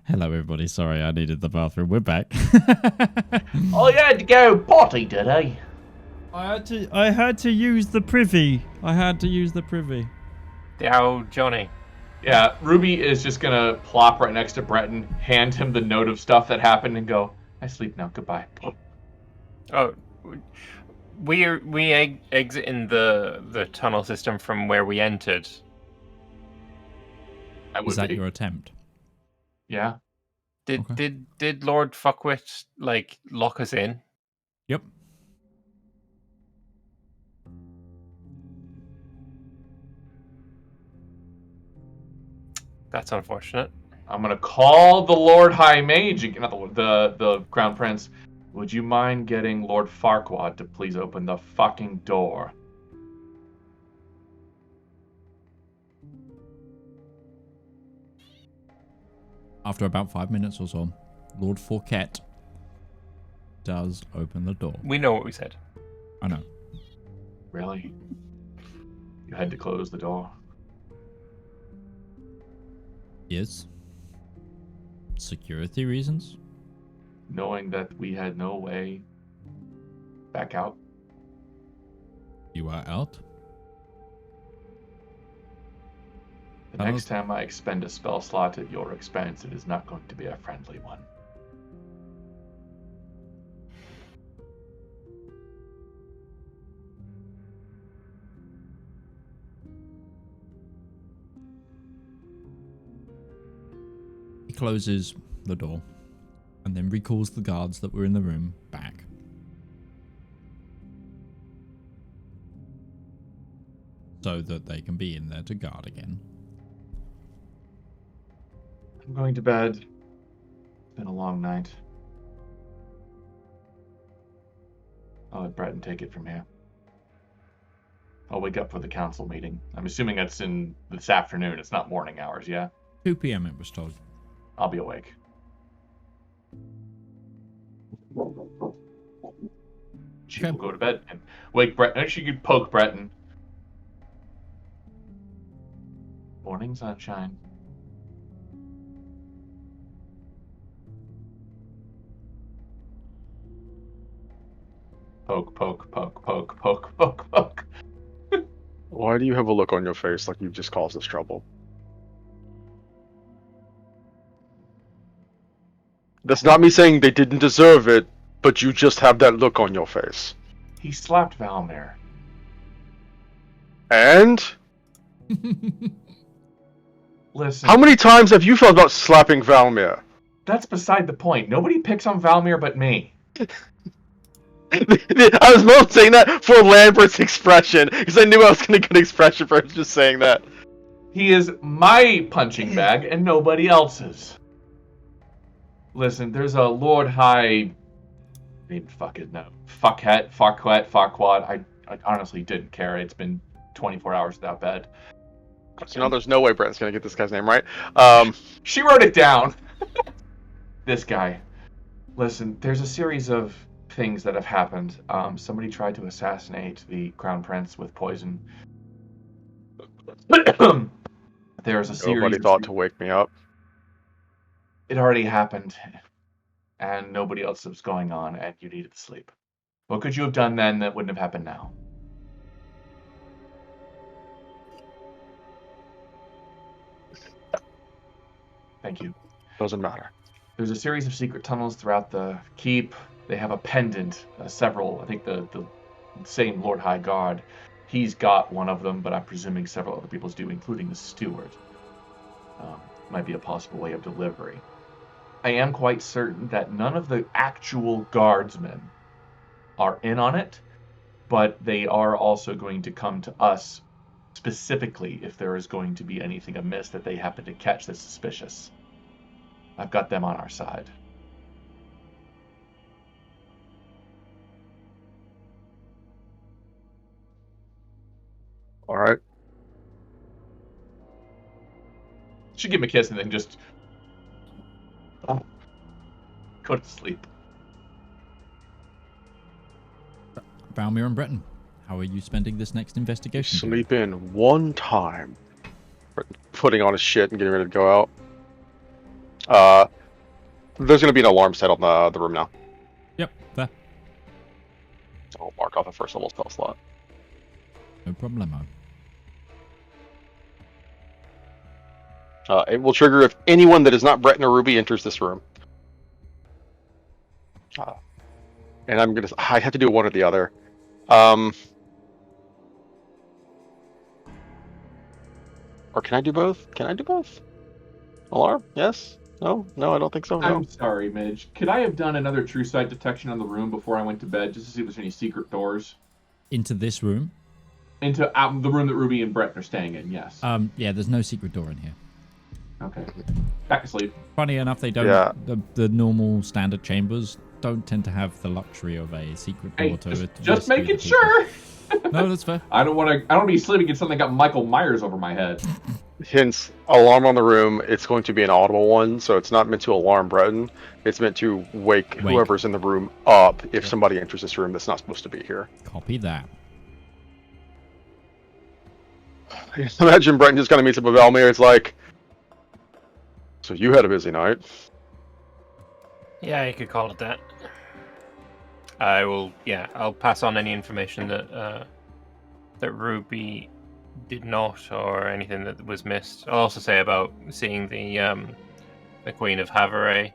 S1: Hello, everybody. Sorry, I needed the bathroom. We're back.
S3: Oh, you had to go potty, did he?
S1: I had to use the privy.
S2: The old Johnny.
S3: Yeah, Ruby is just gonna plop right next to Breton, hand him the note of stuff that happened, and go, I sleep now, goodbye.
S2: Oh, we exit in the tunnel system from where we entered.
S1: Is that your attempt?
S3: Yeah.
S2: Did Lord Fuckwit lock us in?
S1: Yep.
S2: That's unfortunate.
S3: I'm gonna call the Lord High Mage again, not the Crown Prince. Would you mind getting Lord Farquaad to please open the fucking door?
S1: After about 5 minutes or so, Lord Forquet does open the door.
S2: We know what we said.
S1: I know.
S3: Really? You had to close the door?
S1: Yes. Security reasons?
S3: Knowing that we had no way back out?
S1: You are out?
S3: The next time I expend a spell slot at your expense, it is not going to be a friendly one.
S1: He closes the door and then recalls the guards that were in the room back. So that they can be in there to guard again.
S3: I'm going to bed. It's been a long night. I'll let Breton take it from here. I'll wake up for the council meeting. I'm assuming that's in this afternoon. It's not morning hours, yeah?
S1: 2 p.m. it was told.
S3: I'll be awake. She will go to bed and wake Breton. She could poke Breton. Morning sunshine. Poke, poke, poke, poke, poke, poke, poke.
S4: Why do you have a look on your face like you've just caused us trouble? That's not me saying they didn't deserve it, but you just have that look on your face.
S3: He slapped Valymr.
S4: And?
S3: Listen.
S4: How many times have you felt about slapping Valymr?
S3: That's beside the point. Nobody picks on Valymr but me.
S4: I was more saying that for Lambert's expression, because I knew I was going to get an expression for him just saying that.
S3: He is my punching bag and nobody else's. Listen, there's a Lord High... Farquaad. I honestly didn't care. It's been 24 hours without bed.
S4: So now there's no way Brent's going to get this guy's name right.
S3: She wrote it down. This guy. Listen, there's a series of things that have happened. Somebody tried to assassinate the Crown Prince with poison. There's a series...
S4: Nobody thought to wake me up.
S3: It already happened, and nobody else was going on, and you needed to sleep. What could you have done then that wouldn't have happened now? Thank you.
S4: Doesn't matter.
S3: There's a series of secret tunnels throughout the keep. They have a pendant, several. I think the same Lord High Guard. He's got one of them, but I'm presuming several other people's do, including the steward. Might be a possible way of delivery. I am quite certain that none of the actual guardsmen are in on it, but they are also going to come to us specifically if there is going to be anything amiss that they happen to catch that's suspicious. I've got them on our side.
S4: All right.
S3: Should give him a kiss and then just go to sleep.
S1: Valymr and Breton, how are you spending this next investigation?
S4: Sleep in one time. Putting on his shit and getting ready to go out. There's going to be an alarm set on the room now.
S1: Yep, there.
S4: So I'll mark off a first level spell slot.
S1: No problemo.
S4: It will trigger if anyone that is not Breton or Ruby enters this room. And I have to do one or the other. Or can I do both? Can I do both? Alarm? Yes? No? No, I don't think so. No.
S3: I'm sorry, Midge. Could I have done another true sight detection on the room before I went to bed, just to see if there's any secret doors?
S1: Into this room?
S3: Into the room that Ruby and Breton are staying in, yes.
S1: Yeah, there's no secret door in here.
S3: Okay. Back to sleep.
S1: Funny enough, they don't. Yeah. The normal standard chambers don't tend to have the luxury of a secret door
S3: just making sure.
S1: No, that's fair.
S3: I don't want to be sleeping in something that got Michael Myers over my head.
S4: Hence, alarm on the room. It's going to be an audible one, so it's not meant to alarm Breton. It's meant to wake whoever's in the room up if somebody enters this room that's not supposed to be here.
S1: Copy that.
S4: Imagine Breton just kind of meets up with Valymr. It's like, so you had a busy night.
S2: Yeah, you could call it that. I'll pass on any information that that Ruby did not, or anything that was missed. I'll also say about seeing the Queen of Havre.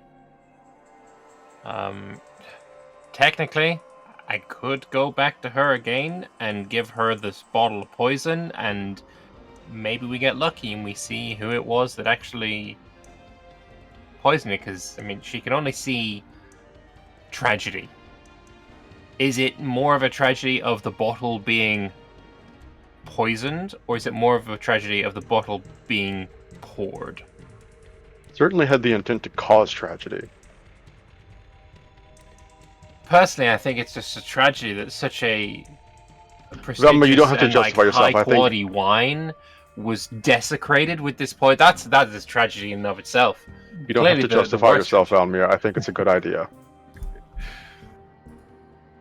S2: Technically, I could go back to her again and give her this bottle of poison, and maybe we get lucky and we see who it was that actually poisoned it, because, I mean, she can only see tragedy. Is it more of a tragedy of the bottle being poisoned, or is it more of a tragedy of the bottle being poured?
S4: Certainly had the intent to cause tragedy.
S2: Personally, I think it's just a tragedy that such a prestigious
S4: you don't have to justify yourself.
S2: high-quality wine was desecrated with this poison. That is tragedy in and of itself.
S4: You don't have to justify yourself, Valymr. I think it's a good idea.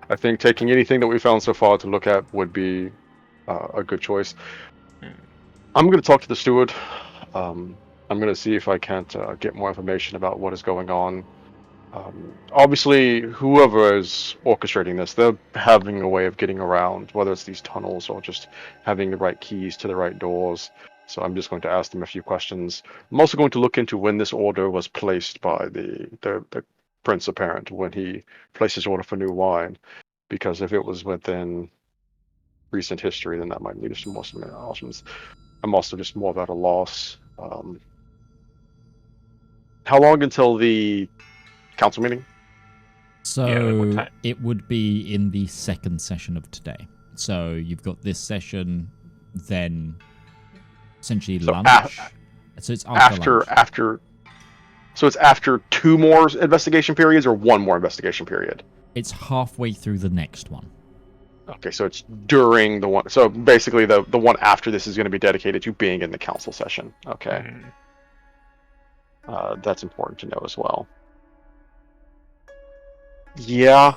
S4: I think taking anything that we found so far to look at would be a good choice. I'm going to talk to the steward. I'm going to see if I can't get more information about what is going on. Obviously, whoever is orchestrating this, they're having a way of getting around, whether it's these tunnels or just having the right keys to the right doors. So I'm just going to ask them a few questions. I'm also going to look into when this order was placed by the Prince Apparent, when he placed his order for new wine. Because if it was within recent history, then that might lead us to more options. I'm also just more about a loss. How long until the council meeting?
S1: So it would be in the second session of today. So you've got this session, then essentially lunch. So it's after lunch. So it's after 2 more investigation periods or 1 more investigation period? It's halfway through the next one.
S4: Okay, so it's during the one. So basically, the one after this is going to be dedicated to being in the council session. Okay. That's important to know as well. Yeah,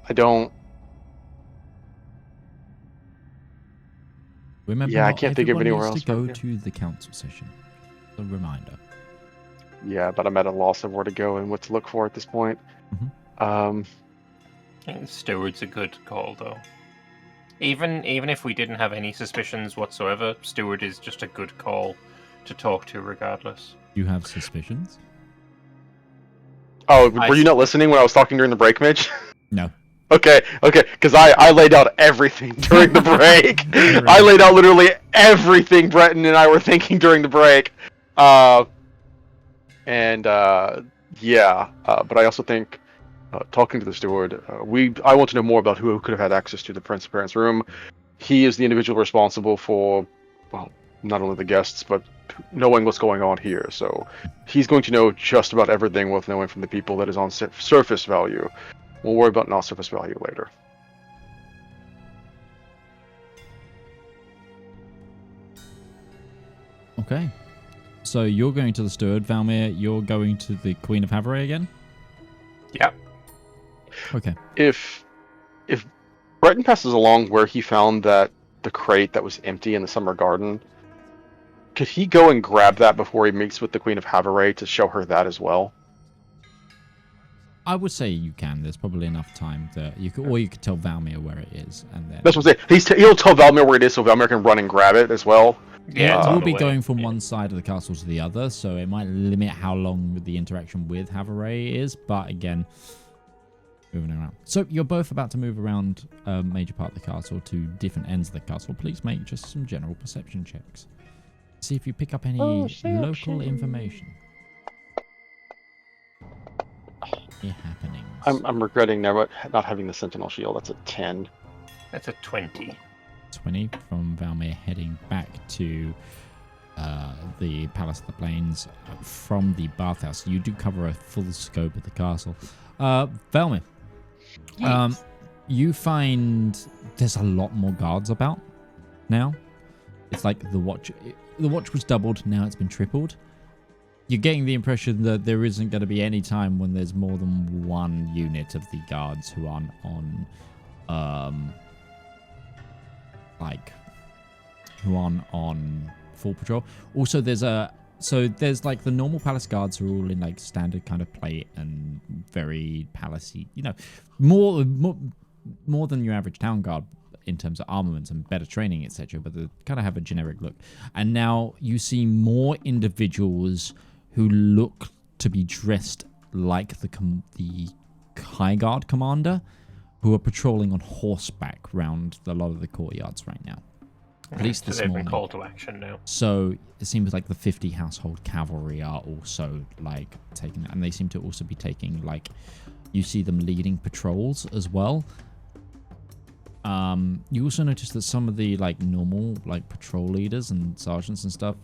S4: I don't.
S1: Remember,
S4: I can't think of anywhere else
S1: to go to the council session. A reminder.
S4: Yeah, but I'm at a loss of where to go and what to look for at this point.
S2: I think Steward's a good call, though. Even if we didn't have any suspicions whatsoever, Steward is just a good call to talk to, regardless.
S1: You have suspicions?
S4: Oh, were you not listening when I was talking during the break, Midge?
S1: No.
S4: Okay, because I laid out everything during the break. I laid out literally everything Breton and I were thinking during the break. But I also think, talking to the steward, I want to know more about who could have had access to the Prince Apparent's room. He is the individual responsible for, well, not only the guests, but knowing what's going on here. So he's going to know just about everything worth knowing from the people that is on surface value. We'll worry about non-surface value later.
S1: Okay. So you're going to the steward, Valymr. You're going to the Queen of Havre again?
S2: Yep.
S1: Okay.
S4: If Breton passes along where he found the crate that was empty in the summer garden, could he go and grab that before he meets with the Queen of Havre to show her that as well?
S1: I would say you can. There's probably enough time that you could, or you could tell Valymr where it is, and then
S4: That's what I'm saying. He'll tell Valymr where it is, so Valymr can run and grab it as well.
S2: Yeah,
S1: we'll
S2: it's
S1: be
S2: on the
S1: going
S2: way.
S1: from one side of the castle to the other, so it might limit how long the interaction with Havare is. But again, moving around. So you're both about to move around a major part of the castle to different ends of the castle. Please make just some general perception checks. See if you pick up any local information. Any happenings.
S4: I'm regretting never not having the Sentinel Shield. That's a 10.
S2: That's a 20.
S1: 20 from Valymr heading back to the Palace of the Plains from the bathhouse. You do cover a full scope of the castle. Valymr, you find there's a lot more guards about now. It's like the watch was doubled, now it's been tripled. You're getting the impression that there isn't going to be any time when there's more than one unit of the guards who aren't on full patrol. Also, there's like the normal palace guards who are all in like standard kind of plate and very palacey, more than your average town guard in terms of armaments and better training, etc. But they kind of have a generic look. And now you see more individuals who look to be dressed like the High Guard commander, who are patrolling on horseback around a lot of the courtyards right now. At least this
S2: they've
S1: morning.
S2: been called to action now.
S1: So it seems like the 50 household cavalry are also like taking, and they seem to also be taking like, you see them leading patrols as well. You also notice that some of the like normal like patrol leaders and sergeants and stuff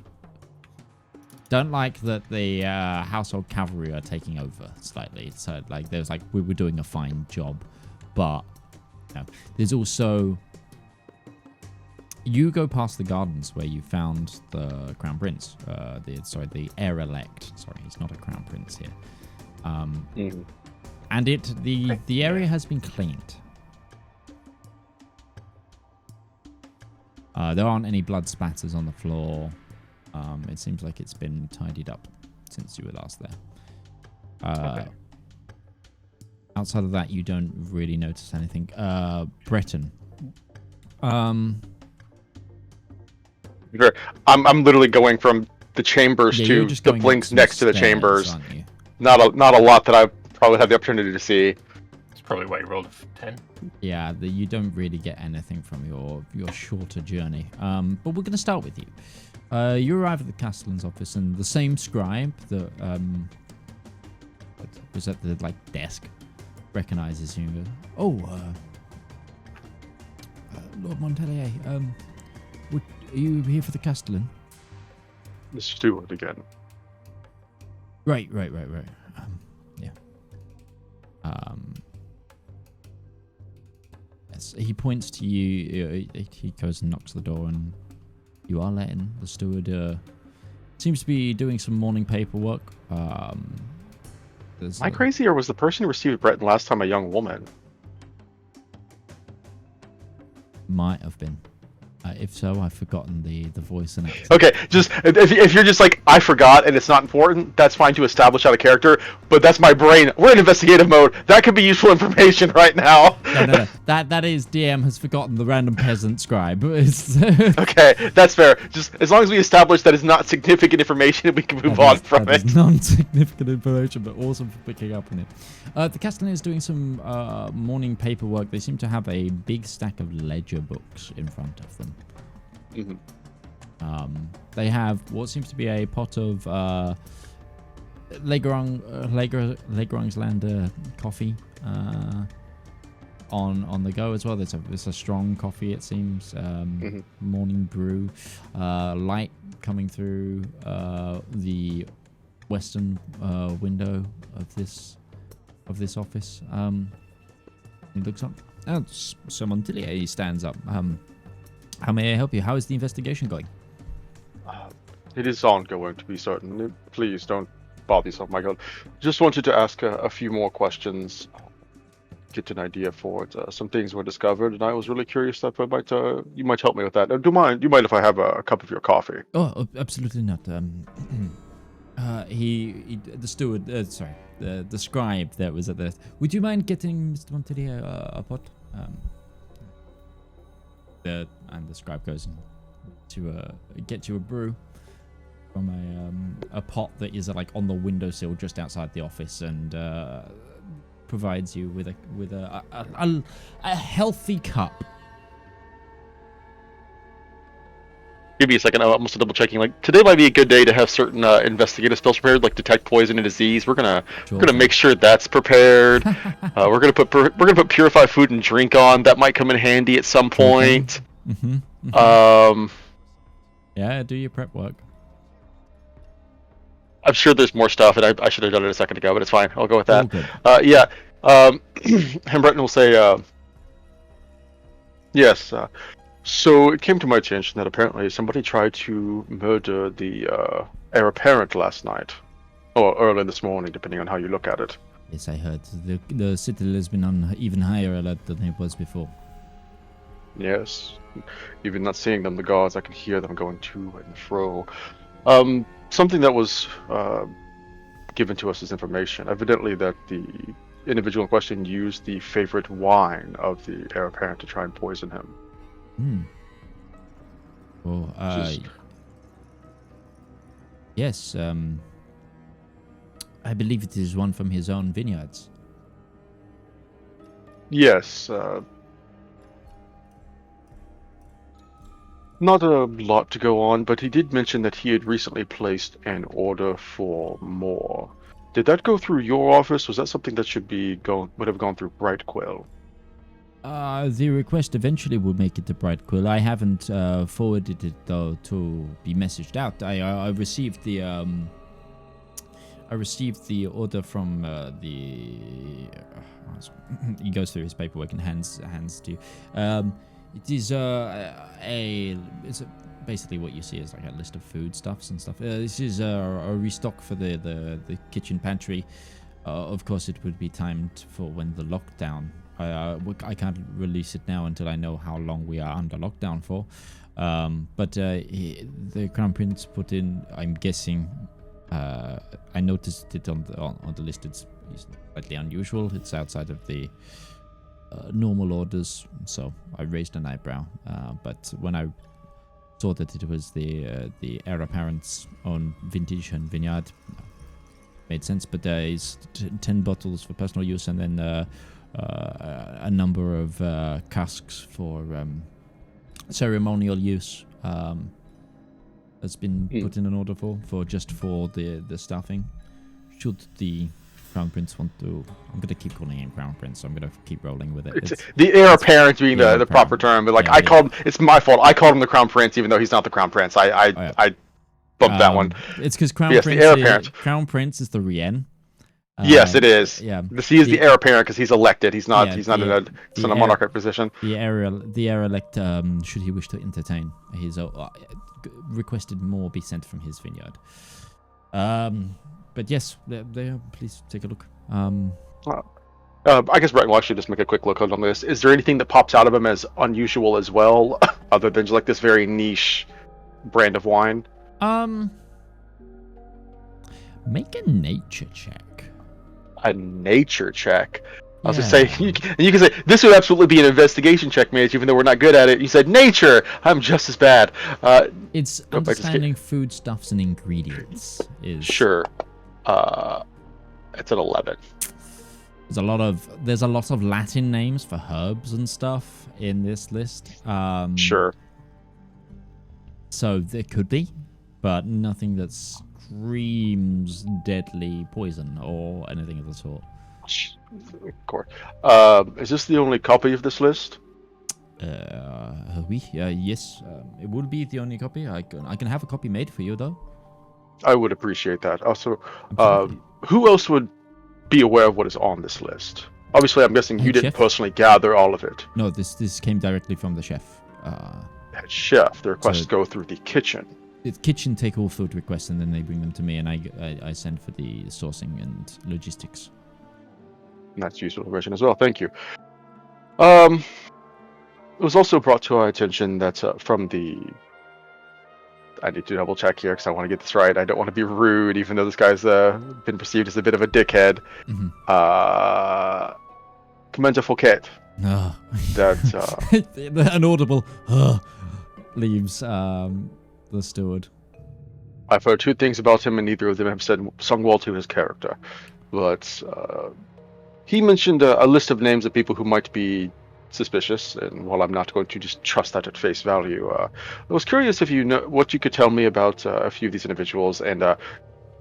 S1: don't like that the household cavalry are taking over slightly. So like there's like we were doing a fine job, but there's also. You go past the gardens where you found the Crown Prince, the heir elect. Sorry, he's not a Crown Prince here. And the area has been cleaned. There aren't any blood splatters on the floor. It seems like it's been tidied up since you were last there.
S2: Okay.
S1: Outside of that, you don't really notice anything. Breton.
S4: I'm literally going from the chambers to the blinks next to the chambers. Not a lot that I probably had the opportunity to see.
S2: It's probably why you rolled a 10.
S1: Yeah, you don't really get anything from your shorter journey. But we're going to start with you. You arrive at the Castellan's office, and the same scribe that was at the desk recognizes you. And goes, Lord Montelier, are you here for the Castellan?
S4: The steward again.
S1: Right. Yeah. Yes, he points to you. He goes and knocks the door, and you are let in. The steward seems to be doing some morning paperwork. Am
S4: I crazy, or was the person who received Breton last time a young woman?
S1: Might have been. If so, I've forgotten the voice and accent.
S4: Okay, just if you're just like, I forgot and it's not important, that's fine to establish out of character, but that's my brain. We're in investigative mode. That could be useful information right now.
S1: No. That is DM has forgotten the random peasant scribe.
S4: Okay, that's fair. Just as long as we establish that it's not significant information, we can move on from it.
S1: Non-significant information, but awesome for picking up on it. The Castellan is doing some morning paperwork. They seem to have a big stack of ledger books in front of them.
S4: Mm-hmm.
S1: They have what seems to be a pot of Legrangslander coffee on the go as well. It's a strong coffee, it seems. Morning brew, light coming through the western window of this office. He looks up. Oh, Sir Montelier. He stands up. How may I help you? How is the investigation going?
S4: It is ongoing, to be certain. Please don't bother yourself, my God. Just wanted to ask a few more questions, get an idea for it. Some things were discovered, and I was really curious that you might help me with that. Do you mind if I have a cup of your coffee?
S1: Oh, absolutely not. The steward, the scribe that was at the. Would you mind getting Mr. Montelia a pot? The scribe goes to get you a brew from a pot that is like on the windowsill just outside the office, and provides you with a healthy cup.
S4: Give me a second. I'm almost double checking. Like today might be a good day to have certain investigative spells prepared, like detect poison and disease. We're gonna make sure that's prepared. We're gonna put purify food and drink on. That might come in handy at some point.
S1: Yeah, do your prep work.
S4: I'm sure there's more stuff, and I should have done it a second ago, but it's fine. I'll go with that.
S1: Yeah.
S4: And Breton will say, yes. So it came to my attention that apparently somebody tried to murder the heir apparent last night, or early this morning, depending on how you look at it.
S1: Yes, I heard. The citadel has been on even higher alert than it was before.
S4: Yes. Even not seeing them, the guards, I could hear them going to and fro. Something that was given to us as information, evidently that the individual in question used the favorite wine of the heir apparent to try and poison him.
S1: Well, yes, I believe it is one from his own vineyards.
S4: Yes, not a lot to go on, but he did mention that he had recently placed an order for more. Did that go through your office? Was that something that would have gone through Brightquill?
S1: The request eventually will make it to Brightquill. I haven't forwarded it though to be messaged out. I received the order from he goes through his paperwork and hands to you. It is basically what you see is like a list of foodstuffs and stuff. This is a restock for the kitchen pantry. Of course, it would be timed for when the lockdown. I can't release it now until I know how long we are under lockdown for. But the Crown Prince put in, I'm guessing, I noticed it on the list. It's slightly unusual. It's outside of the normal orders, so I raised an eyebrow. But when I saw that it was the heir apparent's own vintage and vineyard, made sense. But it's 10 bottles for personal use, and then a number of casks for ceremonial use has been put in an order for the staffing. Should the Crown Prince want to, I'm going to keep calling him Crown Prince, so I'm going to keep rolling with it.
S4: It's the heir apparent being the proper term, but like it's my fault. I called him the Crown Prince even though he's not the Crown Prince. I bumped that one.
S1: It's because Crown Prince,
S4: the heir apparent.
S1: Crown Prince is the Rien.
S4: Yes, it is.
S1: Yeah,
S4: he is the heir apparent because he's elected. He's not. He's not in a monarchic position.
S1: The heir elect, should he wish to entertain, he's requested more be sent from his vineyard. But yes, there. Please take a look.
S4: I guess Brett will actually just make a quick look on this. Is there anything that pops out of him as unusual as well, other than just like this very niche brand of wine?
S1: Make a nature check.
S4: A nature check. I was just saying, you can say this would absolutely be an investigation check, mage, even though we're not good at it. You said nature. I'm just as bad.
S1: It's understanding foodstuffs and ingredients. Is
S4: sure. It's an 11.
S1: There's a lot of Latin names for herbs and stuff in this list.
S4: Sure.
S1: So there could be, but nothing that screams deadly poison or anything of the sort.
S4: Of course. Is this the only copy of this list?
S1: Yes. It would be the only copy. I can have a copy made for you, though.
S4: I would appreciate that. Also, who else would be aware of what is on this list? Obviously, I'm guessing you didn't personally gather all of it.
S1: No, this came directly from the chef.
S4: Chef, the requests go through the kitchen.
S1: The kitchen take all food requests and then they bring them to me, and I send for the sourcing and logistics.
S4: And that's useful information as well. Thank you. It was also brought to our attention that from the I need to double check here because I want to get this right. I don't want to be rude, even though this guy's been perceived as a bit of a dickhead. Commander Fouquet. That's
S1: an audible leaves the steward.
S4: I've heard two things about him, and neither of them have sung well to his character. But he mentioned a list of names of people who might be suspicious, and while I'm not going to just trust that at face value, I was curious if you know what you could tell me about a few of these individuals and the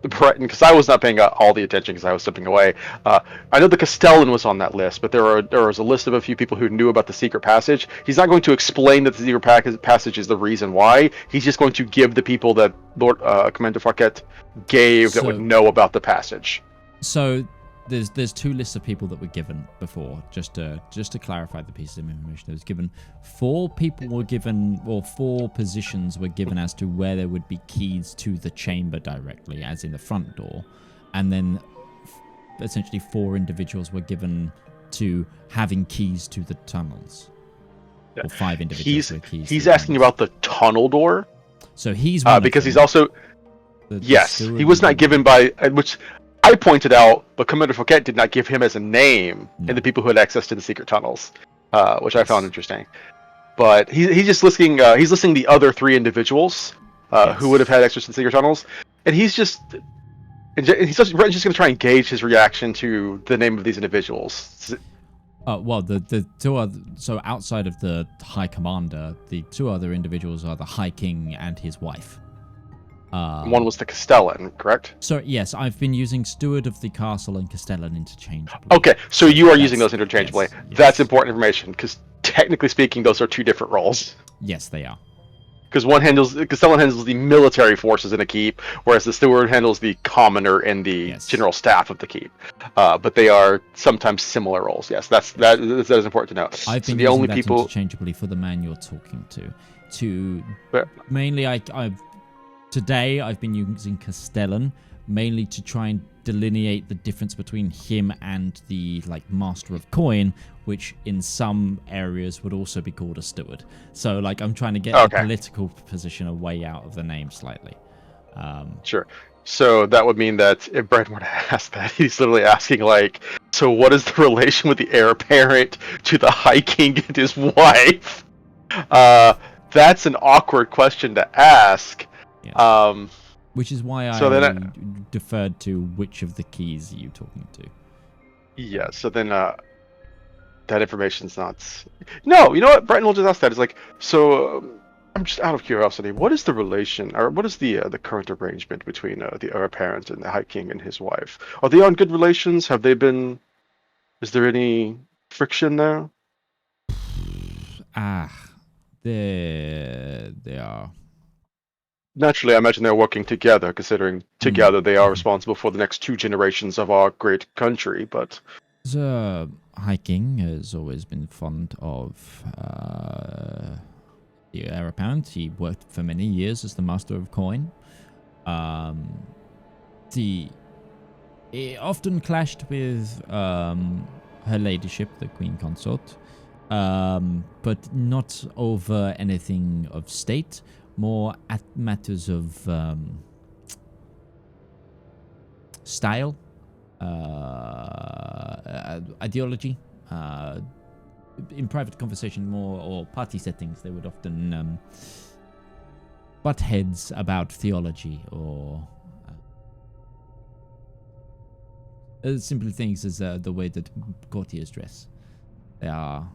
S4: Breton, because I was not paying all the attention because I was stepping away. I know the Castellan was on that list, but there was a list of a few people who knew about the secret passage. He's not going to explain that the secret passage is the reason why. He's just going to give the people that Lord Commander Fouquet gave that would know about the passage.
S1: So there's two lists of people that were given before, just to clarify the pieces of information that was given. 4 people were given, or 4 positions were given as to where there would be keys to the chamber directly, as in the front door, and then essentially 4 individuals were given to having keys to the tunnels. Or 5 individuals with keys.
S4: He's asking about the tunnel door.
S1: So he's one
S4: because
S1: of them.
S4: He's also he was not given by which. I pointed out, but Commander Fouquet did not give him as a name and the people who had access to the secret tunnels, which I found interesting. But he's just listing the other 3 individuals who would have had access to the secret tunnels, and Breton's just going to try and gauge his reaction to the name of these individuals.
S1: Well, the 2 other, so outside of the High Commander, the 2 other individuals are the High King and his wife.
S4: One was the Castellan, correct?
S1: So yes, I've been using Steward of the Castle and Castellan interchangeably.
S4: Okay, so you are using those interchangeably. Yes. That's important information, because technically speaking, those are 2 different roles.
S1: Yes, they are.
S4: Because Castellan handles the military forces in a keep, whereas the Steward handles the commoner and the general staff of the keep. But they are sometimes similar roles. Yes, that is important to know.
S1: I've been using that interchangeably for the man you're talking to. Mainly, Today, I've been using Castellan, mainly to try and delineate the difference between him and the Master of Coin, which in some areas would also be called a steward. So, I'm trying to get a political position away out of the name slightly.
S4: Sure. So that would mean that if Brent were to ask that, he's literally asking, so what is the relation with the heir apparent to the High King and his wife? That's an awkward question to ask.
S1: Yes. Which is why I deferred to which of the keys are you talking to.
S4: Yeah, so then that information's not... No, you know what? Breton will just ask that. It's I'm just out of curiosity. What is the relation, or what is the current arrangement between the heir apparent and the High King and his wife? Are they on good relations? Have they been... Is there any friction there?
S1: They are...
S4: Naturally, I imagine they're working together, considering together they are responsible for the next 2 generations of our great country, but...
S1: The High King has always been fond of the heir apparent. He worked for many years as the Master of Coin. He often clashed with her ladyship, the Queen Consort, but not over anything of state. More at matters of style, ideology. In private conversation, or party settings, they would often butt heads about theology or simple things as the way that courtiers dress. They are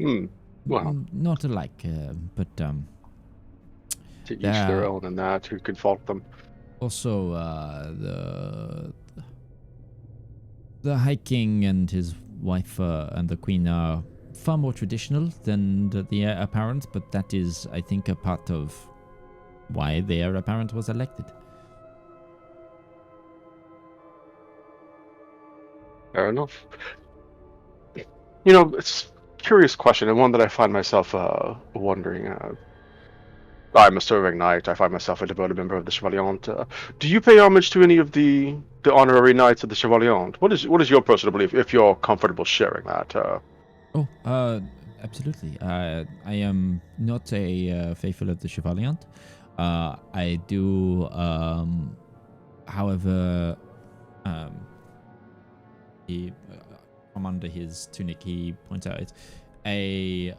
S1: not alike, but...
S4: To each their own, and that who could fault them.
S1: Also, the High King and his wife and the Queen are far more traditional than the heir apparent, but that is, I think, a part of why the heir apparent was elected.
S4: Fair enough. It's a curious question, and one that I find myself wondering. I'm a serving knight. I find myself a devoted member of the Chevaliant. Do you pay homage to any of the honorary knights of the Chevaliant? What is your personal belief, if you're comfortable sharing that?
S1: Absolutely. I am not a faithful of the Chevaliant. I do, however, he, from under his tunic, he points out it's a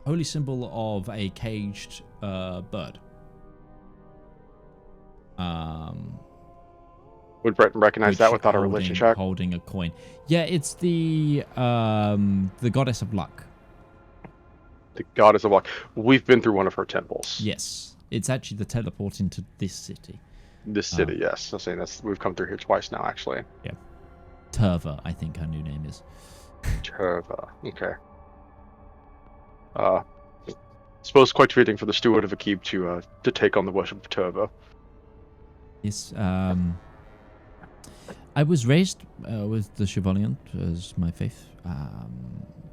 S1: holy symbol of a caged bird.
S4: Would Breton recognize that without a religion check?
S1: Holding a coin. Yeah, it's the goddess of luck.
S4: The goddess of luck. We've been through one of her temples.
S1: Yes, it's actually the teleport into this city.
S4: This city, yes. I'm saying we've come through here twice now, actually.
S1: Yeah. Turva, I think her new name is.
S4: Turva. Okay. Suppose quite fitting for the steward of a keep to take on the worship of Turva.
S1: Yes. I was raised with the Chevalier as my faith,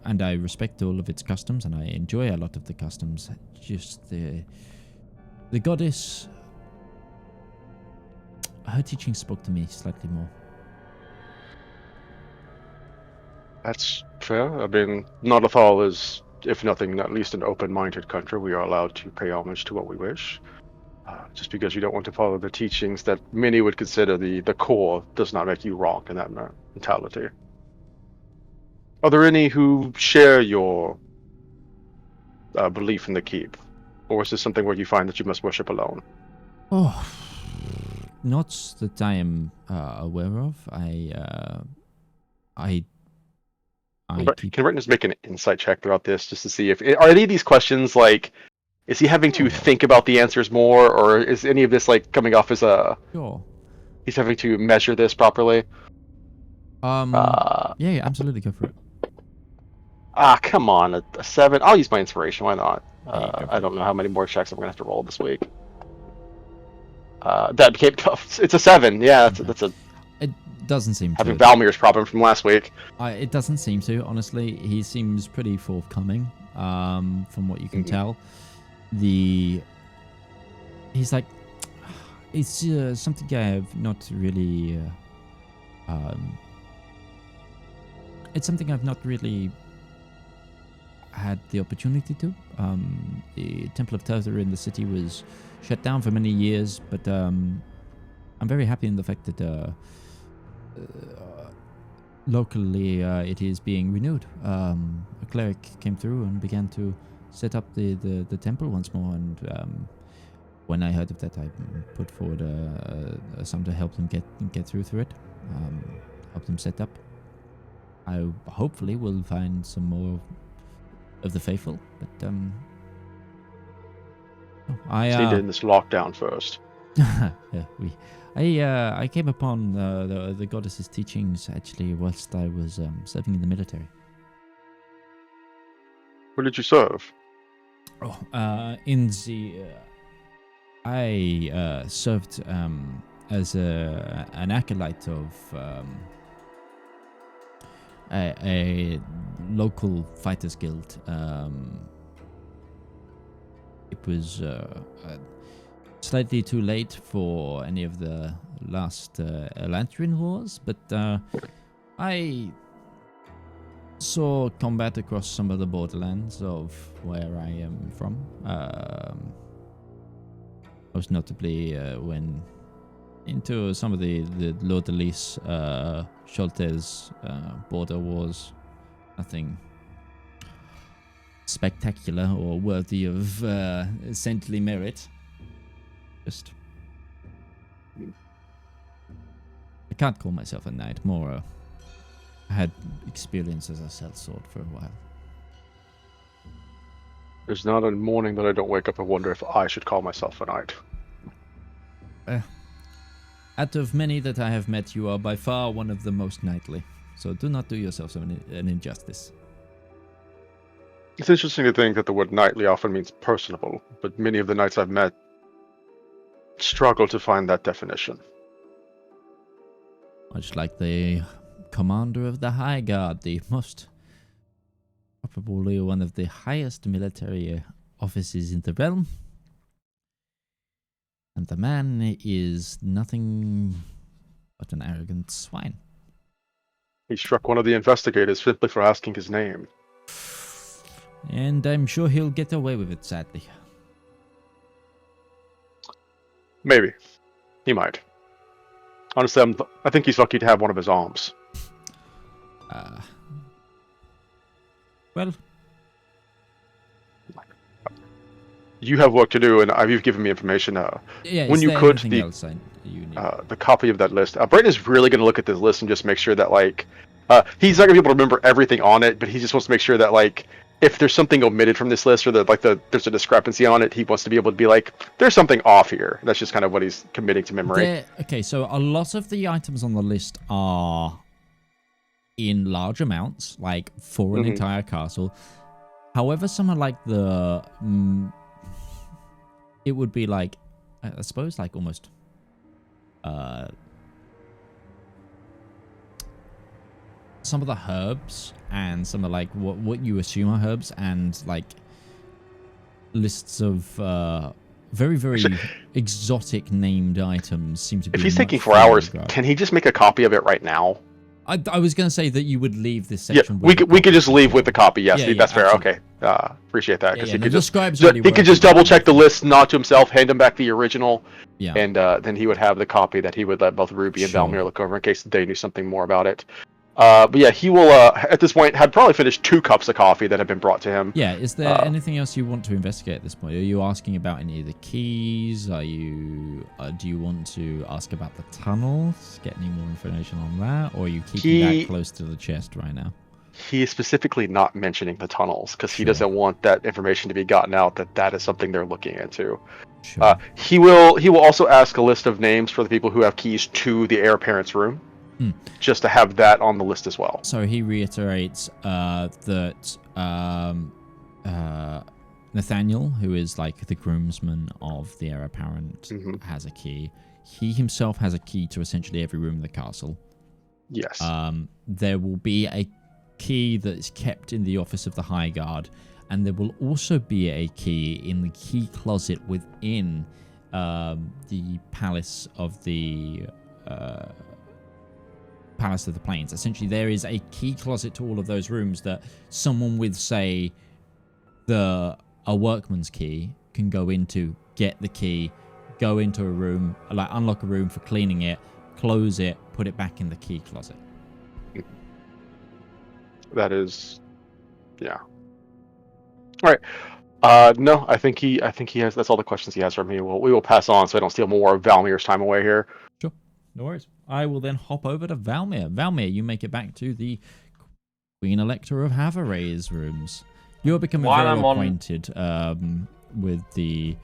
S1: and I respect all of its customs, and I enjoy a lot of the customs. Just the goddess, her teaching spoke to me slightly more.
S4: That's fair. I mean, Nodathal is, if nothing, at least an open-minded country. We are allowed to pay homage to what we wish. Just because you don't want to follow the teachings that many would consider the core does not make you wrong in that mentality. Are there any who share your belief in the keep? Or is this something where you find that you must worship alone?
S1: Oh, not that I am aware of.
S4: Can Breton just make an insight check throughout this just to see if are any of these questions like, is he having to think about the answers more, or is any of this like coming off as a
S1: sure
S4: he's having to measure this properly?
S1: Yeah, absolutely, go for it.
S4: Come on, a 7. I'll use my inspiration. Why not? I don't know how many more checks I'm gonna have to roll this week. That became tough. It's a 7. Yeah, that's a.
S1: It doesn't seem
S4: having
S1: to.
S4: Valymir's problem from last week.
S1: It doesn't seem to. Honestly, he seems pretty forthcoming. From what you can tell, he's like, it's something I have not really. It's something I've not really had the opportunity to. The Temple of Turva in the city was shut down for many years, but I'm very happy in the fact that locally it is being renewed. A cleric came through and began to set up the temple once more, and when I heard of that, I put forward a sum to help them get through it, help them set up. I hopefully will find some more of the faithful, but I
S4: need to end this lockdown first.
S1: yeah, I came upon the goddess's teachings actually whilst I was serving in the military.
S4: Where did you serve?
S1: In the I served as an acolyte of a local fighters guild. It was slightly too late for any of the last Elendor wars, but I saw combat across some of the borderlands of where I am from. Most notably when into some of the Lordelis, Scholtes border wars. Nothing spectacular or worthy of saintly merit. Just, I can't call myself a knight. More, I had experience as a sellsword for a while.
S4: There's not a morning that I don't wake up and wonder if I should call myself a knight.
S1: Out of many that I have met, you are by far one of the most knightly. So do not do yourself an injustice.
S4: It's interesting to think that the word knightly often means personable, but many of the knights I've met struggle to find that definition.
S1: Much like the commander of the High Guard, the most probably one of the highest military officers in the realm. And the man is nothing but an arrogant swine.
S4: He struck one of the investigators simply for asking his name.
S1: And I'm sure he'll get away with it, sadly.
S4: Maybe. He might. Honestly, I think he's lucky to have one of his arms.
S1: Well,
S4: You have work to do, and you've given me information.
S1: yeah.
S4: When
S1: Is
S4: you
S1: there
S4: could,
S1: anything else you need?
S4: the copy of that list. Brayden is really going to look at this list and just make sure that, like, he's not going to be able to remember everything on it, but he just wants to make sure that, like, if there's something omitted from this list or that, there's a discrepancy on it, he wants to be able to be like, there's something off here. That's just kind of what he's committing to memory.
S1: Okay, so a lot of the items on the list are in large amounts, like for an entire castle. However, some are like the... it would be like, I suppose, like almost... some of the herbs and some of like what you assume are herbs and like lists of very, very exotic named items seem to be...
S4: If he's taking 4 hours, can he just make a copy of it right now?
S1: I was going to say that you would leave this section.
S4: Yeah, we could just leave with the copy. Yes, that's fair.
S1: Absolutely.
S4: Okay, appreciate that, because he
S1: could
S4: just double check the list, nod to himself, hand him back the original,
S1: yeah,
S4: and then he would have the copy that he would let both Ruby and Valymr look over in case they knew something more about it. But yeah, he will, at this point, had probably finished 2 cups of coffee that had been brought to him.
S1: Yeah, is there anything else you want to investigate at this point? Are you asking about any of the keys? Are you, do you want to ask about the tunnels? Get any more information on that? Or are you keeping that close to the chest right now?
S4: He is specifically not mentioning the tunnels, because he doesn't want that information to be gotten out that is something they're looking into.
S1: Sure.
S4: He will also ask a list of names for the people who have keys to the heir apparent's room. Just to have that on the list as well.
S1: So he reiterates that Nathaniel, who is like the groomsman of the heir apparent, has a key. He himself has a key to essentially every room in the castle.
S4: Yes.
S1: There will be a key that is kept in the office of the High Guard, and there will also be a key in the key closet within the Palace of the Plains. Essentially, there is a key closet to all of those rooms that someone with, say, a workman's key can go into, get the key, go into a room, like unlock a room for cleaning it, close it, put it back in the key closet.
S4: That is, yeah. All right. No, I think he has. That's all the questions he has for me. We will pass on so I don't steal more of Valmyr's time away here.
S1: Sure, no worries. I will then hop over to Valymr. Valymr, you make it back to the Queen Elector of Havaray's rooms. You're becoming very acquainted with the...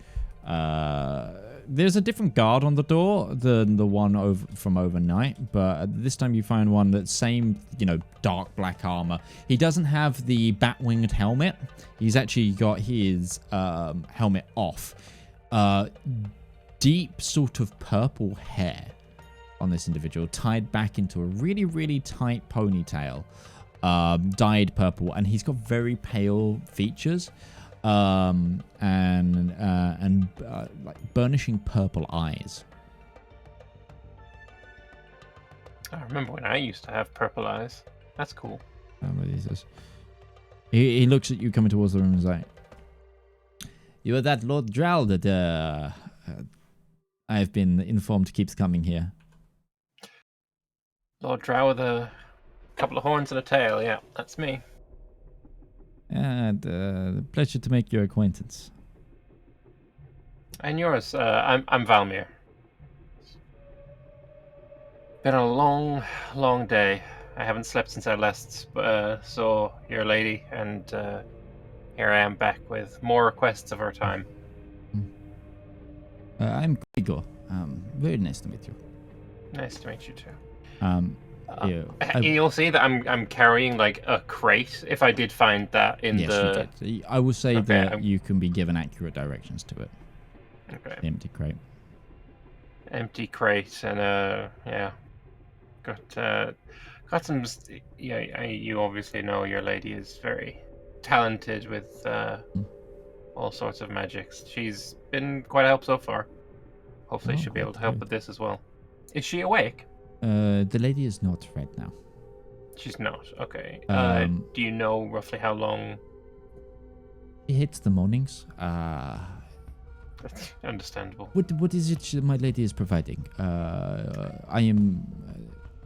S1: there's a different guard on the door than the one from overnight, but this time you find one that's same, dark black armor. He doesn't have the bat-winged helmet. He's actually got his helmet off. Deep sort of purple hair on this individual, tied back into a really, really tight ponytail, dyed purple, and he's got very pale features, and like burnishing purple eyes.
S2: I remember when I used to have purple eyes. That's cool.
S1: He looks at you coming towards the room and is like, "You are that Lord Drow that I've been informed keeps coming here."
S2: Lord Drow with a couple of horns and a tail, yeah, that's me.
S1: And pleasure to make your acquaintance.
S2: And yours, I'm Valymr. Been a long, long day. I haven't slept since I last saw your lady, and here I am back with more requests of her time.
S1: I'm Igor. Very nice to meet you.
S2: Nice to meet you too.
S1: You'll
S2: see that I'm carrying like a crate. If I did find that in
S1: the... Yes, you did. I will say that you can be given accurate directions to it.
S2: Okay.
S1: The empty crate.
S2: Empty crate, and yeah, got some. Yeah, you obviously know your lady is very talented with all sorts of magics. She's been quite a help so far. Hopefully, she'll be able to help with this as well. Is she awake?
S1: The lady is not right now.
S2: She's not. Okay. Do you know roughly how long?
S1: She hits the mornings.
S2: That's understandable.
S1: What is it my lady is providing? I am.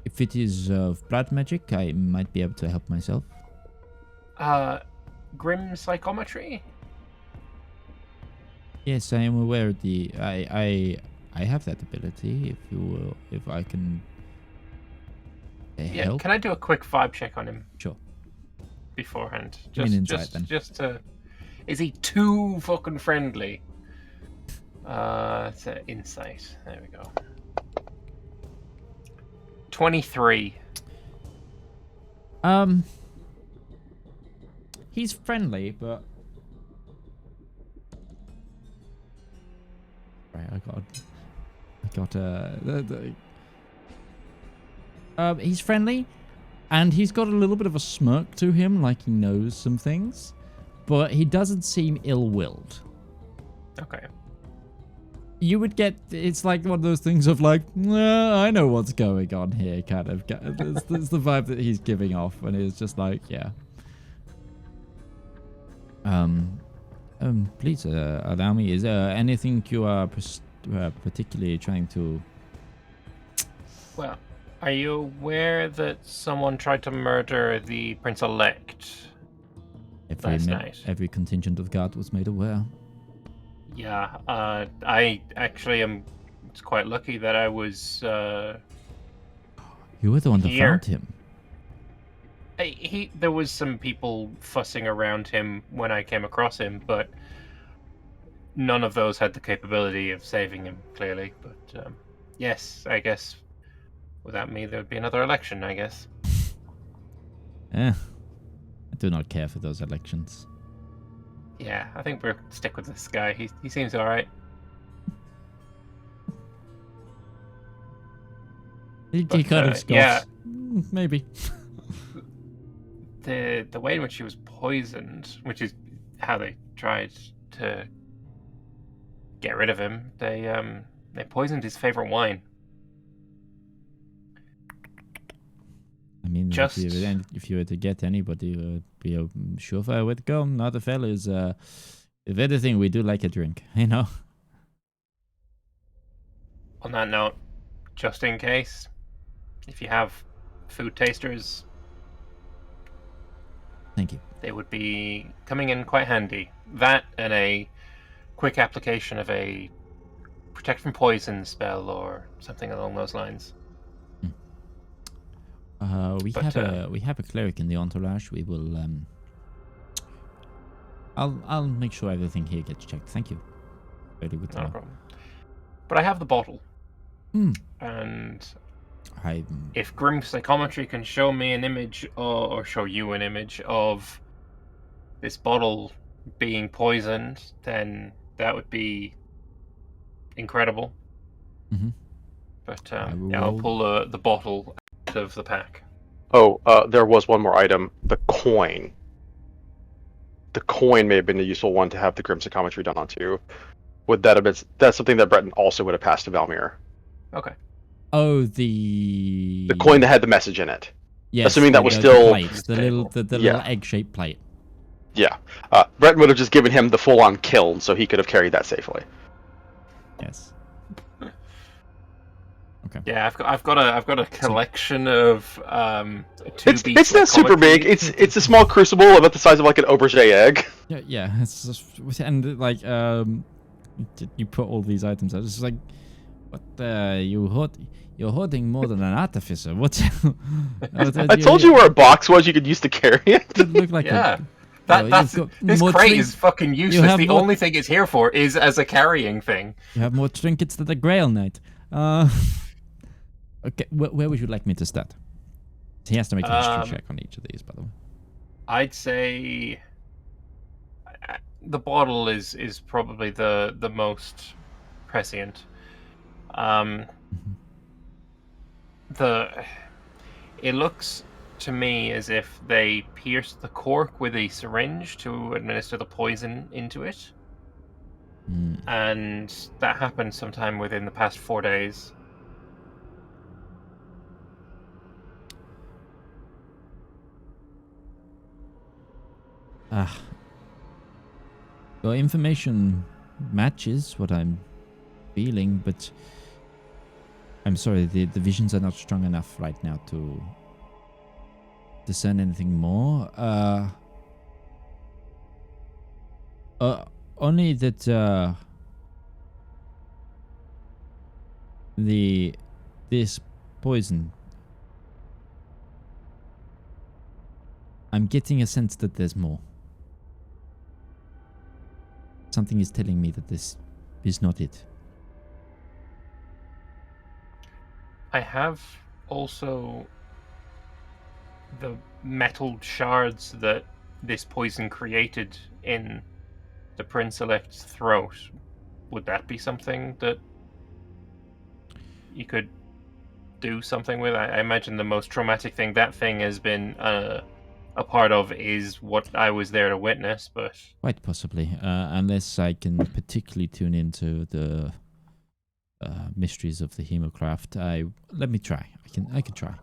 S1: If it is of blood magic, I might be able to help myself.
S2: Grim psychometry?
S1: Yes, I am aware of the. I have that ability. If you will, if I can.
S2: Yeah.
S1: Help.
S2: Can I do a quick vibe check on him?
S1: Sure.
S2: Beforehand,
S1: Give me an insight, then.
S2: just to. Is he too fucking friendly? It's an insight. There we go. 23.
S1: He's friendly, but right. He's friendly, and he's got a little bit of a smirk to him, like he knows some things, but he doesn't seem ill-willed.
S2: Okay.
S1: You would get, it's like one of those things of like, I know what's going on here, kind of. That's the vibe that he's giving off, and it's just like, yeah. Please allow me. Is there anything you are particularly trying to?
S2: Well, are you aware that someone tried to murder the Prince-elect last night?
S1: Every contingent of guard was made aware.
S2: Yeah, I actually am quite lucky that I was.
S1: You were the one that
S2: here.
S1: found him.
S2: There was some people fussing around him when I came across him, but none of those had the capability of saving him, clearly. But yes, I guess without me there would be another election, I guess.
S1: I do not care for those elections.
S2: Yeah, I think we'll stick with this guy. He seems alright.
S1: He kind of scoffs.
S2: Yeah.
S1: Maybe.
S2: The way in which he was poisoned, which is how they tried to get rid of him, they poisoned his favorite wine.
S1: I mean,
S2: Just
S1: if you were to get anybody, it would be a surefire way to go. Not a fellas. If anything, we do like a drink, you know.
S2: On that note, just in case, if you have food tasters,
S1: thank you.
S2: they would be coming in quite handy. That and a quick application of a protect from poison spell or something along those lines.
S1: We have a cleric in the entourage. We will. I'll make sure everything here gets checked. Thank you. Very good.
S2: No problem. But I have the bottle. And if Grim Psychometry can show me an image or show you an image of this bottle being poisoned, then that would be incredible. But I'll pull the bottle out of the pack.
S4: Oh, there was one more item. The coin. The coin may have been a useful one to have the Grim Psychometry done onto. Would that have been? That's something that Breton also would have passed to Valymr.
S2: Okay.
S1: Oh, the
S4: coin that had the message in it.
S1: Yes,
S4: assuming that was still
S1: the plates, the little egg-shaped plate.
S4: Yeah, Breton would have just given him the full-on kiln, so he could have carried that safely.
S1: Yes. Okay.
S2: Yeah, I've got a collection of
S4: It's not super big. It's a small crucible about the size of like an auberge egg.
S1: Yeah. It's just, and like you put all these items out. It's just like, what you're hoarding more than an artificer. What?
S4: I told you where a box was. You could use to carry it.
S1: It looked like
S2: this crate is fucking useless. The only thing it's here for is as a carrying thing.
S1: You have more trinkets than the Grail Knight. Okay, where would you like me to start? He has to make a history check on each of these, by the way.
S2: I'd say the bottle is probably the most prescient. It looks to me as if they pierced the cork with a syringe to administer the poison into it. And that happened sometime within the past 4 days.
S1: Your information matches what I'm feeling, but I'm sorry, the visions are not strong enough right now to discern anything more. Only that this poison, I'm getting a sense that there's more. Something is telling me that this is not it.
S2: I have also the metal shards that this poison created in the Prince-elect's throat. Would that be something that you could do something with? I imagine the most traumatic thing that thing has been a part of is what I was there to witness, but
S1: Quite possibly, unless I can particularly tune into the mysteries of the Hemocraft. Let me try. I can try.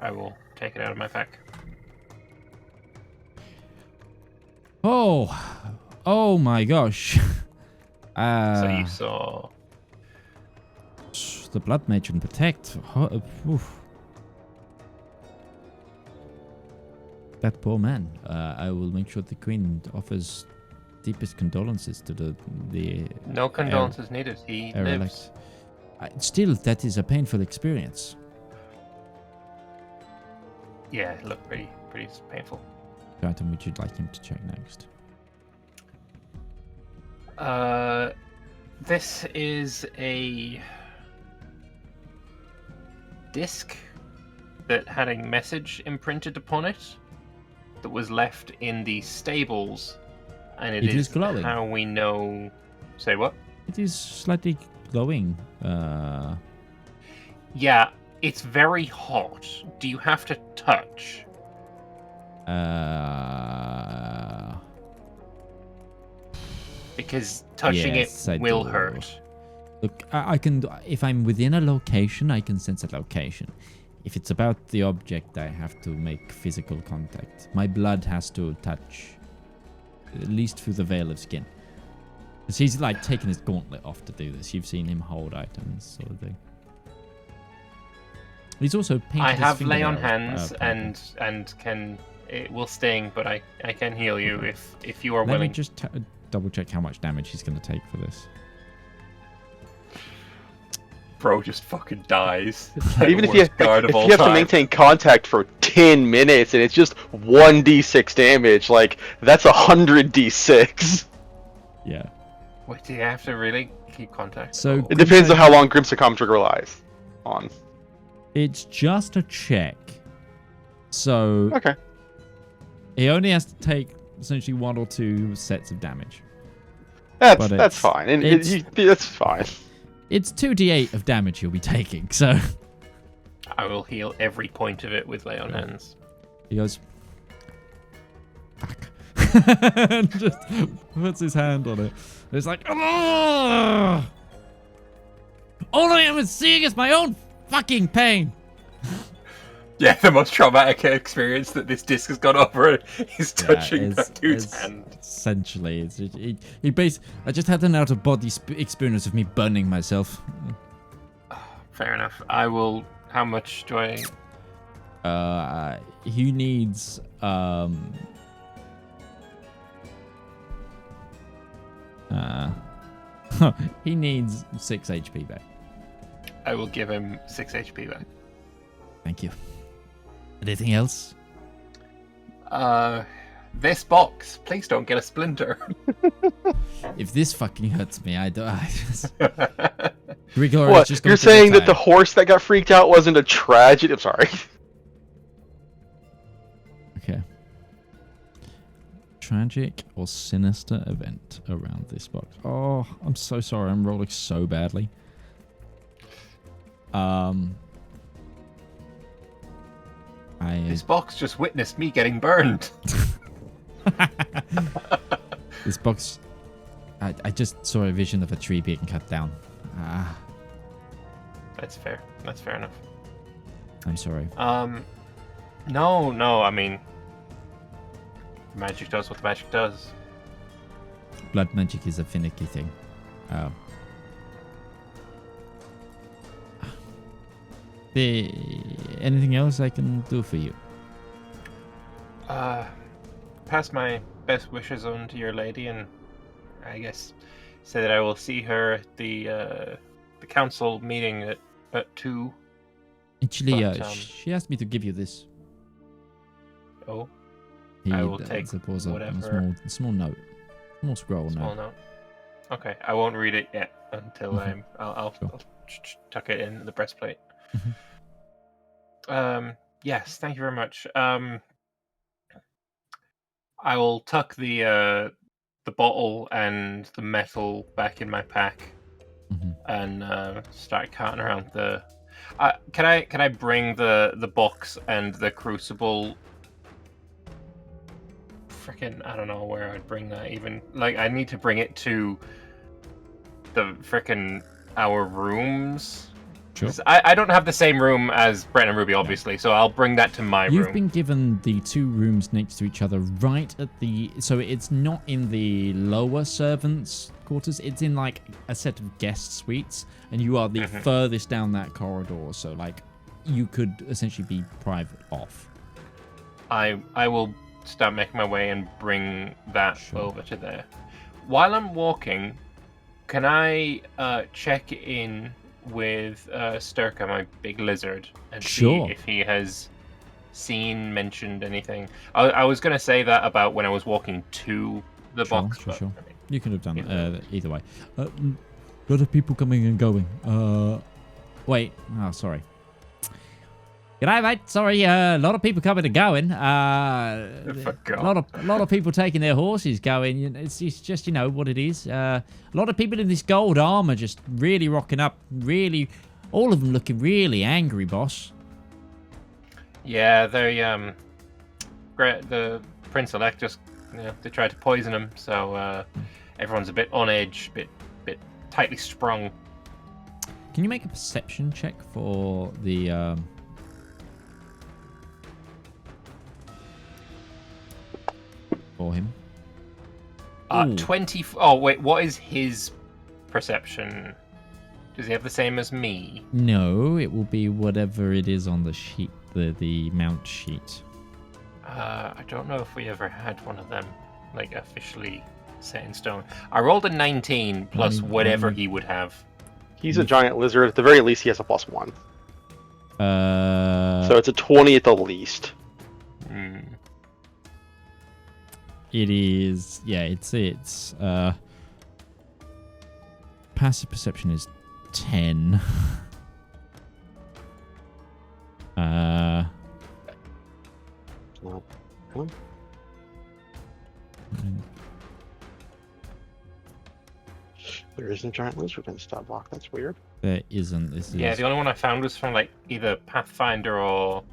S2: I will take it out of my pack.
S1: Oh my gosh.
S2: So you saw
S1: the Blood Matron Protect. Oof. That poor man. I will make sure the Queen offers deepest condolences to the
S2: no condolences needed. He lives.
S1: Still, that is a painful experience.
S2: Yeah, it looked pretty painful.
S1: Jonathan, would you like him to check next?
S2: This is a disc that had a message imprinted upon it that was left in the stables, and it is
S1: glowing.
S2: How we know. Say what?
S1: It is slightly glowing.
S2: Yeah, it's very hot. Do you have to touch? Because touching
S1: yes,
S2: it will
S1: do.
S2: hurt.
S1: Look, I can. If I'm within a location, I can sense a location. If it's about the object, I have to make physical contact. My blood has to touch, at least through the veil of skin. Because he's like taking his gauntlet off to do this. You've seen him hold items, sort of thing. He's also painted
S2: I
S1: his
S2: have lay on
S1: fingernails,
S2: hands and can. It will sting, but I can heal you if you are
S1: Let
S2: willing.
S1: me just double check how much damage he's going to take for this.
S2: Bro just fucking dies.
S4: Even if you have to maintain contact for 10 minutes and it's just 1d6 damage, like, that's 100d6.
S1: Yeah.
S2: Wait, do you have to really keep contact?
S1: So
S4: It depends on how long Grimsacom Trigger relies on.
S1: It's just a check. So
S4: Okay.
S1: he only has to take essentially 1 or 2 sets of damage.
S4: That's fine. And that's fine.
S1: It's 2d8 of damage he'll be taking, so...
S2: I will heal every point of it with lay on hands.
S1: He goes... Fuck. And just puts his hand on it. It's like... Oh! All I am seeing is my own fucking pain!
S2: Yeah, the most traumatic experience that this disc has gone over is touching that dude's hand.
S1: Essentially, I just had an out-of-body experience of me burning myself.
S2: Fair enough. I will. How much do I?
S1: He needs he needs 6 HP back.
S2: I will give him 6 HP back.
S1: Thank you. Anything else?
S2: This box. Please don't get a splinter.
S1: If this fucking hurts me, I just... Grigor
S4: What?
S1: just
S4: You're saying that the horse that got freaked out wasn't a tragedy? I'm sorry.
S1: Okay. Tragic or sinister event around this box. Oh, I'm so sorry. I'm rolling so badly.
S2: This box just witnessed me getting burned.
S1: This box... I just saw a vision of a tree being cut down.
S2: That's fair. That's fair enough.
S1: I'm sorry.
S2: No, I mean... Magic does what magic does.
S1: blood magic is a finicky thing. Anything else I can do for you?
S2: Pass my best wishes on to your lady, and I guess say that I will see her at the council meeting at 2.
S1: Actually,
S2: But,
S1: she asked me to give you this.
S2: Oh,
S1: He
S2: I will take
S1: suppose a
S2: whatever.
S1: small note, small scroll
S2: Small
S1: note.
S2: note. Okay, I won't read it yet until
S1: Mhm.
S2: I'll tuck it in the breastplate.
S1: Mhm.
S2: Yes, thank you very much. I will tuck the bottle and the metal back in my pack
S1: Mhm.
S2: and start carting around the. Can I bring the box and the crucible? Frickin', I don't know where I'd bring that even. Like, I need to bring it to the frickin' our rooms.
S1: Sure.
S2: I don't have the same room as Brett and Ruby, obviously, so I'll bring that to my
S1: You've
S2: room.
S1: been given the 2 rooms next to each other, right at the. So it's not in the lower servants' quarters. It's in like a set of guest suites, and you are the furthest down that corridor. So like, you could essentially be private off.
S2: I will start making my way and bring that
S1: Sure.
S2: over to there. While I'm walking, can I check in with Sturka, my big lizard, and
S1: Sure.
S2: see if he has mentioned anything? I was going to say that about when I was walking to the box.
S1: Sure.
S2: but,
S1: Sure.
S2: I mean,
S1: You could have done either way. A lot of people coming and going. Wait. Oh, sorry. G'day, mate. Sorry, a lot of people coming and going. A lot of people taking their horses going. It's just, you know, what it is. A lot of people in this gold armor just really rocking up. Really, all of them looking really angry, boss.
S2: Yeah, the Prince-elect just, they tried to poison him, so everyone's a bit on edge, bit tightly sprung.
S1: Can you make a perception check for the... for him? Ooh.
S2: 20. Oh wait, what is his perception? Does he have the same as me?
S1: No, it will be whatever it is on the sheet, the mount sheet.
S2: I don't know if we ever had one of them, like, officially set in stone. I rolled a 19 plus whatever he would have.
S4: He's a giant lizard. At the very least, he has a +1.
S1: So
S4: So it's a 20 at the least.
S1: it is, yeah, it's passive perception is 10.
S4: There isn't a giant lizard in stat block. That's weird.
S1: There isn't. This
S2: Yeah,
S1: is
S2: the only one I found was from, like, either Pathfinder or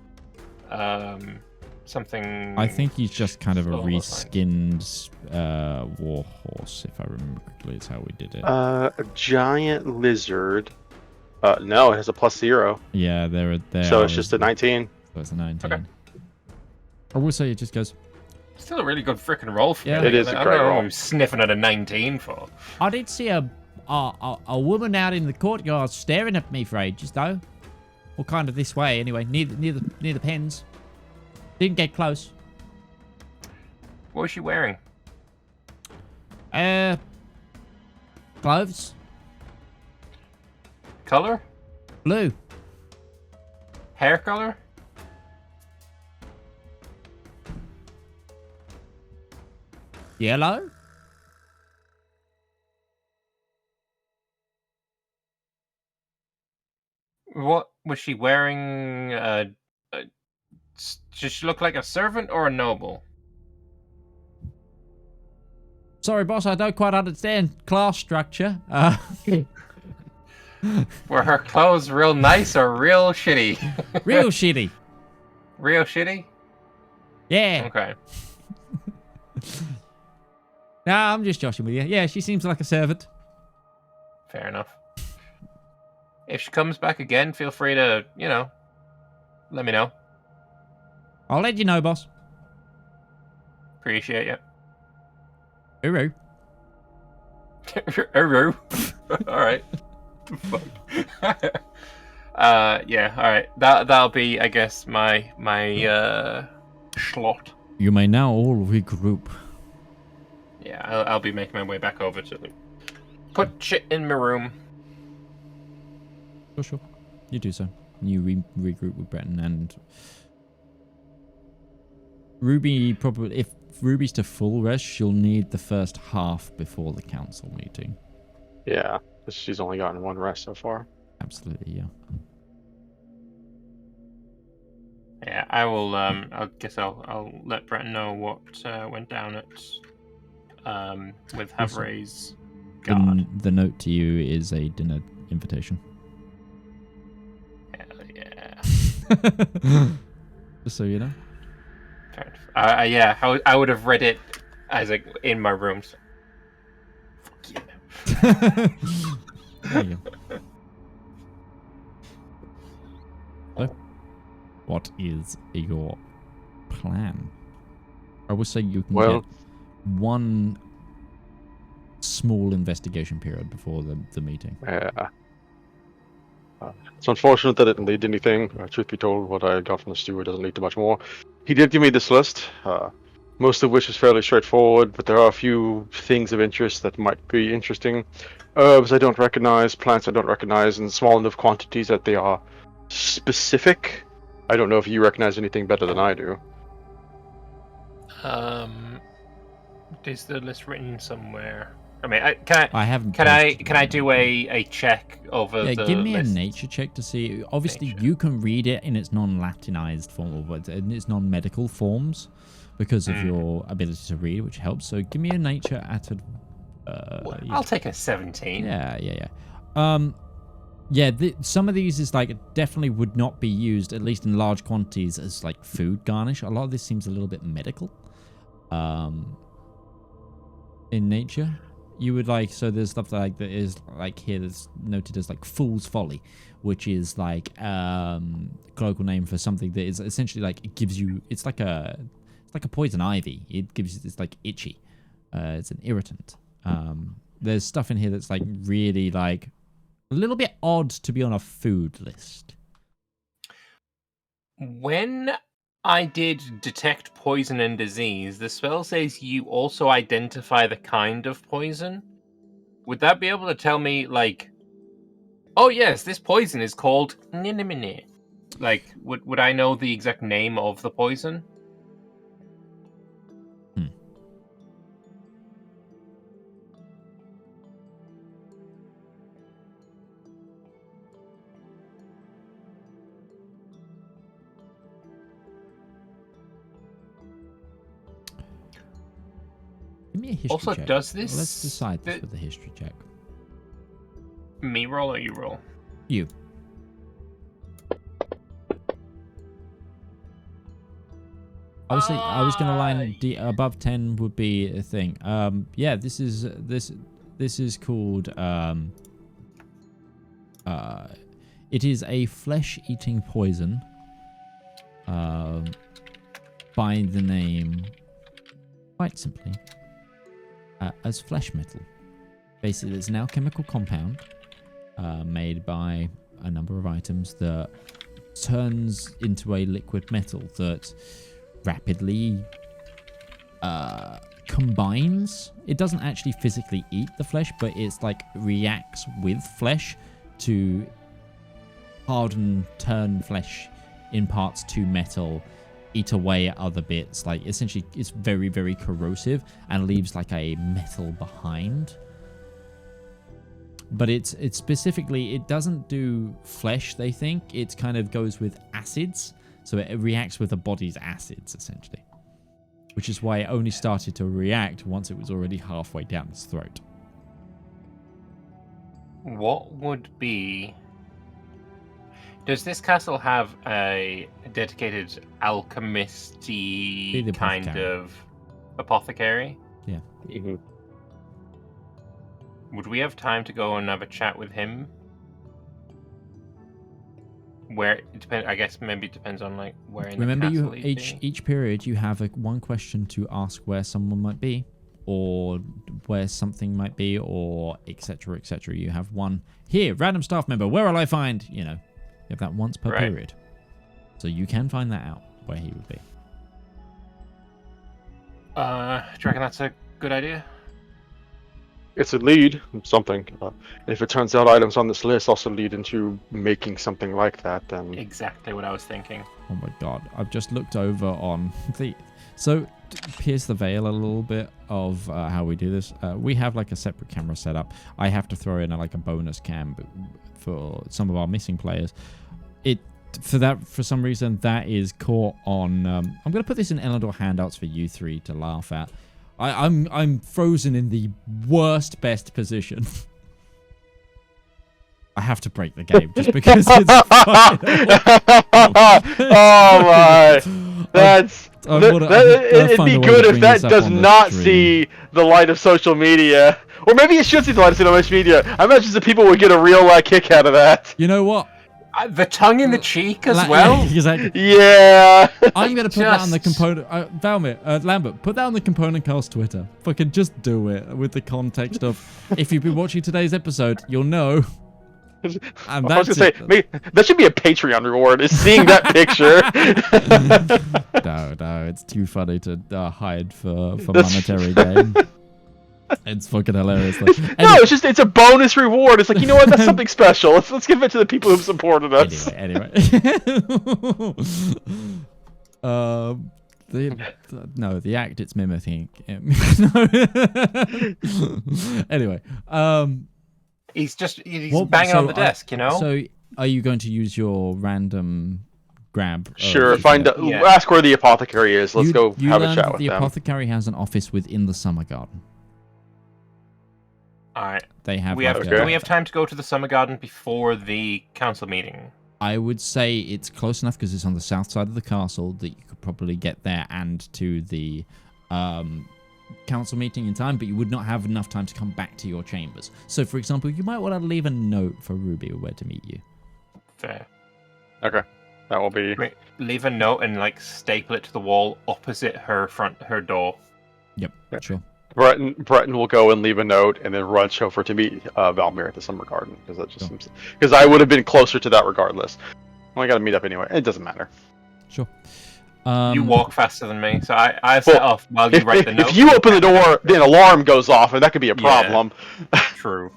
S2: something.
S1: I think he's just kind of a
S2: along those lines.
S1: reskinned war horse, if I remember correctly. It's how we did it.
S4: A giant lizard. No, it has a +0.
S1: Yeah, there.
S4: So it's just a 19.
S1: So it's a 19.
S2: Okay.
S1: I will say it just goes.
S2: Still a really good freaking roll for
S1: Yeah.
S2: me.
S4: It is a
S2: I don't
S4: great
S2: know
S4: roll.
S2: what I'm sniffing at a 19 for.
S1: I did see a woman out in the courtyard staring at me for ages, though. Or kind of this way, anyway, near the pens. Didn't get close.
S2: What was she wearing?
S1: Clothes,
S2: Color?
S1: blue.
S2: Hair color?
S1: Yellow?
S2: What was she wearing? Does she look like a servant or a noble?
S1: Sorry, boss, I don't quite understand class structure.
S2: Were her clothes real nice or real shitty?
S1: Real shitty.
S2: Real shitty?
S1: Yeah.
S2: Okay.
S1: Nah, I'm just joshing with you. Yeah, she seems like a servant.
S2: Fair enough. If she comes back again, feel free to, let me know.
S1: I'll let you know, boss.
S2: Appreciate you.
S1: Hooroo.
S2: All right. Fuck. Yeah. All right. That'll be, I guess, my slot.
S1: You may now all regroup.
S2: Yeah, I'll be making my way back over to put shit in my room.
S1: Sure. You do so. You regroup with Breton and Ruby. Probably, if Ruby's to full rest, she'll need the first half before the council meeting.
S4: Yeah, she's only gotten one rest so far.
S1: Absolutely, yeah.
S2: Yeah, I will. I guess I'll let Breton know what went down at with Havray's guard.
S1: The note to you is a dinner invitation.
S2: Hell yeah.
S1: Just so you know.
S2: Yeah, I would have read it as in my room. So. Fuck yeah.
S1: There you go. So, what is your plan? I would say you can get one small investigation period before the meeting.
S4: Yeah. It's unfortunate that it didn't lead to anything. Truth be told, what I got from the steward doesn't lead to much more. He did give me this list, most of which is fairly straightforward, but there are a few things of interest that might be interesting. Herbs I don't recognize, plants I don't recognize, in small enough quantities that they are specific. I don't know if you recognize anything better than I do.
S2: Is the list written somewhere? I mean, Can I do a check over the
S1: give me
S2: list?
S1: a nature check to see. Obviously, you can read it in its non-Latinized form, but in its non-medical forms, because of your ability to read, which helps. So give me a nature at a.
S2: I'll take a 17.
S1: Yeah. Some of these is definitely would not be used, at least in large quantities, as food garnish. A lot of this seems a little bit medical. In nature, you would so there's stuff that is here that's noted as fool's folly, which is colloquial name for something that is essentially it gives you. It's like a poison ivy. It gives you it's itchy. It's an irritant. There's stuff in here that's really a little bit odd to be on a food list.
S2: When I did detect poison and disease, the spell says you also identify the kind of poison. Would that be able to tell me, oh yes, this poison is called Ninimini? Would I know the exact name of the poison?
S1: Give me a history
S2: also,
S1: check.
S2: does this...
S1: Let's decide this with a history check.
S2: Me roll or you roll?
S1: You. Obviously, I was going to line above 10 would be a thing. Yeah, this is called it is a flesh-eating poison by the name, quite simply, as flesh metal. Basically, it's now a chemical compound made by a number of items that turns into a liquid metal that rapidly combines. It doesn't actually physically eat the flesh, but it's reacts with flesh to harden, turn flesh in parts to metal, eat away at other bits. Essentially, it's very, very corrosive and leaves a metal behind. But it's specifically, it doesn't do flesh, they think. It kind of goes with acids. So it reacts with the body's acids, essentially. Which is why it only started to react once it was already halfway down its throat.
S2: What would be... Does this castle have a dedicated alchemist-y kind of apothecary?
S1: Yeah.
S4: Mm-hmm.
S2: Would we have time to go and have a chat with him? Where it depends, I guess maybe it depends on where in
S1: Remember,
S2: the castle
S1: each period you have one question to ask where someone might be. or where something might be, or etc. etc. You have one here, random staff member. Where will I find? You know, you have that once per period, so you can find that out where he would be.
S2: Do you reckon that's a good idea?
S4: It's a lead, something. If it turns out items on this list also lead into making something like that, then...
S2: Exactly what I was thinking.
S1: Oh my god, I've just looked over on the... So, to pierce the veil a little bit of how we do this, we have like a separate camera set up. I have to throw in like a bonus cam for some of our missing players. For some reason, that is caught on... I'm going to put this in Elendor handouts for you three to laugh at. I'm frozen in the best position. I have to break the game just because it's
S4: oh my! It'd be good if that does not see the light of social media, or maybe it should see the light of social media. I imagine the people would get a real kick out of that.
S1: You know what?
S2: The tongue in the cheek as well?
S1: Exactly.
S4: Yeah.
S1: I'm going to put that on the component... Valymr, Lambert, put that on the Component Cast Twitter. Fucking just do it with the context of... If you've been watching today's episode, you'll know. And
S4: I was going to say, that should be a Patreon reward, is seeing that picture.
S1: No, it's too funny to hide for monetary gain. It's fucking hilarious. Like,
S4: no, it's a bonus reward. It's like, you know what? That's something special. Let's give it to the people who've supported us.
S1: Anyway. The act it's mimicking. Anyway,
S2: he's banging on the desk, you know.
S1: So, are you going to use your random grab?
S4: Sure. Ask where the apothecary is. Let's go have a chat with them.
S1: The apothecary has an office within the Summer Garden.
S2: Alright.
S1: They have.
S2: Do we have time to go to the Summer Garden before the council meeting?
S1: I would say it's close enough because it's on the south side of the castle that you could probably get there and to the council meeting in time, but you would not have enough time to come back to your chambers. So, for example, you might want to leave a note for Ruby where to meet you.
S2: Fair.
S4: Okay. That will be...
S2: Leave a note and staple it to the wall opposite her door.
S1: Yep. Sure.
S4: Breton will go and leave a note and then rush over to meet Valymr at the Summer Garden, because that just seems... Because I would have been closer to that regardless. Well, I got to meet up anyway. It doesn't matter.
S1: Sure.
S2: You walk faster than me, so I set off while you write the note.
S4: If you open the door, the alarm goes off, and that could be a problem.
S2: Yeah, true.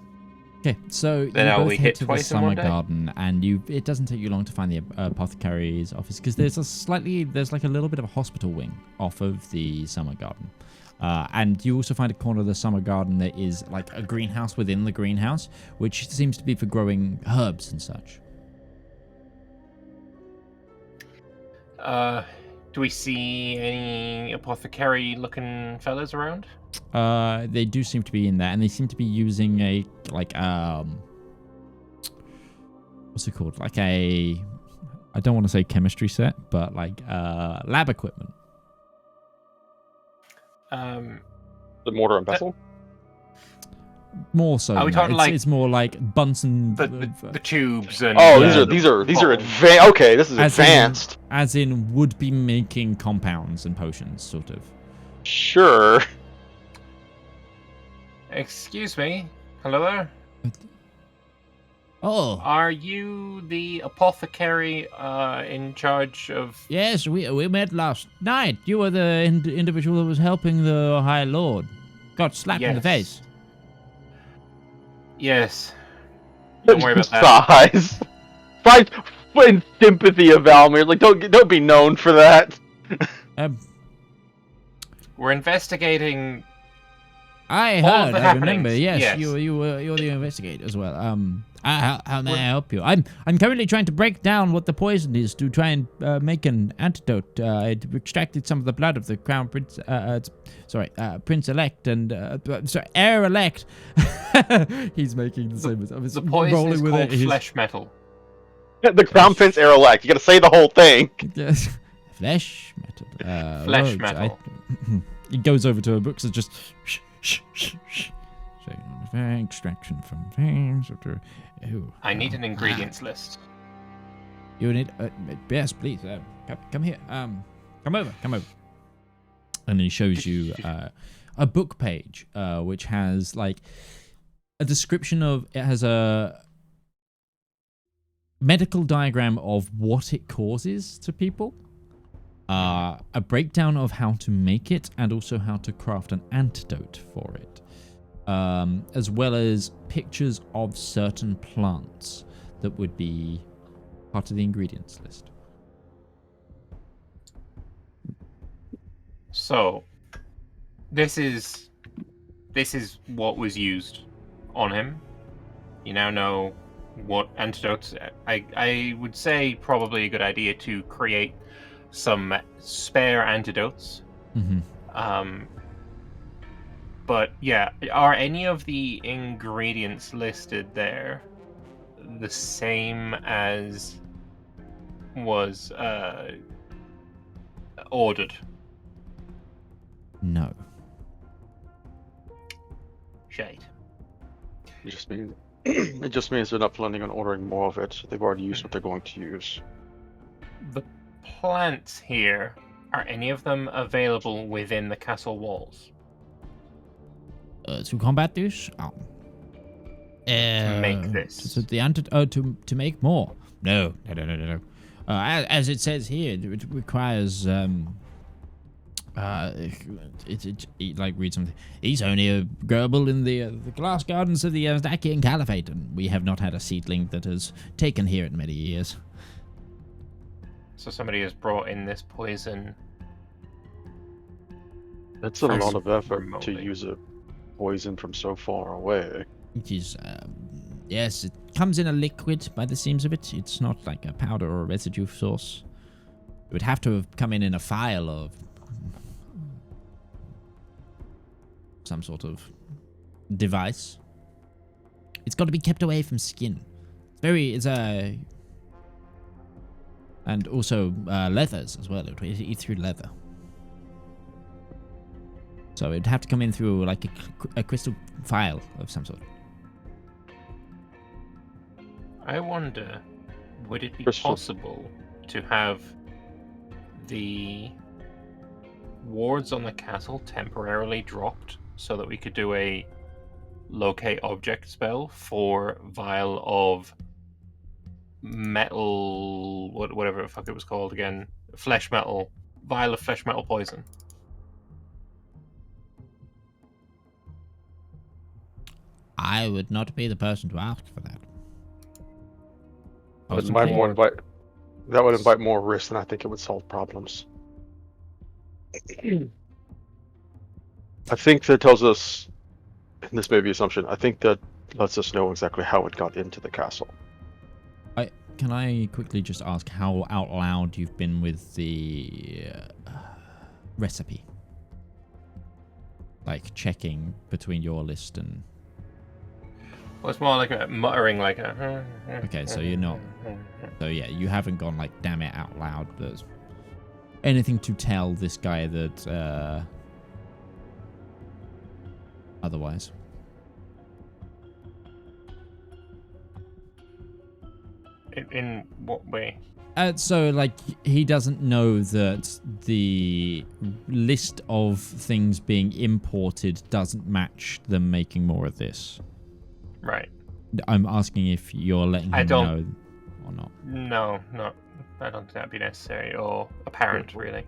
S1: Okay, so
S2: then
S1: you both
S2: we
S1: head
S2: hit
S1: to the
S2: twice in
S1: Summer
S2: one day?
S1: Garden, and it doesn't take you long to find the apothecary's office because there's a little bit of a hospital wing off of the Summer Garden. And you also find a corner of the Summer Garden that is like a greenhouse within the greenhouse, which seems to be for growing herbs and such.
S2: Do we see any apothecary-looking fellas around?
S1: They do seem to be in there, and they seem to be using a what's it called? I don't want to say chemistry set, but lab equipment.
S4: The mortar and pestle?
S1: More so.
S2: Are we talking
S1: it's more like Bunsen...
S2: The tubes and...
S4: Oh, these are advanced. Okay, this is advanced.
S1: As in would be making compounds and potions, sort of.
S4: Sure.
S2: Excuse me. Hello there.
S1: Oh.
S2: Are you the apothecary in charge of...
S5: Yes, we met last night. You were the individual that was helping the High Lord. Got slapped in the face.
S2: Yes. Don't worry about that.
S4: Size. Find sympathy of Valymr. Don't be known for that.
S2: We're investigating...
S5: I
S2: heard.
S5: I remember. Yes, you're the investigator as well. How may I help you? I'm currently trying to break down what the poison is to try and make an antidote. I extracted some of the blood of the Crown Prince. Prince-elect and heir-elect. He's making the same as
S2: the poison is called flesh metal.
S4: The Crown Prince heir-elect. You got to say the whole thing.
S5: Yes. Flesh metal.
S2: Flesh
S5: Roach,
S2: metal.
S1: He goes over to her books and just...
S5: Extraction from veins.
S2: I need an ingredients list.
S5: You need... yes, please. Come here. Come over.
S1: And he shows you... a book page, which has like a description of, it has a medical diagram of what it causes to people, a breakdown of how to make it, and also how to craft an antidote for it, as well as pictures of certain plants that would be part of the ingredients list.
S2: So, this is what was used on him. You now know what antidotes. I would say probably a good idea to create some spare antidotes.
S1: Mm-hmm.
S2: But yeah, are any of the ingredients listed there the same as was ordered?
S1: No.
S2: Shade.
S4: It just means they're not planning on ordering more of it. They've already used what they're going to use.
S2: The plants here, are any of them available within the castle walls?
S1: To combat this?
S2: To make this?
S1: To make more? No. As it says here, it requires like read something. He's only a gerbil in the glass gardens of the Dacian Caliphate, and we have not had a seedling that has taken here in many years.
S2: So somebody has brought in this poison.
S4: That's a lot of effort
S2: remotely.
S4: to use a poison from so far away.
S1: It is, yes, it comes in a liquid by the seams of it. It's not like a powder or a residue source. It would have to have come in a vial of some sort of device. It's got to be kept away from skin. And also leathers as well. It would eat through leather. So it'd have to come in through like a crystal vial of some sort.
S2: I wonder, would it be
S4: Crystal.
S2: possible to have the wards on the castle temporarily dropped so that we could do a locate object spell for vial of metal, whatever the fuck it was called again, flesh metal, vial of flesh metal poison?
S1: I would not be the person to ask for that.
S4: That would invite more risk than I think it would solve problems. I think that tells us, and this may be assumption, I think that lets us know exactly how it got into the castle.
S1: Can I quickly just ask how out loud you've been with the recipe? Like checking between your list and...
S2: Well, it's more like a muttering, like a...
S1: Okay, so you're not... So yeah, you haven't gone like, damn it, out loud. There's anything to tell this guy that... otherwise.
S2: In what way?
S1: So, like, he doesn't know that the list of things being imported doesn't match them making more of this.
S2: Right.
S1: I'm asking if you're letting him know or not.
S2: No, I don't think that'd be necessary or apparent, really.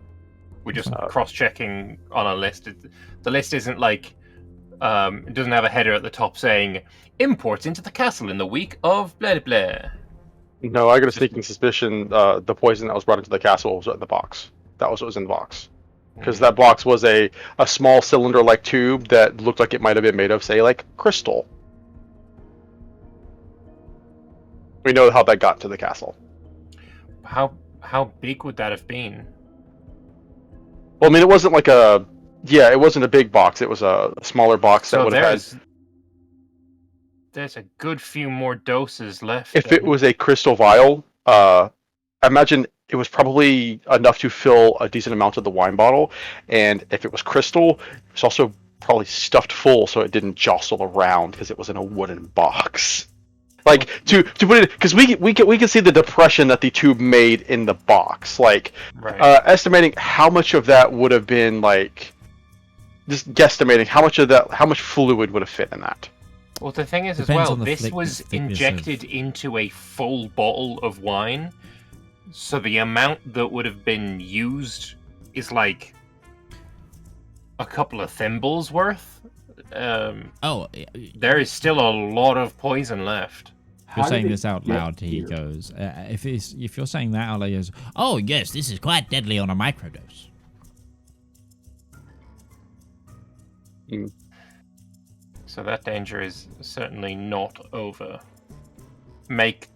S2: We're just cross-checking on a list. The list isn't like... it doesn't have a header at the top saying, imports into the castle in the week of blah blah.
S4: No, I got a sneaking suspicion the poison that was brought into the castle was in the box. That was what was in the box. Because that box was a small cylinder-like tube that looked like it might have been made of, say, like, crystal. We know how that got to the castle.
S2: How big would that have been?
S4: Well, I mean, it wasn't like a... Yeah, it wasn't a big box. It was a smaller box that would have had...
S2: There's a good few more doses left.
S4: If it was a crystal vial, I imagine it was probably enough to fill a decent amount of the wine bottle. And if it was crystal, it's also probably stuffed full so it didn't jostle around because it was in a wooden box. Like, to put it... Because we can see the depression that the tube made in the box. Like,
S2: right.
S4: Estimating how much of that would have been, like... just guesstimating how much fluid would have fit in that.
S2: Well, the thing is
S1: Depends
S2: as well,
S1: on the
S2: this was injected into a full bottle of wine, so the amount that would have been used is like a couple of thimbles worth. There is still a lot of poison left.
S1: If you're saying this out loud, he goes. If you're saying that out loud, he goes, "Oh yes, this is quite deadly on a microdose."
S2: So that danger is certainly not over. Make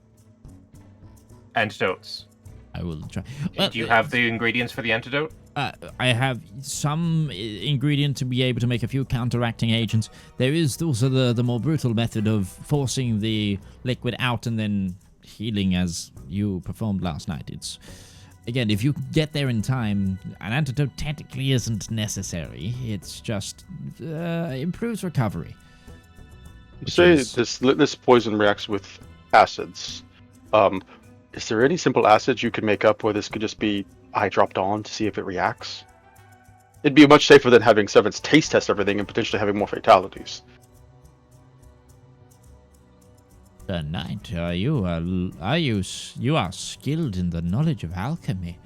S2: antidotes.
S1: I will try.
S2: Do you have the ingredients for the antidote?
S1: I have some ingredient to be able to make a few counteracting agents. There is also the more brutal method of forcing the liquid out and then healing as you performed last night. It's again, if you get there in time, an antidote technically isn't necessary. It's just improves recovery.
S4: You say this poison reacts with acids. Is there any simple acids you could make up where this could just be eye dropped on to see if it reacts? It'd be much safer than having Sevens taste test everything and potentially having more fatalities.
S1: Sir Knight, you are skilled in the knowledge of alchemy.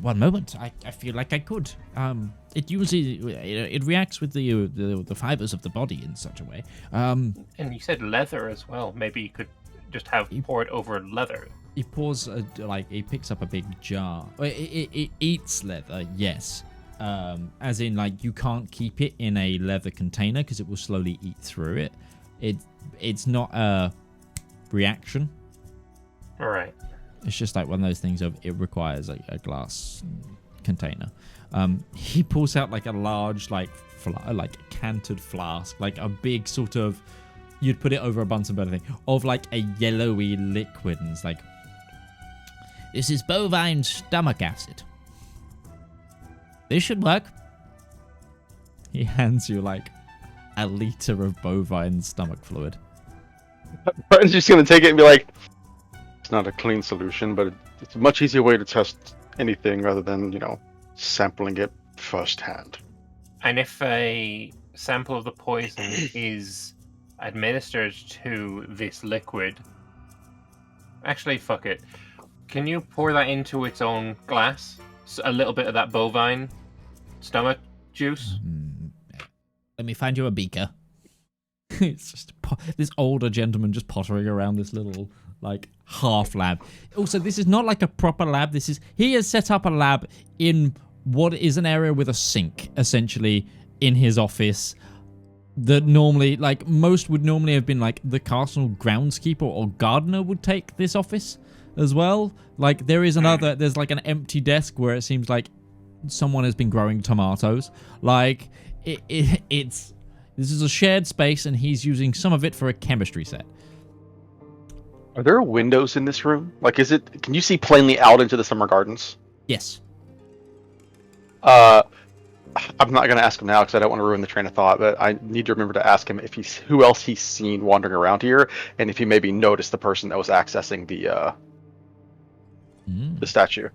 S1: One moment, I feel like I could. It usually it reacts with the fibers of the body in such a way.
S2: And you said leather as well. Maybe you could just pour it over leather.
S1: He pours he picks up a big jar. It eats leather, yes. As in, like, you can't keep it in a leather container because it will slowly eat through it. It's not a reaction.
S2: All right.
S1: It's just like one of those things of it requires like a glass container. He pulls out like a large like cantered flask, like a big sort of, you'd put it over a Bunsen burner thing, of like a yellowy liquid, and it's like, this is bovine stomach acid. This should work. He hands you like a liter of bovine stomach fluid.
S4: Breton's just gonna take it and be like, it's not a clean solution, but it's a much easier way to test anything rather than, sampling it firsthand.
S2: And if a sample of the poison is administered to this liquid, actually, fuck it. Can you pour that into its own glass? A little bit of that bovine stomach juice?
S1: Let me find you a beaker. It's just this older gentleman just pottering around this little, like, half lab. Also, this is not like a proper lab. He has set up a lab in what is an area with a sink, essentially, in his office. That normally, like, most would normally have been, like, the castle groundskeeper or gardener would take this office as well. Like, there's like an empty desk where it seems like someone has been growing tomatoes. Like, this is a shared space, and he's using some of it for a chemistry set.
S4: Are there windows in this room? Like, can you see plainly out into the summer gardens?
S1: Yes.
S4: I'm not going to ask him now because I don't want to ruin the train of thought, but I need to remember to ask him who else he's seen wandering around here, and if he maybe noticed the person that was accessing the statue.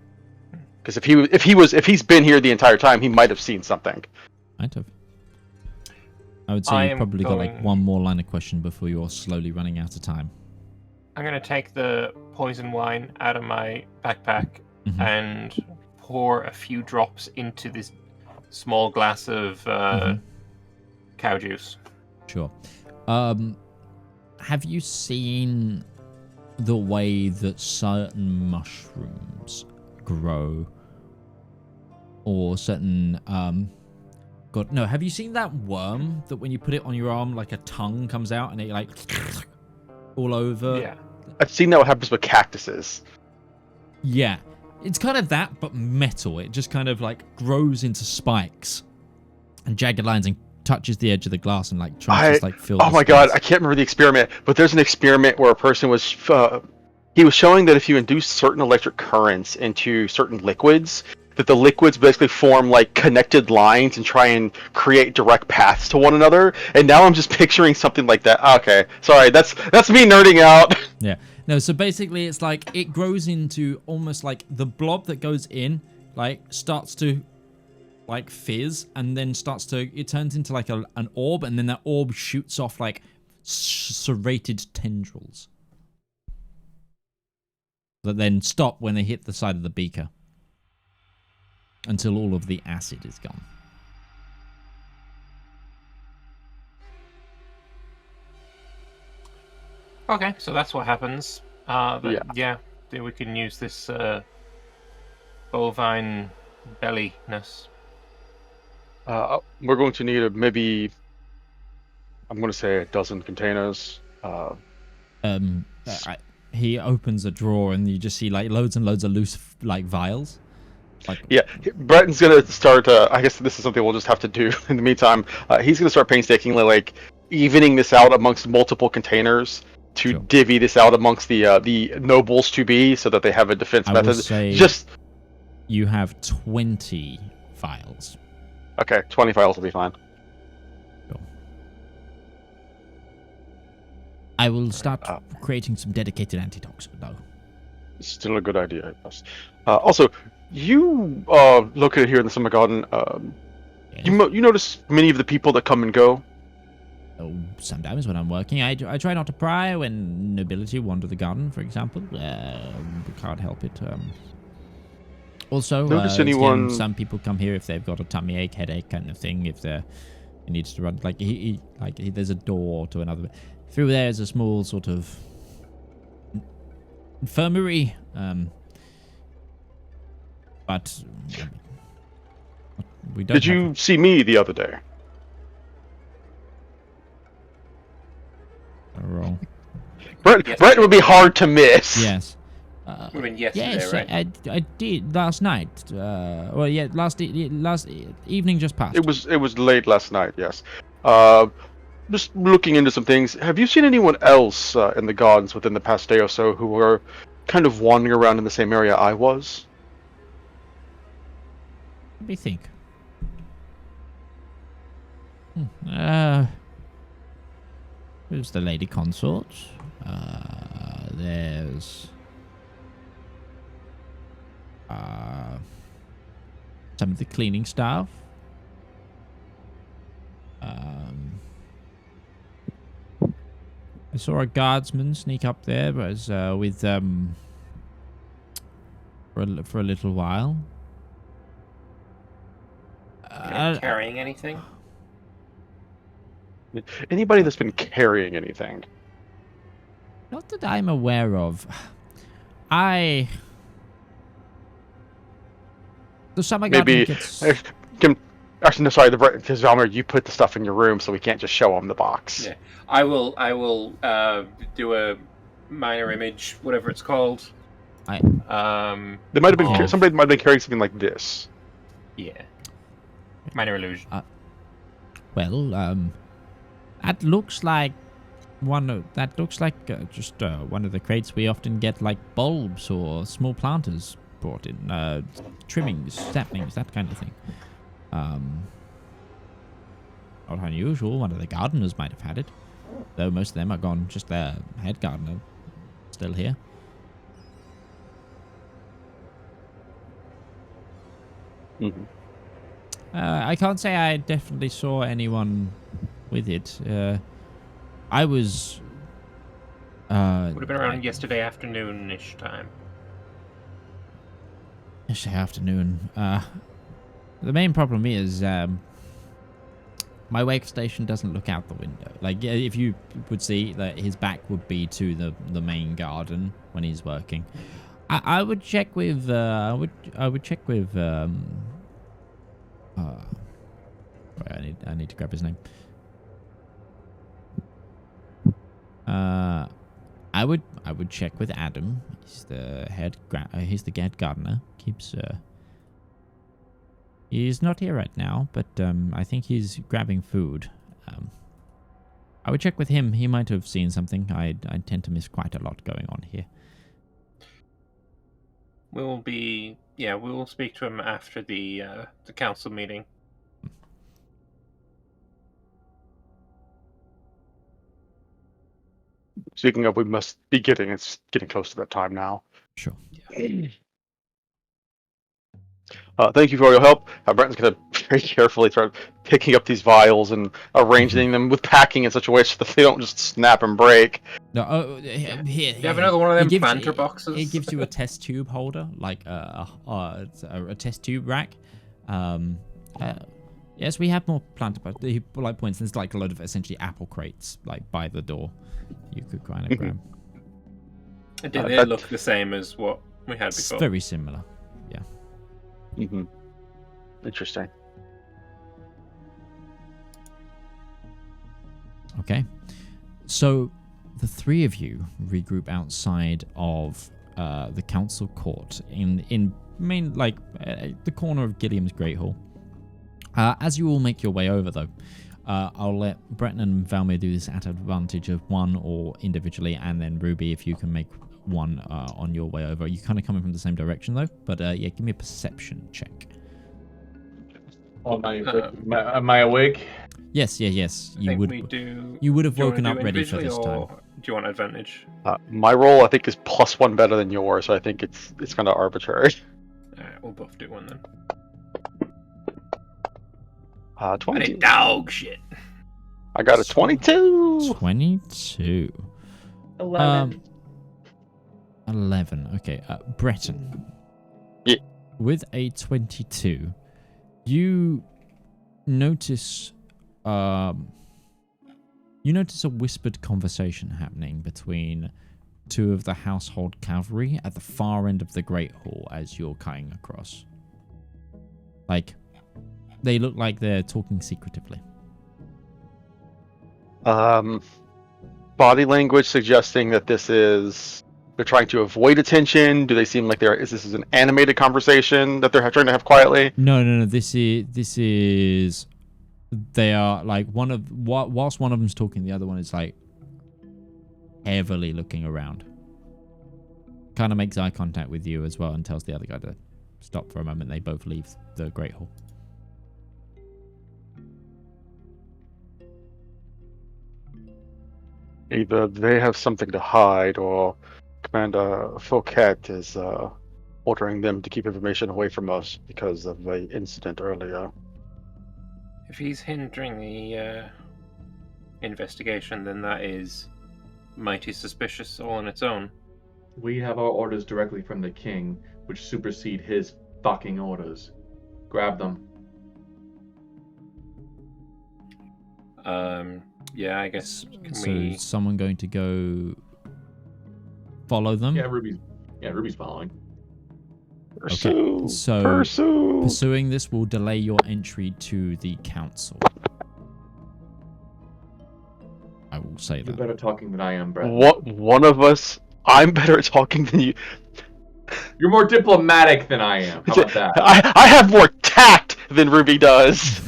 S4: Because if he's been here the entire time, he might have seen something.
S1: Might have. I would say you've probably got like one more line of question before you're slowly running out of time.
S2: I'm going to take the poison wine out of my backpack and pour a few drops into this small glass of cow juice.
S1: Sure. Have you seen the way that certain mushrooms grow? Or certain... God, no, have you seen that worm that when you put it on your arm, like a tongue comes out and it like all over?
S2: Yeah.
S4: I've seen that what happens with cactuses.
S1: Yeah. It's kind of that, but metal. It just kind of like grows into spikes and jagged lines and touches the edge of the glass and like tries to like fill
S4: Oh my god, I can't remember the experiment, but there's an experiment where a person was... he was showing that if you induce certain electric currents into certain liquids, that the liquids basically form like connected lines and try and create direct paths to one another. And now I'm just picturing something like that. Okay, sorry, that's me nerding out.
S1: Yeah. No, so basically it's like it grows into almost like the blob that goes in, like starts to like fizz, and then it turns into like an orb, and then that orb shoots off like serrated tendrils that then stop when they hit the side of the beaker until all of the acid is gone.
S2: Okay, so that's what happens.
S4: Yeah.
S2: Then we can use this bovine belliness.
S4: We're going to need maybe, I'm going to say a dozen containers.
S1: He opens a drawer and you just see like loads and loads of loose like vials.
S4: Yeah, Breton's going to start, I guess this is something we'll just have to do in the meantime. He's going to start painstakingly like evening this out amongst multiple containers to divvy this out amongst the nobles to be, so that they have a defense method.
S1: Will say
S4: just
S1: you have 20 files.
S4: Okay, 20 files will be fine.
S1: Cool. I will start creating some dedicated antidotes, though.
S4: Still a good idea, I guess. Also, you located here in the Summer Garden.
S1: Yes.
S4: You notice many of the people that come and go.
S1: Oh, sometimes when I'm working, I try not to pry when nobility wander the garden, for example. Can't help it. Also,
S4: Notice
S1: again,
S4: anyone?
S1: some people come here if they've got a tummy ache, headache kind of thing. If he needs to run, there's a door to another. Through there is a small sort of infirmary. But we don't.
S4: Did you see me the other day?
S1: Roll.
S4: Brett would be hard to miss.
S1: Yes.
S2: We mean yesterday, right?
S1: I did last night. Last evening just passed.
S4: It was late last night. Yes. Just looking into some things. Have you seen anyone else in the gardens within the past day or so who were kind of wandering around in the same area I was?
S1: Let me think. There's the lady consort. There's some of the cleaning staff. I saw a guardsman sneak up there, but was with for a little while.
S2: Carrying anything?
S4: Anybody that's been carrying anything?
S1: Not that I'm aware of. The summer garden
S4: Maybe.
S1: gets...
S4: Actually, no, sorry. Because Valymr, you put the stuff in your room, so we can't just show them the box.
S2: Yeah, I will do a minor image, whatever it's called.
S4: They might have been somebody might have been carrying something like this.
S2: Yeah. Minor illusion.
S1: That looks like just one of the crates we often get, like bulbs or small planters brought in, trimmings, saplings, that kind of thing. Not unusual. One of the gardeners might have had it, though most of them are gone. Just their head gardener still here.
S4: Mm-hmm.
S1: I can't say I definitely saw anyone with it. I was...
S2: Would have been around yesterday afternoon-ish time.
S1: Yesterday afternoon. The main problem is my workstation doesn't look out the window. Like, if you would see that his back would be to the main garden when he's working. I would check with I would check with I need to grab his name. I would check with Adam. He's the head gardener. He's not here right now, but I think he's grabbing food. I would check with him. He might have seen something. I tend to miss quite a lot going on here.
S2: We will speak to him after the council meeting.
S4: Speaking of, we must be it's getting close to that time now.
S1: Sure.
S2: Yeah.
S4: Thank you for all your help. Brenton's going to very carefully start picking up these vials and arranging them with packing in such a way so that they don't just snap and break.
S1: No, here.
S2: You have another one of them planter boxes?
S1: It gives you a test tube holder, like a test tube rack. Yes, we have more planter boxes. He like points. There's like a load of essentially apple crates like by the door. You could kind of grab.
S2: Do they look the same as what we had before?
S1: It's very similar. Yeah.
S4: Mm-hmm. Interesting.
S1: Okay. So the three of you regroup outside of the council court in main the corner of Gilliam's Great Hall. As you all make your way over, though, I'll let Breton and Valymr do this at advantage of one or individually, and then Ruby, if you can make one on your way over. You're kind of coming from the same direction, though. But yeah, give me a perception check.
S3: Am I awake?
S1: Yes. You would have woken up ready for this time.
S2: Do you want advantage?
S4: My roll, I think, is +1 better than yours, so I think it's kind of arbitrary.
S2: Alright, we'll both do one then.
S4: 22.
S2: Dog shit.
S4: I got a 22.
S1: 22. 11. Okay, Breton.
S4: Yeah.
S1: With a 22, you notice a whispered conversation happening between two of the household cavalry at the far end of the Great Hall as you're cutting across. Like, they look like they're talking secretively.
S4: Body language suggesting that they're trying to avoid attention. Do they seem like this is an animated conversation that they're trying to have quietly?
S1: No. This is. They are like whilst one of them's talking, the other one is like heavily looking around. Kind of makes eye contact with you as well and tells the other guy to stop for a moment. They both leave the Great Hall.
S4: Either they have something to hide, or Commander Fouquet is ordering them to keep information away from us because of the incident earlier.
S2: If he's hindering the investigation, then that is mighty suspicious all on its own.
S3: We have our orders directly from the king, which supersede his fucking orders. Grab them.
S2: Yeah, I guess.
S1: Is someone going to go follow them?
S3: Yeah, Ruby's following.
S4: Pursue.
S1: Okay. So pursuing this will delay your entry to the council. I will say that.
S3: You're better talking than I am, Brett.
S4: What? One of us? I'm better at talking than you.
S3: You're more diplomatic than I am. How about that?
S4: I have more tact than Ruby does.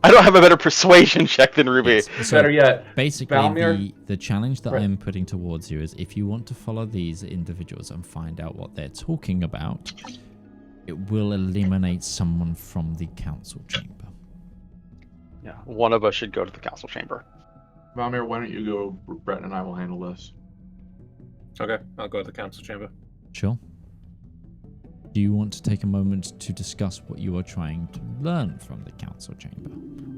S4: I don't have a better persuasion check than Ruby.
S1: Yes. So
S3: better yet,
S1: basically,
S3: Valymr,
S1: the challenge that
S3: Brett.
S1: I'm putting towards you is if you want to follow these individuals and find out what they're talking about, it will eliminate someone from the council chamber.
S4: Yeah, one of us should go to the council chamber.
S3: Valymr, why don't you go? Brett and I will handle this.
S2: Okay, I'll go to the council chamber.
S1: Sure. Do you want to take a moment to discuss what you are trying to learn from the council chamber,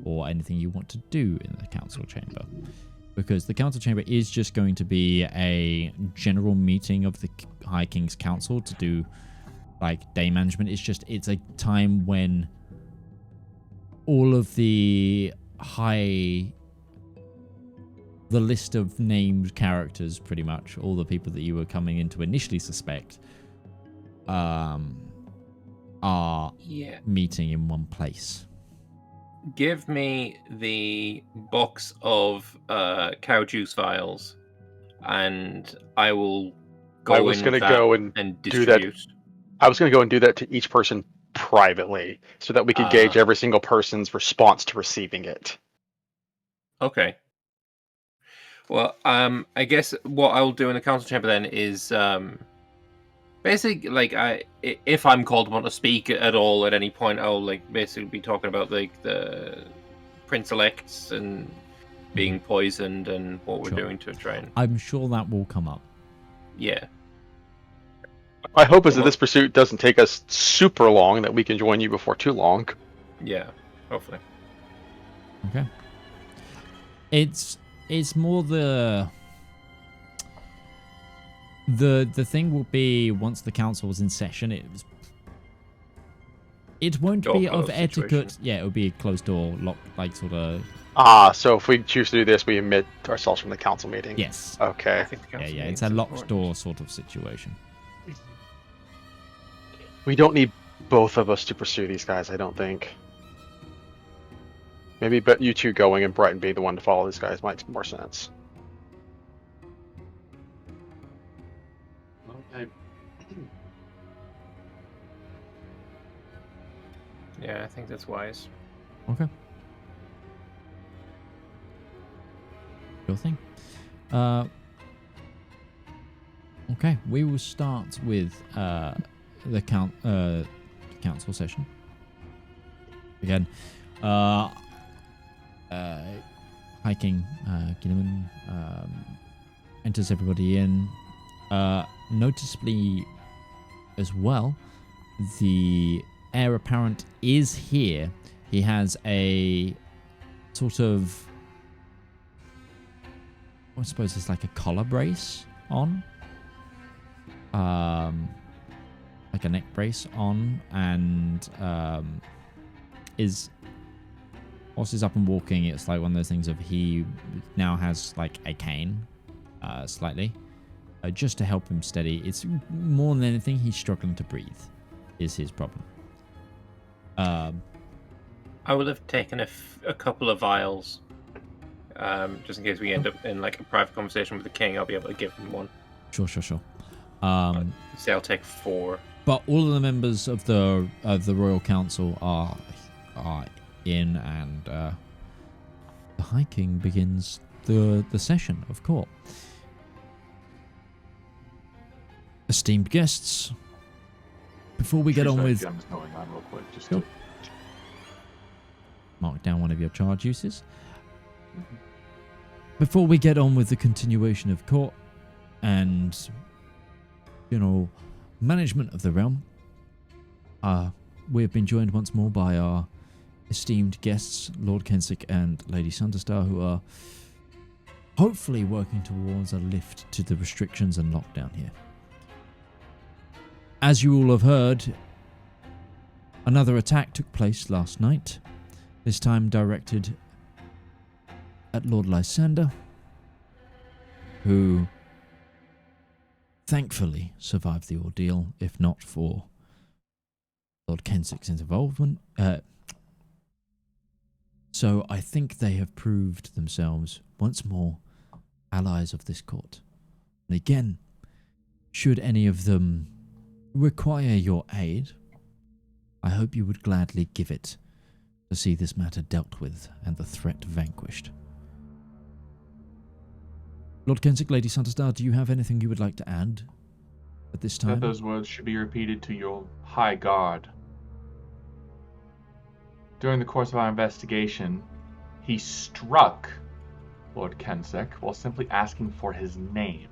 S1: or anything you want to do in the council chamber? Because the council chamber is just going to be a general meeting of the High King's Council to do like day management. It's a time when all of the list of named characters, pretty much all the people that you were coming in to initially suspect, are meeting in one place.
S2: Give me the box of cow juice vials, and I will go
S4: I was going to go and do that. I was going to go and do that to each person privately, so that we could gauge every single person's response to receiving it. Okay.
S2: Well, I guess what I'll do in the council chamber then is basically, like, if I'm called upon to speak at all at any point, I'll like basically be talking about like the prince-elects and being poisoned and what we're doing to try and.
S1: I'm sure that will come up.
S2: Yeah.
S4: My hope is that this pursuit doesn't take us super long, that we can join you before too long.
S2: Yeah, hopefully.
S1: Okay. It's more the thing will be once the council is in session. It won't
S2: Door
S1: be of
S2: closed
S1: etiquette.
S2: situation.
S1: Yeah, it'll be a closed door, lock, like sort of.
S4: So if we choose to do this, we omit ourselves from the council meeting.
S1: Yes.
S4: Okay.
S2: I think the
S1: Yeah,
S2: council
S1: yeah. It's
S2: meeting's
S1: a locked
S2: important.
S1: door sort of situation.
S4: We don't need both of us to pursue these guys, I don't think. Maybe but you two going and Breton being the one to follow these guys might make more sense.
S3: Okay.
S2: Yeah, I think that's wise.
S1: Okay. Your thing. Okay, we will start with the council session. Again, hiking. Gilliman enters everybody in. Noticeably, as well, the heir apparent is here. He has a sort of, I suppose it's like a collar brace on. Like a neck brace on, and is whilst he's up and walking, it's like one of those things of he now has like a cane, slightly, just to help him steady. It's more than anything he's struggling to breathe is his problem.
S2: I would have taken a couple of vials, just in case we end up in like a private conversation with the king. I'll be able to give him one.
S1: Sure.
S2: Say I'll take 4.
S1: But all of the members of the Royal Council are in, and the hiking begins the session of court. Esteemed guests, before we get on with...
S3: I'm just going on real quick. Just
S1: Sure. Mark down one of your charge uses. Before we get on with the continuation of court and management of the realm, we have been joined once more by our esteemed guests, Lord Kensek and Lady Sunderstar, who are hopefully working towards a lift to the restrictions and lockdown here. As you all have heard, another attack took place last night, this time directed at Lord Lysander, who thankfully survived the ordeal, if not for Lord Kensek's involvement. So I think they have proved themselves once more allies of this court. And again, should any of them require your aid, I hope you would gladly give it to see this matter dealt with and the threat vanquished. Lord Kensek, Lady Sunderstar, do you have anything you would like to add at this time?
S3: That those words should be repeated to your high guard. During the course of our investigation, he struck Lord Kensek while simply asking for his name,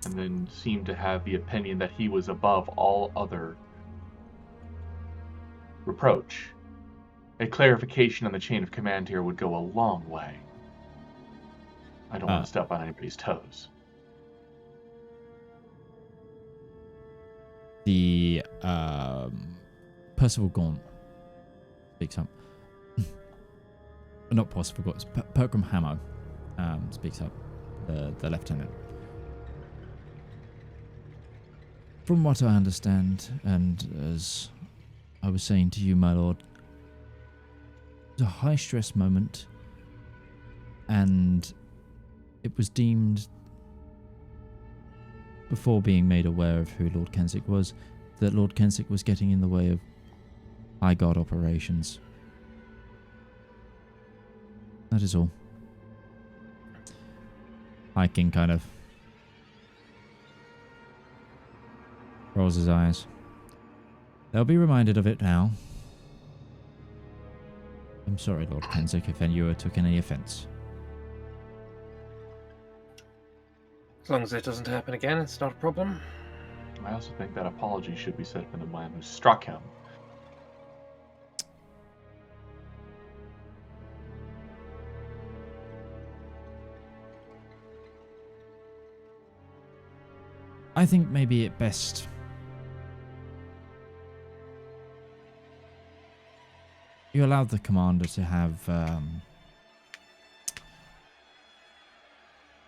S3: and then seemed to have the opinion that he was above all other reproach. A clarification on the chain of command here would go a long way. I don't want to step on anybody's toes.
S1: The Percival Gaunt speaks up. Not Percival Gaunt, it's Pergram Hamo speaks up, the lieutenant. From what I understand, and as I was saying to you, my lord, it was a high-stress moment, and it was deemed, before being made aware of who Lord Kensek was, that Lord Kensek was getting in the way of High Guard operations. That is all. Hiking kind of rolls his eyes. They'll be reminded of it now. I'm sorry, Lord Kensek, if you took any offence.
S2: As long as it doesn't happen again, it's not a problem.
S3: I also think that apology should be said for the man who struck him.
S1: I think maybe it best you allowed the commander to have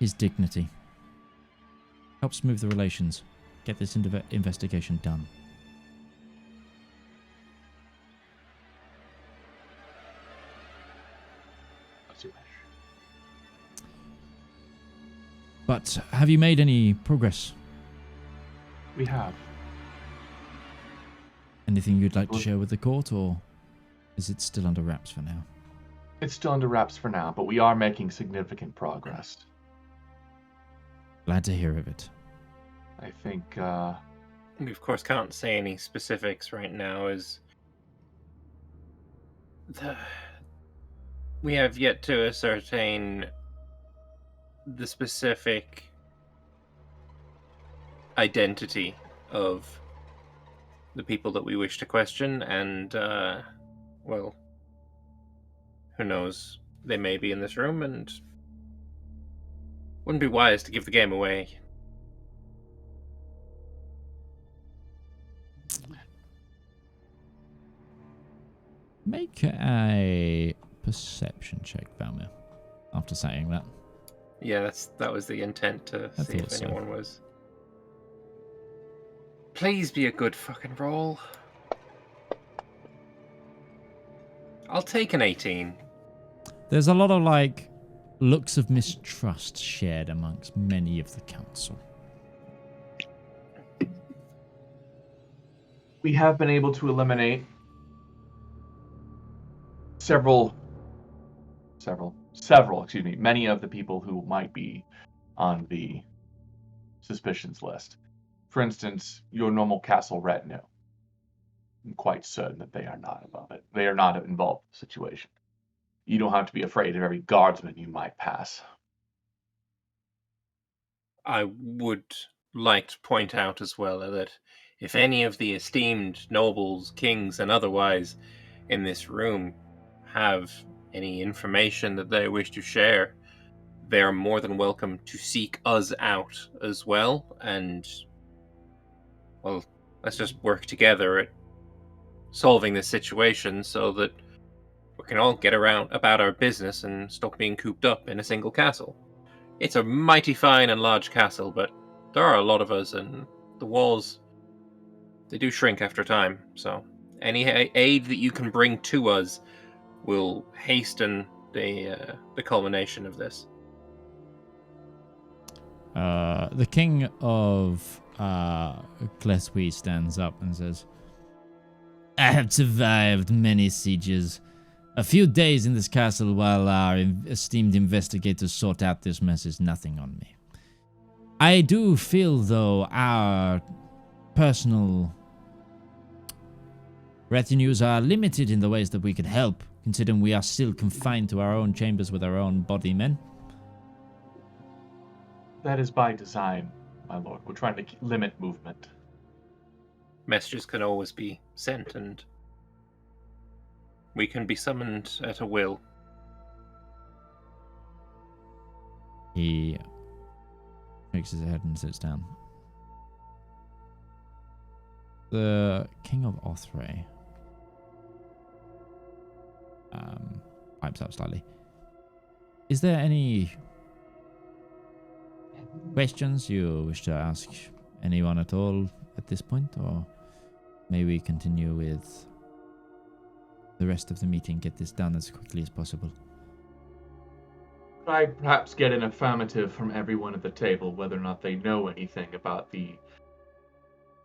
S1: his dignity. Help smooth the relations. Get this investigation done.
S3: As you wish.
S1: But have you made any progress?
S3: We have.
S1: Anything you'd like to share with the court, or is it still under wraps for now?
S3: It's still under wraps for now, but we are making significant progress.
S1: Glad to hear of it.
S3: I think,
S2: We of course can't say any specifics right now, as we have yet to ascertain the specific identity of the people that we wish to question, and well, who knows, they may be in this room, and wouldn't be wise to give the game away.
S1: Make a perception check, Valymr, after saying that.
S2: Yeah, that was the intent, to
S1: I
S2: see if
S1: thought so.
S2: anyone was. Please be a good fucking roll. I'll take an 18.
S1: There's a lot of, looks of mistrust shared amongst many of the council.
S3: we have been able to eliminate many of the people who might be on the suspicions list. For instance, your normal castle retinue. I'm quite certain that they are not above it. They are not involved in the situation. You don't have to be afraid of every guardsman you might pass.
S2: I would like to point out as well that if any of the esteemed nobles, kings, and otherwise in this room have any information that they wish to share, they are more than welcome to seek us out as well. And, well, let's just work together at solving this situation so that we can all get around about our business and stop being cooped up in a single castle. It's a mighty fine and large castle, but there are a lot of us, and the walls, they do shrink after time. So any aid that you can bring to us will hasten the culmination of this.
S1: The king of Gleswy stands up and says, I have survived many sieges. A few days in this castle while our esteemed investigators sort out this mess is nothing on me. I do feel, though, our personal retinues are limited in the ways that we could help, considering we are still confined to our own chambers with our own body men.
S3: That is by design, my lord. We're trying to limit movement.
S2: Messages can always be sent, and we can be summoned at a will.
S1: He shakes his head and sits down. The King of Othray pipes up slightly. Is there any questions you wish to ask anyone at all at this point, or may we continue with the rest of the meeting, get this done as quickly as possible?
S3: Could I perhaps get an affirmative from everyone at the table whether or not they know anything about the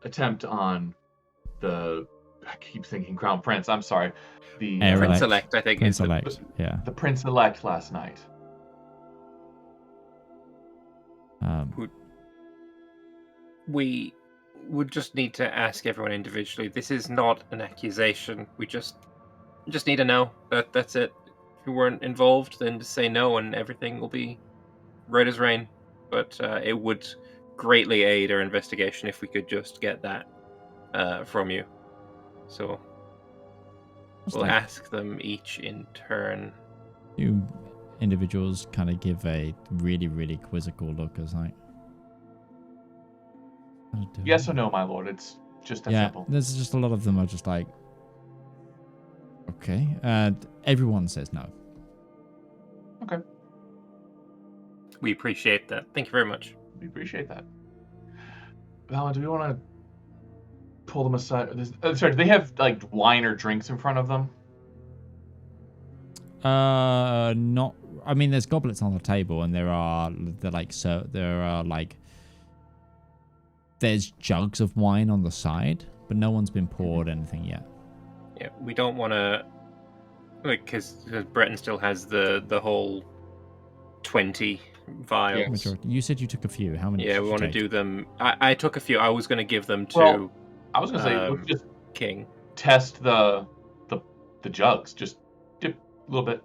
S3: attempt on the... I keep thinking Crown Prince, I'm sorry. The
S2: Prince-elect, I think.
S1: Prince-elect, yeah.
S3: The Prince-elect last night.
S2: We would just need to ask everyone individually. This is not an accusation. We just need to know. That's it. If you weren't involved, then just say no and everything will be right as rain. But it would greatly aid our investigation if we could just get that from you. So we'll ask them each in turn.
S1: You individuals kind of give a really, really quizzical look as like...
S3: Yes or no, my lord. It's just that simple.
S1: There's just a lot of them are just like... Okay. Everyone says no.
S3: Okay.
S2: We appreciate that. Thank you very much.
S3: We appreciate that. Valymr, do we want to pull them aside? Sorry, do they have like wine or drinks in front of them?
S1: Not. I mean, there's goblets on the table, and there are there's jugs of wine on the side, but no one's been poured anything yet.
S2: Yeah, we don't want to, because Breton still has the whole 20 vials.
S1: Yeah. You said you took a few. How many?
S2: Yeah, we want to do them. I took a few. I was going to give them to.
S3: Well, I was going to say, let's just
S2: King.
S3: Test the jugs. Just dip a little bit.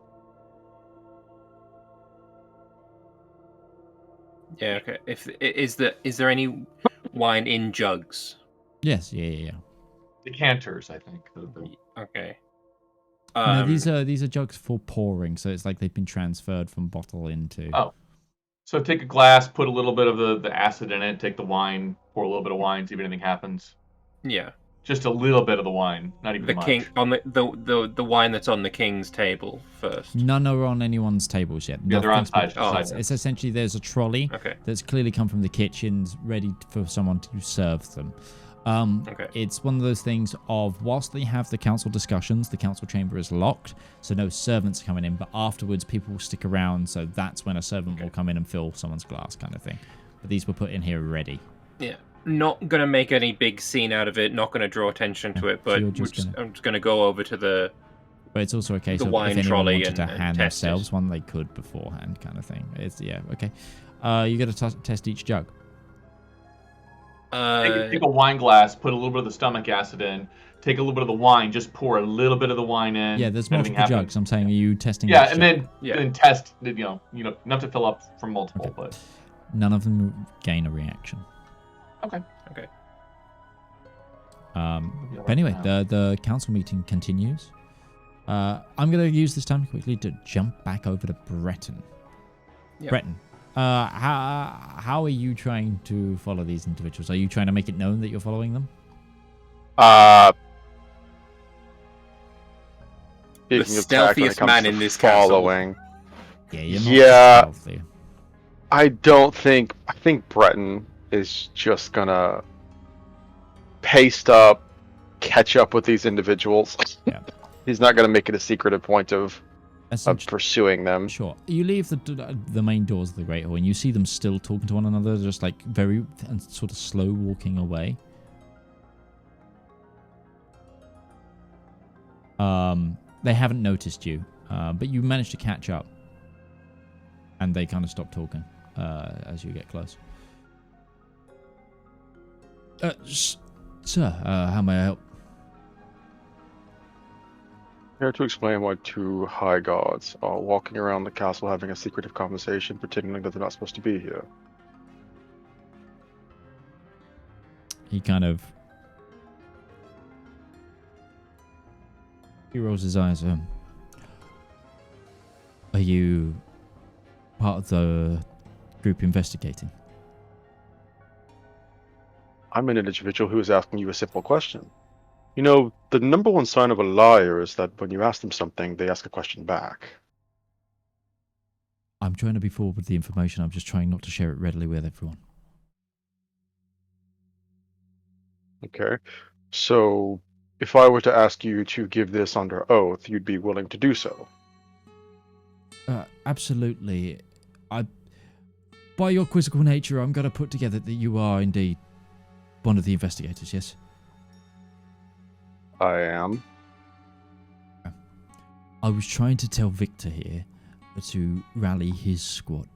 S2: Yeah. Okay. Is there any wine in jugs?
S1: Yes. Yeah.
S3: Decanters, I think.
S2: Okay.
S1: No, these are jugs for pouring, so it's like they've been transferred from bottle into.
S3: Oh. So take a glass, put a little bit of the acid in it, take the wine, pour a little bit of wine, see if anything happens.
S2: Yeah.
S3: Just a little bit of the wine, not even much.
S2: King on the wine that's on the king's table first.
S1: None are on anyone's tables yet.
S3: Yeah, they're on side.
S1: It's essentially there's a trolley that's clearly come from the kitchens, ready for someone to serve them. It's one of those things of whilst they have the council discussions, the council chamber is locked, so no servants are coming in, but afterwards people will stick around, so that's when a servant will come in and fill someone's glass kind of thing. But these were put in here ready.
S2: Yeah. Not going to make any big scene out of it, not going to draw attention to it, but I'm just going to go over to the
S1: But it's also a case of if anyone wanted to hand themselves one, they could beforehand kind of thing. It's okay. You got to test each jug.
S3: Take a wine glass, put a little bit of the stomach acid in, take a little bit of the wine, just pour a little bit of the wine in.
S1: Yeah, there's multiple jugs. I'm saying, are you testing?
S3: Yeah, and then test. Not to fill up from multiple, but
S1: none of them gain a reaction.
S3: Okay.
S1: But anyway, the council meeting continues. I'm going to use this time quickly to jump back over to Breton. Yep. Breton. How are you trying to follow these individuals? Are you trying to make it known that you're following them?
S2: The stealthiest man in this following.
S1: Yeah, you're not stealthy.
S4: I think Breton is just gonna paste up, catch up with these individuals.
S1: Yeah.
S4: He's not gonna make it a secretive point of pursuing them.
S1: Sure. You leave the main doors of the Great Hall and you see them still talking to one another, just like very and sort of slow walking away. They haven't noticed you, but you managed to catch up. And they kind of stop talking as you get close. Sir, how may I help?
S4: Here to explain why two high guards are walking around the castle having a secretive conversation, pretending that they're not supposed to be here.
S1: He kind of... He rolls his eyes. Are you part of the group investigating?
S4: I'm an individual who is asking you a simple question. You know, the number one sign of a liar is that when you ask them something, they ask a question back.
S1: I'm trying to be forward with the information. I'm just trying not to share it readily with everyone.
S4: Okay. So, if I were to ask you to give this under oath, you'd be willing to do so?
S1: Absolutely. By your quizzical nature, I'm going to put together that you are indeed one of the investigators, yes?
S4: I am.
S1: I was trying to tell Victor here to rally his squad.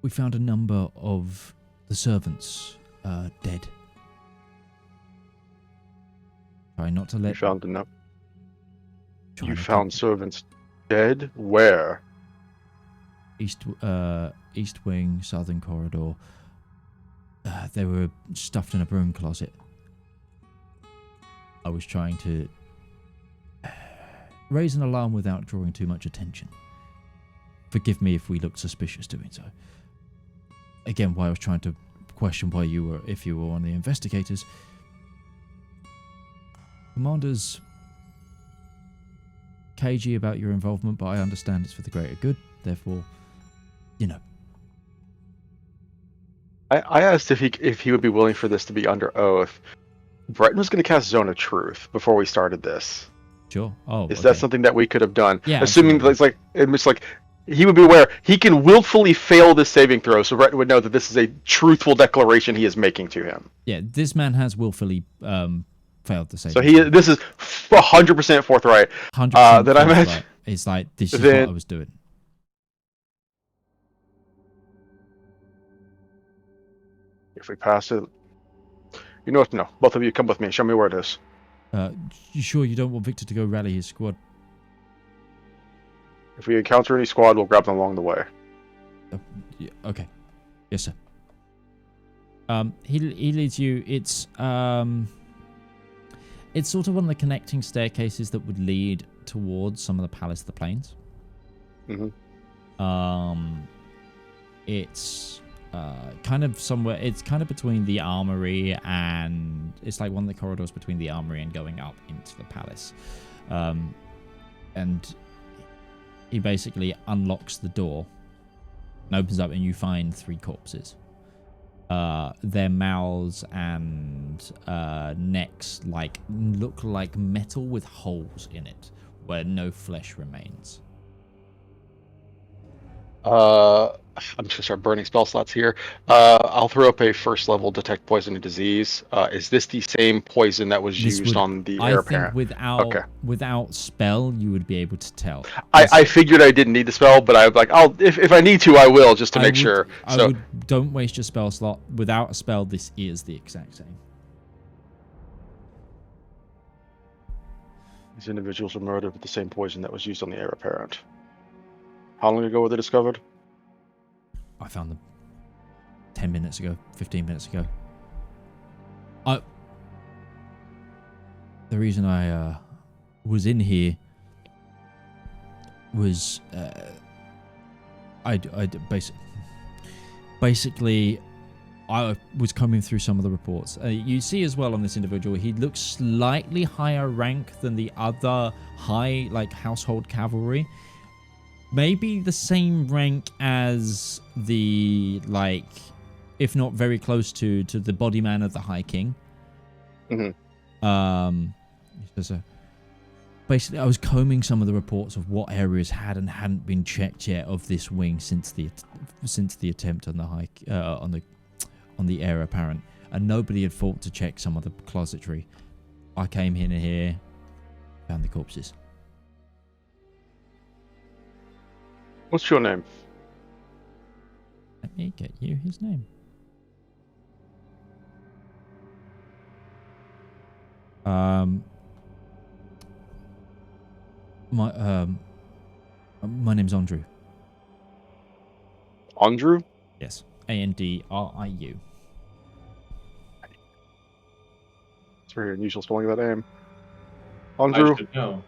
S1: We found a number of the servants dead. Try not to let...
S4: You found servants dead? Where?
S1: east wing, southern corridor. They were stuffed in a broom closet. I was trying to raise an alarm without drawing too much attention. Forgive me if we looked suspicious doing so. Again, why I was trying to question why if you were one of the investigators. Commander's cagey about your involvement, but I understand it's for the greater good. Therefore,
S4: I asked if he would be willing for this to be under oath. Breton was going to cast Zone of Truth before we started this.
S1: Sure. Oh,
S4: is that something that we could have done?
S1: Yeah.
S4: Assuming that it's like he would be aware he can willfully fail this saving throw, so Breton would know that this is a truthful declaration he is making to him.
S1: Yeah, this man has willfully failed the saving.
S4: So this is 100% forthright.
S1: 100%.
S4: That I imagine
S1: it's like this is what I was doing.
S4: If we pass it, you know what? No, both of you come with me. Show me where it is.
S1: You sure you don't want Victor to go rally his squad?
S4: If we encounter any squad, we'll grab them along the way.
S1: Yeah, okay. Yes, sir. He leads you. It's sort of one of the connecting staircases that would lead towards some of the Palace of the Plains.
S4: Mm-hmm.
S1: It's kind of somewhere. It's kind of between the armory and it's like one of the corridors between the armory and going up into the palace. And he basically unlocks the door and opens up, and you find 3 corpses. Their mouths and necks look like metal with holes in it, where no flesh remains.
S4: I'm just gonna start burning spell slots here. I'll throw up a first level detect poison and disease. Is this the same poison that was used on the heir apparent?
S1: Without spell, you would be able to tell.
S4: I figured I didn't need the spell, but I was like, if I need to, I will, just to make sure.
S1: Don't waste your spell slot. Without a spell, this is the exact same.
S4: These individuals were murdered with the same poison that was used on the heir apparent. How long ago were they discovered?
S1: I found them 10 minutes ago, 15 minutes ago. The reason I was in here was basically I was combing through some of the reports. You see as well on this individual, he looks slightly higher rank than the other high household cavalry. Maybe the same rank as the, if not very close to the body man of the High King.
S4: Mm-hmm.
S1: Basically, I was combing some of the reports of what areas had and hadn't been checked yet of this wing since the attempt on the on the heir apparent, and nobody had thought to check some of the closetry. I came in here, found the corpses.
S4: What's your name?
S1: Let me get you his name. My name's Andrew.
S4: Andrew?
S1: Yes. Andriu.
S4: It's very unusual spelling of that name. Andrew?
S3: I should know.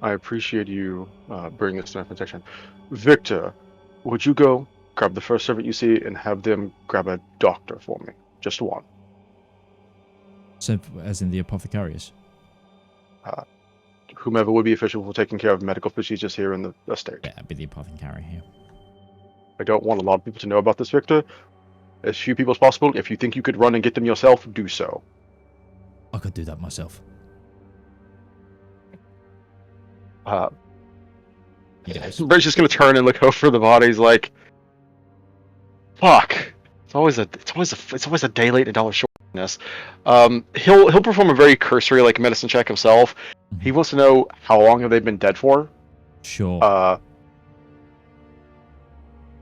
S4: I appreciate you bringing this to my attention. Victor, would you go grab the first servant you see and have them grab a doctor for me? Just one.
S1: So, as in the apothecarius?
S4: Whomever would be official for taking care of medical procedures here in the estate.
S1: Yeah, it'd be the apothecary here.
S4: I don't want a lot of people to know about this, Victor. As few people as possible. If you think you could run and get them yourself, do so.
S1: I could do that myself.
S4: Brett's just gonna turn and look over the bodies like, fuck. It's always a day late and a dollar short. He'll perform a very cursory medicine check himself.
S1: Mm-hmm.
S4: He wants to know how long have they been dead for.
S1: Sure.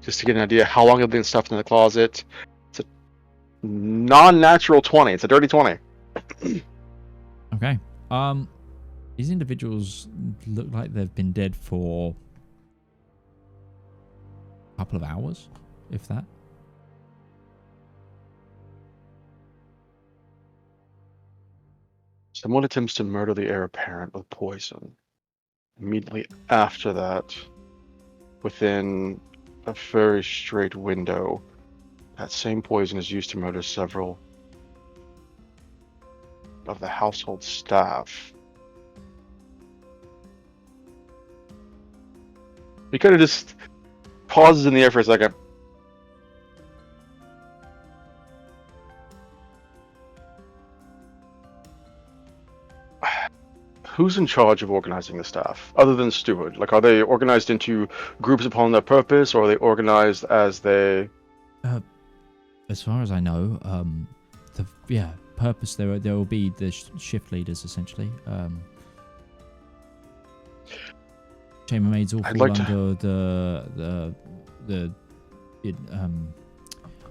S4: Just to get an idea how long have they been stuffed in the closet. It's a non-natural 20. It's a dirty 20.
S1: Okay. These individuals look like they've been dead for couple of hours, if that.
S4: Someone attempts to murder the heir apparent with poison. Immediately after that, within a very straight window, that same poison is used to murder several of the household staff. He kind of just pauses in the air for a second. Who's in charge of organizing the staff, other than steward? Like, are they organized into groups upon their purpose, or are they organized as they...
S1: As far as I know, purpose, there will be the shift leaders, essentially. Chambermaids all fall under the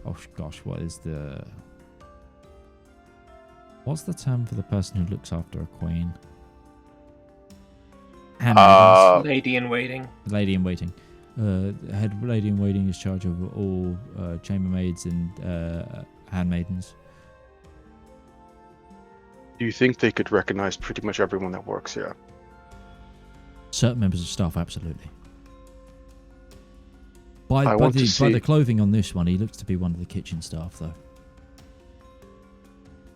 S1: oh gosh, what's the term for the person who looks after a queen?
S2: Lady in waiting.
S1: Lady in waiting. Head lady in waiting is charge of all chambermaids and handmaidens.
S4: Do you think they could recognize pretty much everyone that works here?
S1: Certain members of staff, absolutely. By the clothing on this one, he looks to be one of the kitchen staff, though.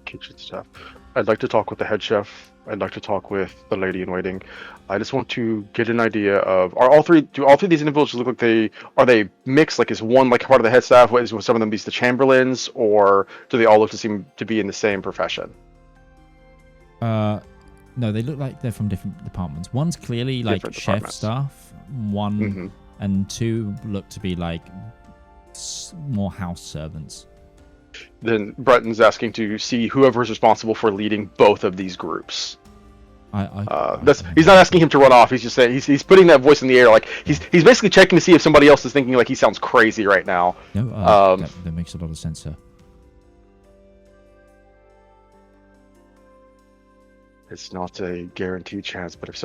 S4: Kitchen staff. I'd like to talk with the head chef. I'd like to talk with the lady in waiting. I just want to get an idea of, do all three of these individuals look like are they mixed? Like, is one like part of the head staff? Is some of them these the chamberlains, or do they all look to seem to be in the same profession?
S1: No, they look like they're from different departments. One's clearly like chef staff. One and two look to be like more house servants.
S4: Then Breton's asking to see whoever's responsible for leading both of these groups. He's not asking him to run off. He's just saying he's putting that voice in the air, like he's basically checking to see if somebody else is thinking like he sounds crazy right now.
S1: No, that makes a lot of sense, sir.
S4: It's not a guaranteed chance, but if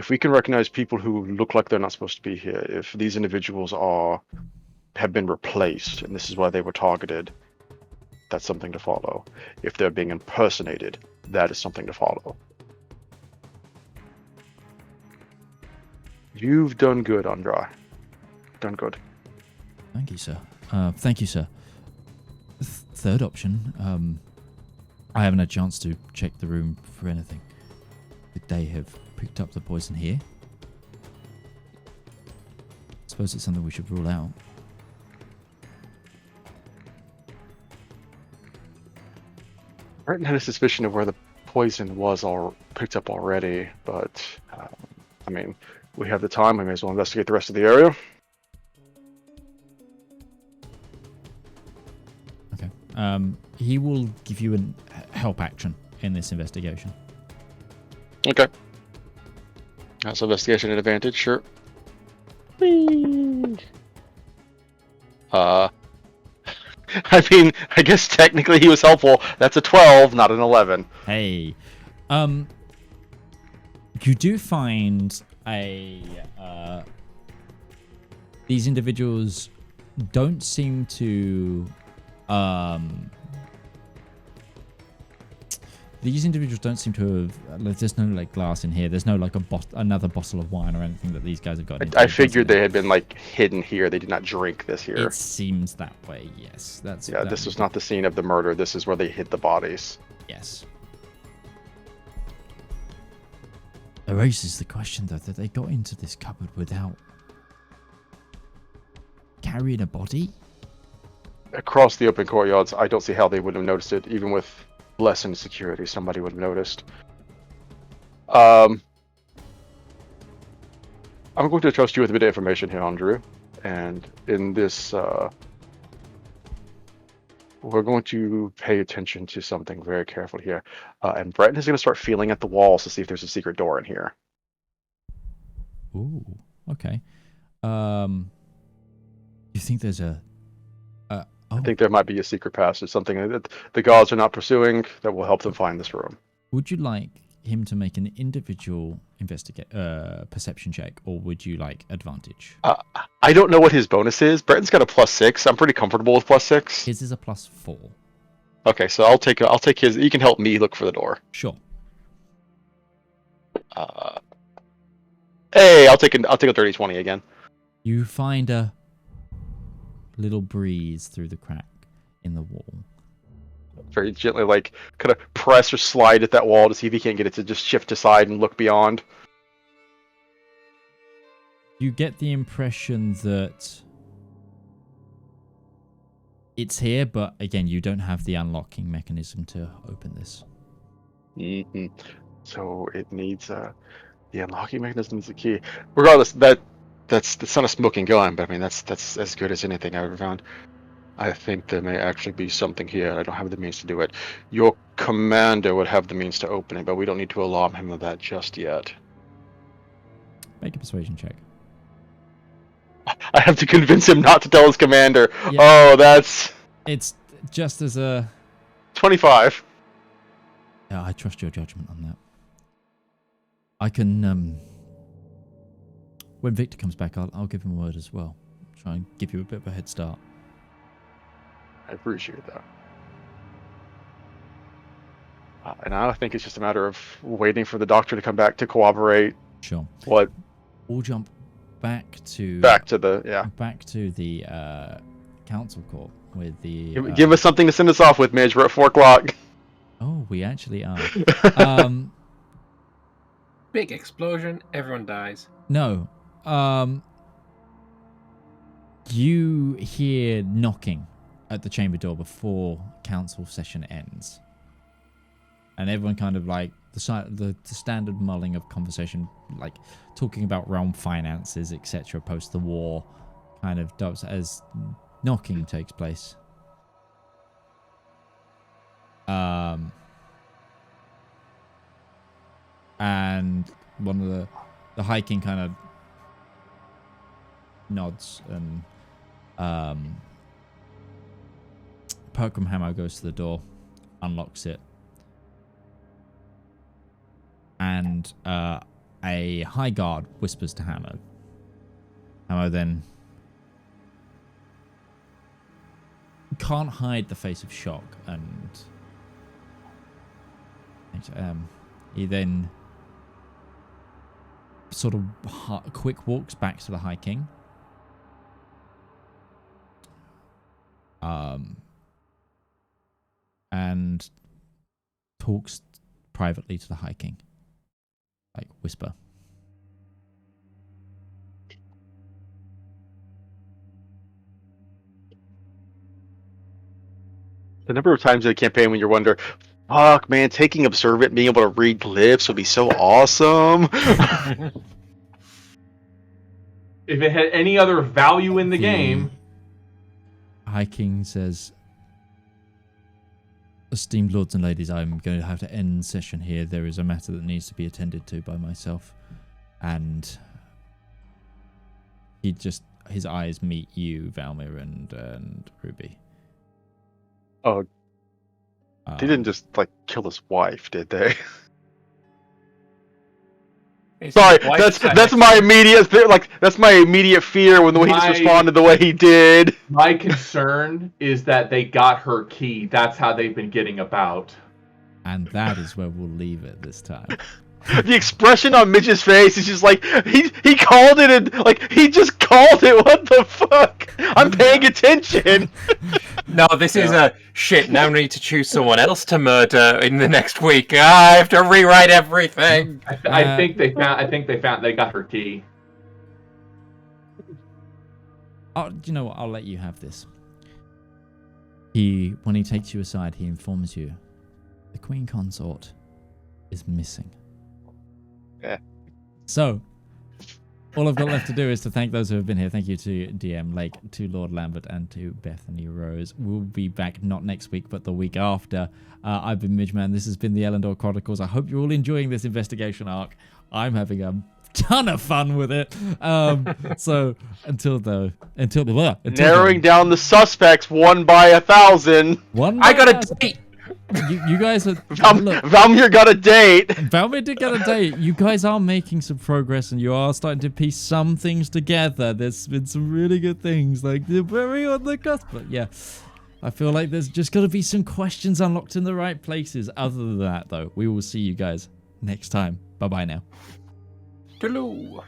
S4: we can recognize people who look like they're not supposed to be here, if these individuals have been replaced, and this is why they were targeted, that's something to follow. If they're being impersonated, that is something to follow. You've done good, Anrayne. Done good.
S1: Thank you, sir. Third option, I haven't had a chance to check the room for anything. Could they have picked up the poison here? I suppose it's something we should rule out.
S4: Breton had a suspicion of where the poison was picked up already, but I mean, we have the time. We may as well investigate the rest of the area.
S1: Okay. He will give you a help action in this investigation.
S4: Okay. That's investigation at advantage, sure. I mean, I guess technically he was helpful. That's a 12, not an 11.
S1: Hey. You do find these individuals don't seem to have, there's no like glass in here. There's no like another bottle of wine or anything that these guys have got.
S4: I figured they had been like hidden here. They did not drink this here.
S1: It seems that way. Yes,
S4: this was not the scene of the murder. This is where they hid the bodies.
S1: Yes. It raises the question though that they got into this cupboard without carrying a body.
S4: Across the open courtyards, I don't see how they would have noticed it, even with lessened security. Somebody would have noticed. I'm going to trust you with a bit of information here, Andrew. And in this, we're going to pay attention to something very carefully here. And Breton is going to start feeling at the walls to see if there's a secret door in here.
S1: Ooh, okay. You think there's
S4: I think there might be a secret passage, something that the gods are not pursuing that will help them find this room.
S1: Would you like him to make an individual perception check, or would you like advantage?
S4: I don't know what his bonus is. Breton's got a +6. I'm pretty comfortable with +6.
S1: His is a +4.
S4: Okay, so I'll take his. You can help me look for the door.
S1: Sure.
S4: Hey, I'll take a 30-20 again.
S1: You find a little breeze through the crack in the wall.
S4: Very gently, like, kind of press or slide at that wall to see if he can't get it to just shift aside and look beyond.
S1: You get the impression that it's here, but again, you don't have the unlocking mechanism to open this.
S4: Mm-hmm. So it needs the unlocking mechanism is the key. Regardless, that's not a smoking gun, but I mean that's as good as anything I've ever found. I think there may actually be something here. I don't have the means to do it. Your commander would have the means to open it, but we don't need to alarm him of that just yet.
S1: Make a persuasion check.
S4: I have to convince him not to tell his commander.
S1: Yeah.
S4: Oh, that's...
S1: It's just as a...
S4: 25.
S1: Yeah, I trust your judgment on that. I can... When Victor comes back, I'll give him a word as well. Try and give you a bit of a head start.
S4: I appreciate that. And now I think it's just a matter of waiting for the doctor to come back to corroborate.
S1: Sure.
S4: What?
S1: We'll jump back to the council court with the.
S4: Give us something to send us off with, Midge. We're at 4 o'clock.
S1: Oh, we actually are.
S2: Big explosion. Everyone dies.
S1: No. You hear knocking at the chamber door before council session ends, and everyone kind of like the standard mulling of conversation, like talking about realm finances, etc. Post the war, kind of does as knocking takes place. And one of the High King kind of nods, and Perkram Hammer goes to the door, unlocks it, and a high guard whispers to Hammer. Hammer then can't hide the face of shock, and he then sort of quick walks back to the High King. And talks privately to the High King. Like, whisper.
S4: The number of times in the campaign when you wonder, fuck, man, taking Observant, being able to read glyphs would be so awesome.
S3: If it had any other value in the game.
S1: High King says, esteemed lords and ladies, I'm going to have to end session here. There is a matter that needs to be attended to by myself. And his eyes meet you, Valymr and Ruby.
S4: Oh, they didn't just like kill his wife, did they? Sorry, that's my immediate fear when the way he just responded the way he did.
S3: My concern is that they got her key. That's how they've been getting about.
S1: And that is where we'll leave it this time.
S4: The expression on Mitch's face is just like he called it, and like he just called it. What the fuck? I'm paying attention.
S2: No, this is a shit. Now I need to choose someone else to murder in the next week. I have to rewrite everything.
S3: I think they found they got her key.
S1: You know what? I'll let you have this. When he takes you aside, he informs you the Queen Consort is missing.
S4: Yeah.
S1: So, all I've got left to do is to thank those who have been here. Thank you to DM Lake, to Lord Lambert, and to Bethany Rose. We'll be back not next week, but the week after. I've been Midgeman. This has been the Elendor Chronicles. I hope you're all enjoying this investigation arc. I'm having a ton of fun with it. So until
S4: narrowing down the suspects 1 by 1,000.
S2: I got a date.
S1: You guys are look,
S4: Valymr got a date.
S1: Valymr did get a date. You guys are making some progress, and you are starting to piece some things together. There's been some really good things, like they're very on the cusp. But yeah, I feel like there's just got to be some questions unlocked in the right places. Other than that, though, we will see you guys next time. Bye bye now.
S2: Toodaloo.